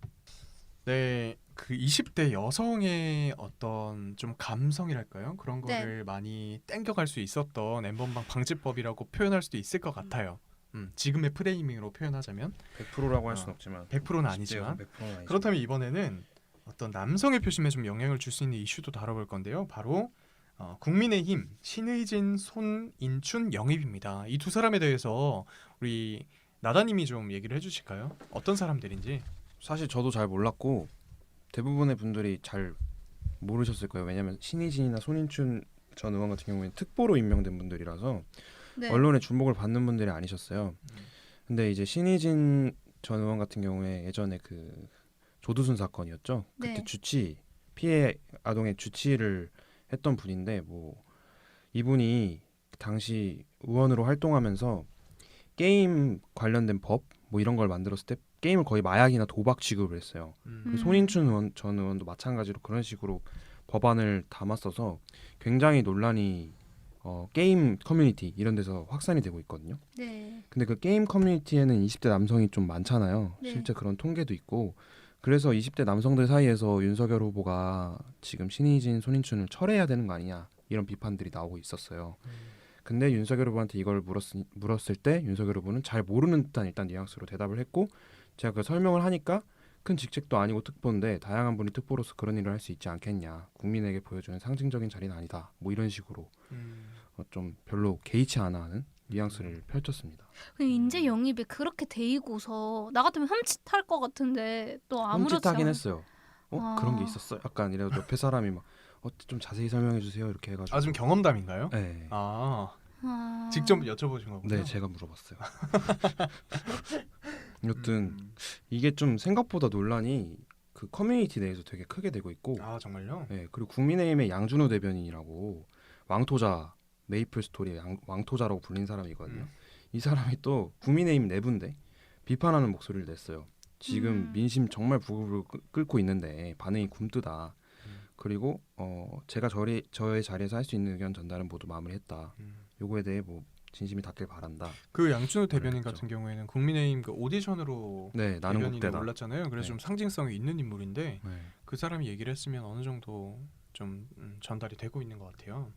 네, 그 20대 여성의 어떤 좀 감성이랄까요? 그런 네. 거를 많이 땡겨갈 수 있었던 N번방 방지법이라고 표현할 수도 있을 것 같아요. 지금의 프레이밍으로 표현하자면 100%라고 할 수는 없지만 100%는 아니지만 100%는 아니지만. 그렇다면 이번에는 어떤 남성의 표심에 좀 영향을 줄 수 있는 이슈도 다뤄볼 건데요. 바로 국민의힘 신의진, 손인춘 영입입니다. 이 두 사람에 대해서 우리 나다님이 좀 얘기를 해주실까요? 어떤 사람들인지. 사실 저도 잘 몰랐고 대부분의 분들이 잘 모르셨을 거예요. 왜냐하면 신희진이나 손인춘 전 의원 같은 경우에는 특보로 임명된 분들이라서 네. 언론의 주목을 받는 분들이 아니셨어요. 근데 이제 신희진 전 의원 같은 경우에 예전에 그 조두순 사건이었죠. 그때 네. 주치 피해 아동의 주치를 했던 분인데 뭐 이분이 당시 의원으로 활동하면서 게임 관련된 법 뭐 이런 걸 만들었을 때 게임을 거의 마약이나 도박 취급을 했어요. 그 손인춘 전 의원도 마찬가지로 그런 식으로 법안을 담았어서 굉장히 논란이 게임 커뮤니티 이런 데서 확산이 되고 있거든요. 네. 근데 그 게임 커뮤니티에는 20대 남성이 좀 많잖아요. 네. 실제 그런 통계도 있고 그래서 20대 남성들 사이에서 윤석열 후보가 지금 신희진, 손인춘을 철회해야 되는 거 아니냐 이런 비판들이 나오고 있었어요. 근데 윤석열 후보한테 이걸 물었을 때 윤석열 후보는 잘 모르는 듯한 일단 뉘앙스로 대답을 했고 제가 그 설명을 하니까 큰 직책도 아니고 특보인데 다양한 분이 특보로서 그런 일을 할 수 있지 않겠냐. 국민에게 보여주는 상징적인 자리는 아니다. 뭐 이런 식으로 좀 별로 개의치 않아 하는 뉘앙스를 펼쳤습니다. 인재 영입이 그렇게 데이고서 나 같으면 흠칫할 것 같은데 또 아무렇지 흠칫하긴 않아. 했어요. 아. 그런 게 있었어? 약간 이래도 옆에 사람이 막 좀 자세히 설명해 주세요 이렇게 해가지고. 좀 경험담인가요? 네. 직접 여쭤보신 거군요. 네, 제가 물어봤어요. 여튼 이게 좀 생각보다 논란이 그 커뮤니티 내에서 되게 크게 되고 있고. 정말요? 네, 그리고 국민의힘의 양준호 대변인이라고 왕토자 메이플 스토리의 왕토자라고 불린 사람이거든요. 이 사람이 또 국민의힘 내부인데 비판하는 목소리를 냈어요. 지금 민심 정말 부글부글 끓고 있는데 반응이 굼뜨다. 그리고 제가 저의 자리에서 할 수 있는 의견 전달은 모두 마무리했다. 요거에 대해 뭐 진심이 닿길 바란다. 그 양준호 대변인 그랬죠. 같은 경우에는 국민의힘 그 오디션으로 네, 나는 대변인에 국대다. 올랐잖아요. 그래서 네. 좀 상징성이 있는 인물인데 네. 그 사람이 얘기를 했으면 어느 정도 좀 전달이 되고 있는 것 같아요.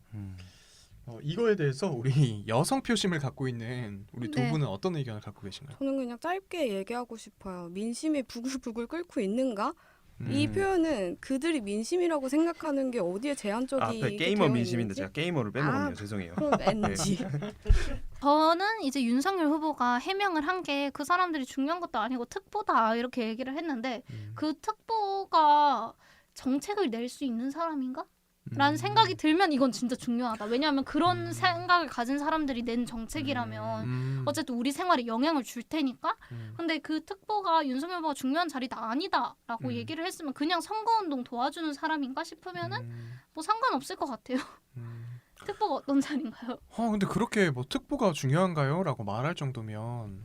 이거에 대해서 우리 여성 표심을 갖고 있는 우리 두 네. 분은 어떤 의견을 갖고 계신가요? 저는 그냥 짧게 얘기하고 싶어요. 민심이 부글부글 끓고 있는가? 이 음. 표현은 그들이 민심이라고 생각하는 게 어디에 제한적이 앞에 게이머 민심인데 제가 게이머를 빼먹었네요. 아, 죄송해요. 그럼 NG. 저는 이제 윤석열 후보가 해명을 한 게 그 사람들이 중요한 것도 아니고 특보다 이렇게 얘기를 했는데 그 특보가 정책을 낼 수 있는 사람인가? 라는 생각이 들면 이건 진짜 중요하다. 왜냐하면 그런 생각을 가진 사람들이 낸 정책이라면 어쨌든 우리 생활에 영향을 줄 테니까. 근데 그 특보가 윤석열 후보가 중요한 자리다 아니다라고 얘기를 했으면 그냥 선거운동 도와주는 사람인가 싶으면은 뭐 상관없을 것 같아요. 특보가 어떤 자리인가요? 근데 그렇게 뭐 특보가 중요한가요? 라고 말할 정도면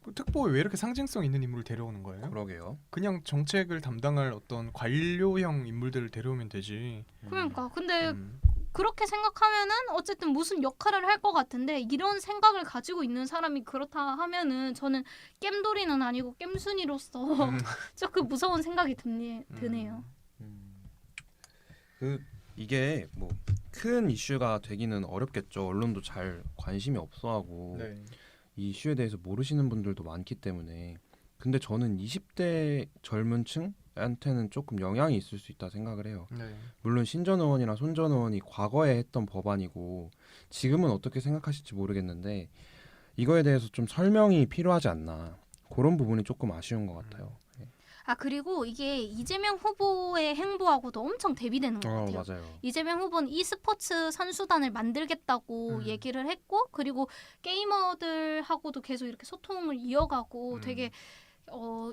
그 특보에 왜 이렇게 상징성 있는 인물을 데려오는 거예요? 그러게요. 그냥 정책을 담당할 어떤 관료형 인물들을 데려오면 되지. 그러니까 근데 음. 그렇게 생각하면은 어쨌든 무슨 역할을 할 것 같은데 이런 생각을 가지고 있는 사람이 그렇다 하면은 저는 겜돌이는 아니고 겜순이로서 조금 무서운 생각이 드네요. 그 이게 뭐 큰 이슈가 되기는 어렵겠죠. 언론도 잘 관심이 없어하고 네. 이 이슈에 대해서 모르시는 분들도 많기 때문에. 근데 저는 20대 젊은 층한테는 조금 영향이 있을 수 있다 생각을 해요. 네. 물론 신전 의원이나 손 전 의원이 과거에 했던 법안이고 지금은 어떻게 생각하실지 모르겠는데 이거에 대해서 좀 설명이 필요하지 않나. 그런 부분이 조금 아쉬운 것 같아요. 아 그리고 이게 이재명 후보의 행보하고도 엄청 대비되는 것 같아요. 맞아요. 이재명 후보는 e스포츠 선수단을 만들겠다고 얘기를 했고 그리고 게이머들하고도 계속 이렇게 소통을 이어가고 되게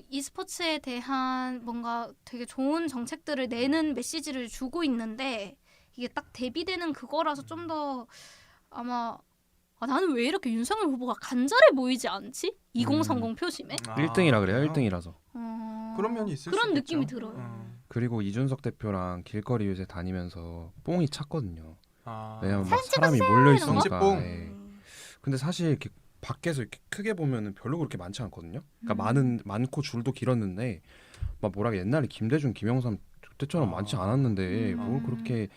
e스포츠에 대한 뭔가 되게 좋은 정책들을 내는 메시지를 주고 있는데 이게 딱 대비되는 그거라서 좀 더 아마 나는 왜 이렇게 윤석열 후보가 간절해 보이지 않지? 2030 표심에? 1등이라 그래요. 1등이라서. 그런 면이 있을 그런 수 느낌이 있겠죠. 들어요. 그리고 이준석 대표랑 길거리 요새 다니면서 뽕이 찼거든요. 아. 왜냐면 막 사람이 몰려 있으니까. 정치뽕. 네. 근데 사실 이렇게 밖에서 이렇게 크게 보면은 별로 그렇게 많지 않거든요. 그러니까 많고 줄도 길었는데 막 뭐라 옛날에 김대중, 김영삼 그때처럼 많지 않았는데 뭘 그렇게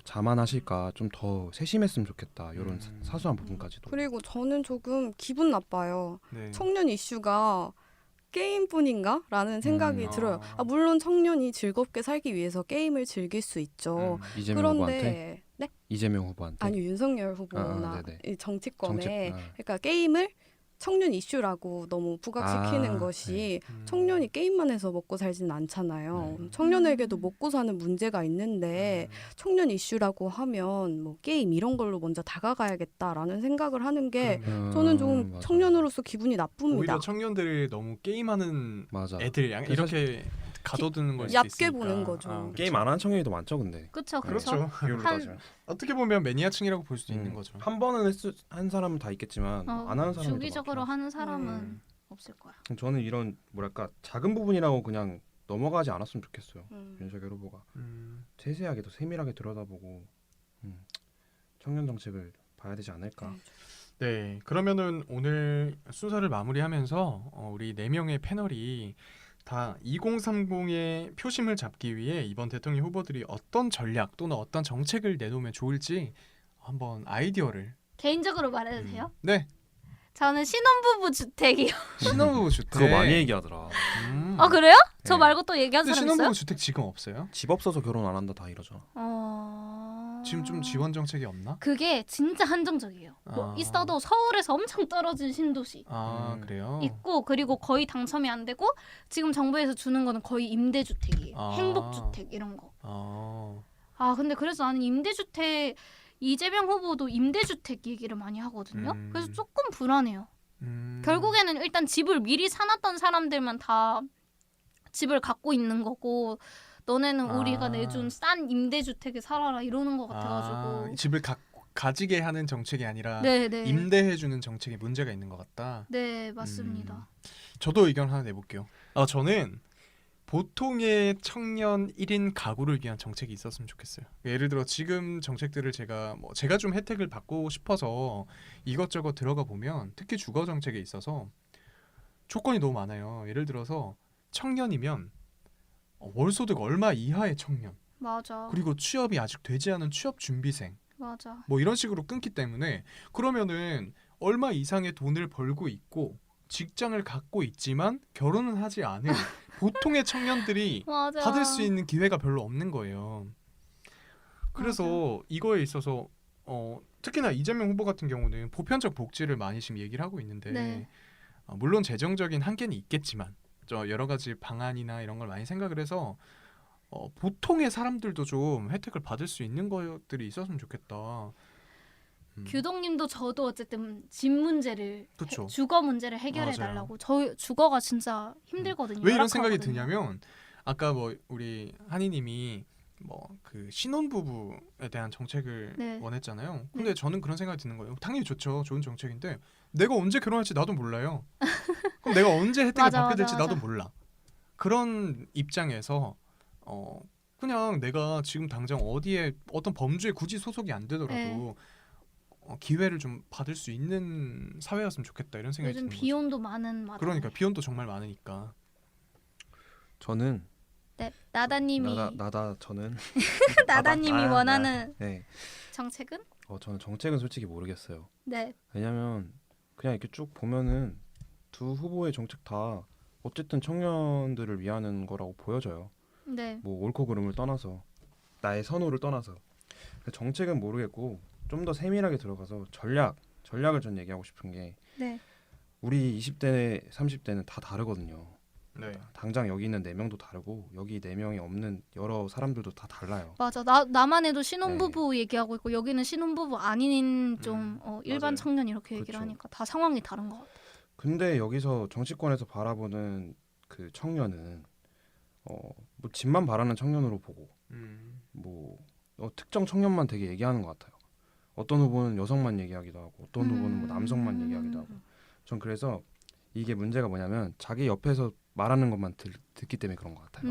자만하실까. 좀 더 세심했으면 좋겠다. 이런 사소한 부분까지도. 그리고 저는 조금 기분 나빠요. 네. 청년 이슈가 게임뿐인가? 라는 생각이 들어요. 아. 물론 청년이 즐겁게 살기 위해서 게임을 즐길 수 있죠. 이재명 후보한테? 그런데 네? 이재명 후보한테? 아니 윤석열 후보나 네네. 이 정치권에 정책, 그러니까 게임을 청년 이슈라고 너무 부각시키는 것이 청년이 게임만 해서 먹고 살지는 않잖아요. 청년에게도 먹고 사는 문제가 있는데 청년 이슈라고 하면 뭐 게임 이런 걸로 먼저 다가가야겠다라는 생각을 하는 게 저는 좀 맞아. 청년으로서 기분이 나쁩니다. 오히려 청년들이 너무 게임하는 맞아. 애들 이렇게 가둬두는 걸 수도 얇게 있으니까. 보는 거죠. 게임 안 하는 청년이 더 많죠, 근데. 그렇죠, 그렇죠. 비율로 한- 따지면. 어떻게 보면 매니아층이라고 볼 수도 있는 거죠. 한 번은 한 사람은 다 있겠지만 안 하는 사람이 주기적으로 하는 사람은 음. 없을 거야. 저는 이런 뭐랄까 작은 부분이라고 그냥 넘어가지 않았으면 좋겠어요. 윤석열 후보가 세세하게 더 세밀하게 들여다보고 청년 정책을 봐야 되지 않을까. 네, 그러면은 오늘 순서를 마무리하면서 우리 4명의 패널이 다 2030의 표심을 잡기 위해 이번 대통령 후보들이 어떤 전략 또는 어떤 정책을 내놓으면 좋을지 한번 아이디어를 개인적으로 말해도 돼요? 네, 저는 신혼부부 주택이요. 신혼부부 주택 그거 많이 얘기하더라. 아 그래요? 저 네. 말고 또 얘기한 근데 사람 신혼부부 있어요? 주택 지금 없어요? 집 없어서 결혼 안 한다 다 이러잖아. 지금 좀 지원 정책이 없나? 그게 진짜 한정적이에요. 뭐 아. 있어도 서울에서 엄청 떨어진 신도시 그래요? 있고 그리고 거의 당첨이 안 되고 지금 정부에서 주는 거는 거의 임대주택이에요. 아. 행복주택 이런 거. 아, 근데 그래서 나는 임대주택 이재명 후보도 임대주택 얘기를 많이 하거든요. 그래서 조금 불안해요. 결국에는 일단 집을 미리 사놨던 사람들만 다 집을 갖고 있는 거고 너네는 우리가 내준 싼 임대주택에 살아라 이러는 것 같아가지고 집을 가지게 하는 정책이 아니라 네네. 임대해주는 정책에 문제가 있는 것 같다. 네 맞습니다. 저도 의견 하나 내볼게요. 저는 보통의 청년 1인 가구를 위한 정책이 있었으면 좋겠어요. 예를 들어 지금 정책들을 제가 좀 혜택을 받고 싶어서 이것저것 들어가 보면 특히 주거 정책에 있어서 조건이 너무 많아요. 예를 들어서 청년이면 월소득 얼마 이하의 청년, 맞아. 그리고 취업이 아직 되지 않은 취업 준비생, 맞아. 뭐 이런 식으로 끊기 때문에 그러면은 얼마 이상의 돈을 벌고 있고 직장을 갖고 있지만 결혼은 하지 않은 보통의 청년들이 맞아. 받을 수 있는 기회가 별로 없는 거예요. 그래서 이거에 있어서 특히나 이재명 후보 같은 경우는 보편적 복지를 많이 지금 얘기를 하고 있는데 네. 물론 재정적인 한계는 있겠지만 여러 가지 방안이나 이런 걸 많이 생각을 해서 보통의 사람들도 좀 혜택을 받을 수 있는 것들이 있었으면 좋겠다. 규동님도 저도 어쨌든 집 문제를 그쵸. 주거 문제를 해결해 맞아요. 달라고. 저 주거가 진짜 힘들거든요. 왜 이런 생각이 열악하거든요. 드냐면 아까 뭐 우리 한이님이 뭐 그 신혼부부에 대한 정책을 네. 원했잖아요. 근데 네. 저는 그런 생각이 드는 거예요. 당연히 좋죠. 좋은 정책인데 내가 언제 결혼할지 나도 몰라요. 그럼 내가 언제 혜택을 맞아, 받게 맞아, 될지 나도 맞아. 몰라. 그런 입장에서 그냥 내가 지금 당장 어디에 어떤 범주에 굳이 소속이 안 되더라도 네. 기회를 좀 받을 수 있는 사회였으면 좋겠다 이런 생각이 요즘 드는 거죠. 비용도 많은 마당에. 그러니까 비용도 정말 많으니까. 저는 네. 나다님이 저는 나다님이 나다. 원하는 네. 정책은? 저는 정책은 솔직히 모르겠어요. 네. 왜냐면 그냥 이렇게 쭉 보면은 두 후보의 정책 다 어쨌든 청년들을 위하는 거라고 보여져요. 네. 뭐 옳고 그름을 떠나서 나의 선호를 떠나서 정책은 모르겠고 좀 더 세밀하게 들어가서 전략을 전 얘기하고 싶은 게 네. 우리 20대 30대는 다 다르거든요. 네. 당장 여기 있는 4명도 다르고 여기 4명이 없는 여러 사람들도 다 달라요. 맞아. 나만 해도 신혼부부 얘기하고 있고 여기는 신혼부부 아닌 좀 일반 맞아요. 청년 이렇게 얘기를 그렇죠. 하니까 다 상황이 다른 것 같아. 근데 여기서 정치권에서 바라보는 그 청년은 뭐 집만 바라는 청년으로 보고 뭐 특정 청년만 되게 얘기하는 것 같아요. 어떤 후보는 여성만 얘기하기도 하고 어떤 후보는 뭐 남성만 얘기하기도 하고. 전 그래서 이게 문제가 뭐냐면 자기 옆에서 말하는 것만 듣기 때문에 그런 것 같아요.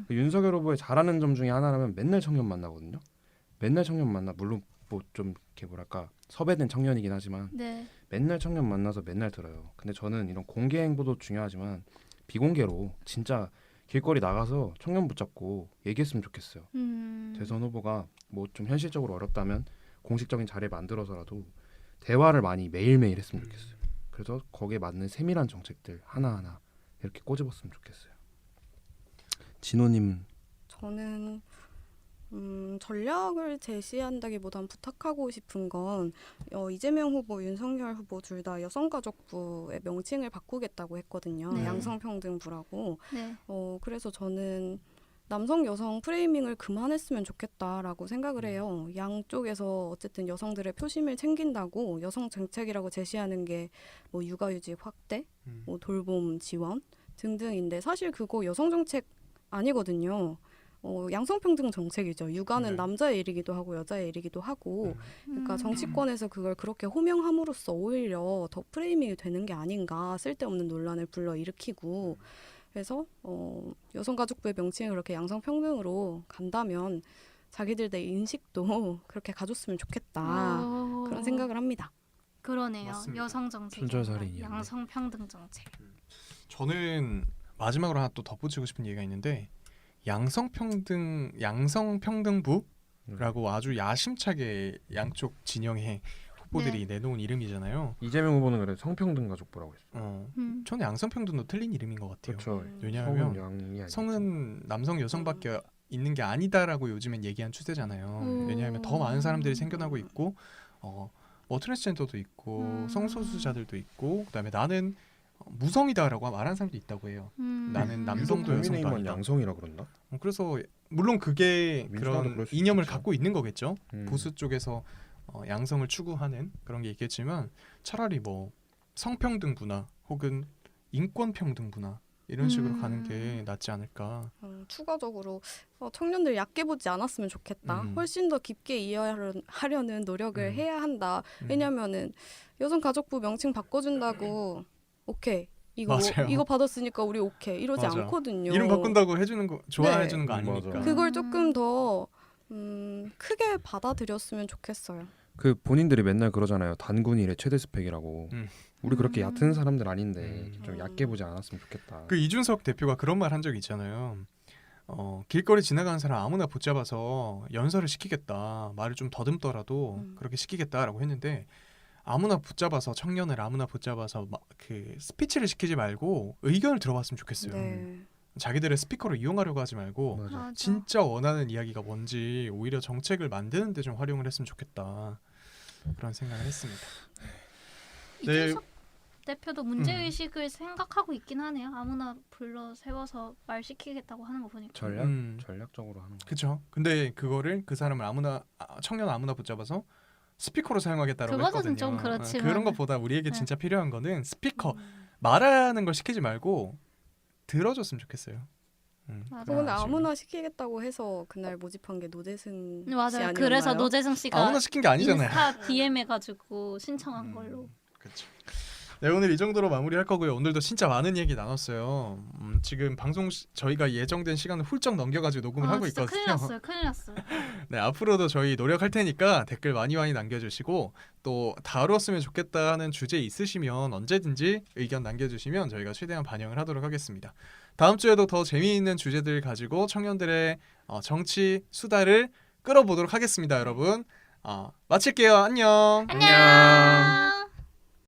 그 윤석열 후보의 잘하는 점 중에 하나라면 맨날 청년 만나거든요. 맨날 청년 만나. 물론 뭐 좀 이렇게 뭐랄까 섭외된 청년이긴 하지만 네. 맨날 청년 만나서 맨날 들어요. 근데 저는 이런 공개 행보도 중요하지만 비공개로 진짜 길거리 나가서 청년 붙잡고 얘기했으면 좋겠어요. 대선 후보가 뭐 좀 현실적으로 어렵다면 공식적인 자리에 만들어서라도 대화를 많이 매일매일 했으면 좋겠어요. 그래서 거기에 맞는 세밀한 정책들 하나하나 이렇게 꼬집었으면 좋겠어요. 진호님. 저는 전략을 제시한다기보단 부탁하고 싶은 건 이재명 후보, 윤석열 후보 둘 다 여성가족부의 명칭을 바꾸겠다고 했거든요. 네. 양성평등부라고. 네. 그래서 저는 남성 여성 프레이밍을 그만했으면 좋겠다라고 생각을 해요. 양쪽에서 어쨌든 여성들의 표심을 챙긴다고 여성 정책이라고 제시하는 게 뭐 육아휴직 확대, 뭐 돌봄 지원 등등인데 사실 그거 여성 정책 아니거든요. 양성평등 정책이죠. 육아는 네. 남자의 일이기도 하고 여자의 일이기도 하고 그러니까 정치권에서 그걸 그렇게 호명함으로써 오히려 더 프레이밍이 되는 게 아닌가 쓸데없는 논란을 불러일으키고 그래서 여성가족부의 명칭을 그렇게 양성평등으로 간다면 자기들의 인식도 그렇게 가졌으면 좋겠다 그런 생각을 합니다. 그러네요. 맞습니다. 여성 정책, 손절살인이었네. 양성평등 정책. 저는 마지막으로 하나 또 덧붙이고 싶은 얘기가 있는데 양성평등부라고 아주 야심차게 양쪽 진영의 후보들이 내놓은 이름이잖아요. 이재명 후보는 그래 성평등 가족부라고 했어요. 저는 양성평등도 틀린 이름인 것 같아요. 그렇죠. 왜냐하면 성은 양이 아니죠. 성은 남성 여성밖에 있는 게 아니다라고 요즘엔 얘기한 추세잖아요. 왜냐하면 더 많은 사람들이 생겨나고 있고 뭐 트랜스젠더도 있고 성소수자들도 있고 그다음에 나는 무성이다라고 말하는 사람도 있다고 해요. 나는 남성도 여성도 국민의힘은 아니다. 양성이라 그런다. 그래서 물론 그게 민주당도 그런 그럴 수 이념을 있겠죠. 갖고 있는 거겠죠. 음. 보수 쪽에서 양성을 추구하는 그런 게 있겠지만 차라리 뭐 성평등부나 혹은 인권평등부나 이런 식으로 가는 게 낫지 않을까. 추가적으로 청년들 얕게 보지 않았으면 좋겠다. 훨씬 더 깊게 이해하려는 노력을 해야 한다. 왜냐하면은 여성가족부 명칭 바꿔준다고 오케이 맞아요. 이거 받았으니까 우리 오케이 이러지 맞아. 않거든요. 이름 바꾼다고 해주는 거 좋아해 네. 주는 거 아니니까. 맞아. 그걸 조금 더 크게 받아들였으면 좋겠어요. 그 본인들이 맨날 그러잖아요. 단군 일의 최대 스펙이라고. 음. 우리 그렇게 얕은 사람들 아닌데 음. 좀 얕게 보지 않았으면 좋겠다. 그 이준석 대표가 그런 말 한 적 있잖아요. 길거리 지나가는 사람 아무나 붙잡아서 연설을 시키겠다. 말을 좀 더듬더라도 그렇게 시키겠다라고 했는데 아무나 붙잡아서 청년을 아무나 붙잡아서 그 스피치를 시키지 말고 의견을 들어봤으면 좋겠어요. 네. 자기들의 스피커를 이용하려고 하지 말고 맞아. 맞아. 진짜 원하는 이야기가 뭔지 오히려 정책을 만드는 데 좀 활용을 했으면 좋겠다. 그런 생각을 했습니다. 네. 이준석 대표도 문제의식을 생각하고 있긴 하네요. 아무나 불러 세워서 말 시키겠다고 하는 거 보니까. 전략적으로 하는 거. 그렇죠. 근데 그거를 그 사람을 청년 아무나 붙잡아서 스피커로 사용하겠다라고 그거는 했거든요. 좀 그렇지만. 그런 것보다 우리에게 네. 진짜 필요한 거는 스피커 말하는 걸 시키지 말고 들어줬으면 좋겠어요. 맞아. 근데 그래가지고. 아무나 시키겠다고 해서 그날 모집한 게 노재승 씨 맞아요. 아니었나요? 그래서 노재승 씨가 아무나 시킨 게 아니잖아요. 인스타 DM 해가지고 신청한 걸로. 그렇죠. 네, 오늘 이 정도로 마무리할 거고요. 오늘도 진짜 많은 얘기 나눴어요. 지금 방송 저희가 예정된 시간을 훌쩍 넘겨가지고 녹음을 하고 진짜 있거든요. 큰일 났어요. 네, 앞으로도 저희 노력할 테니까 댓글 많이 남겨주시고 또 다루었으면 좋겠다 하는 주제 있으시면 언제든지 의견 남겨주시면 저희가 최대한 반영을 하도록 하겠습니다. 다음 주에도 더 재미있는 주제들 가지고 청년들의 정치 수다를 끌어보도록 하겠습니다, 여러분. 마칠게요. 안녕. 안녕.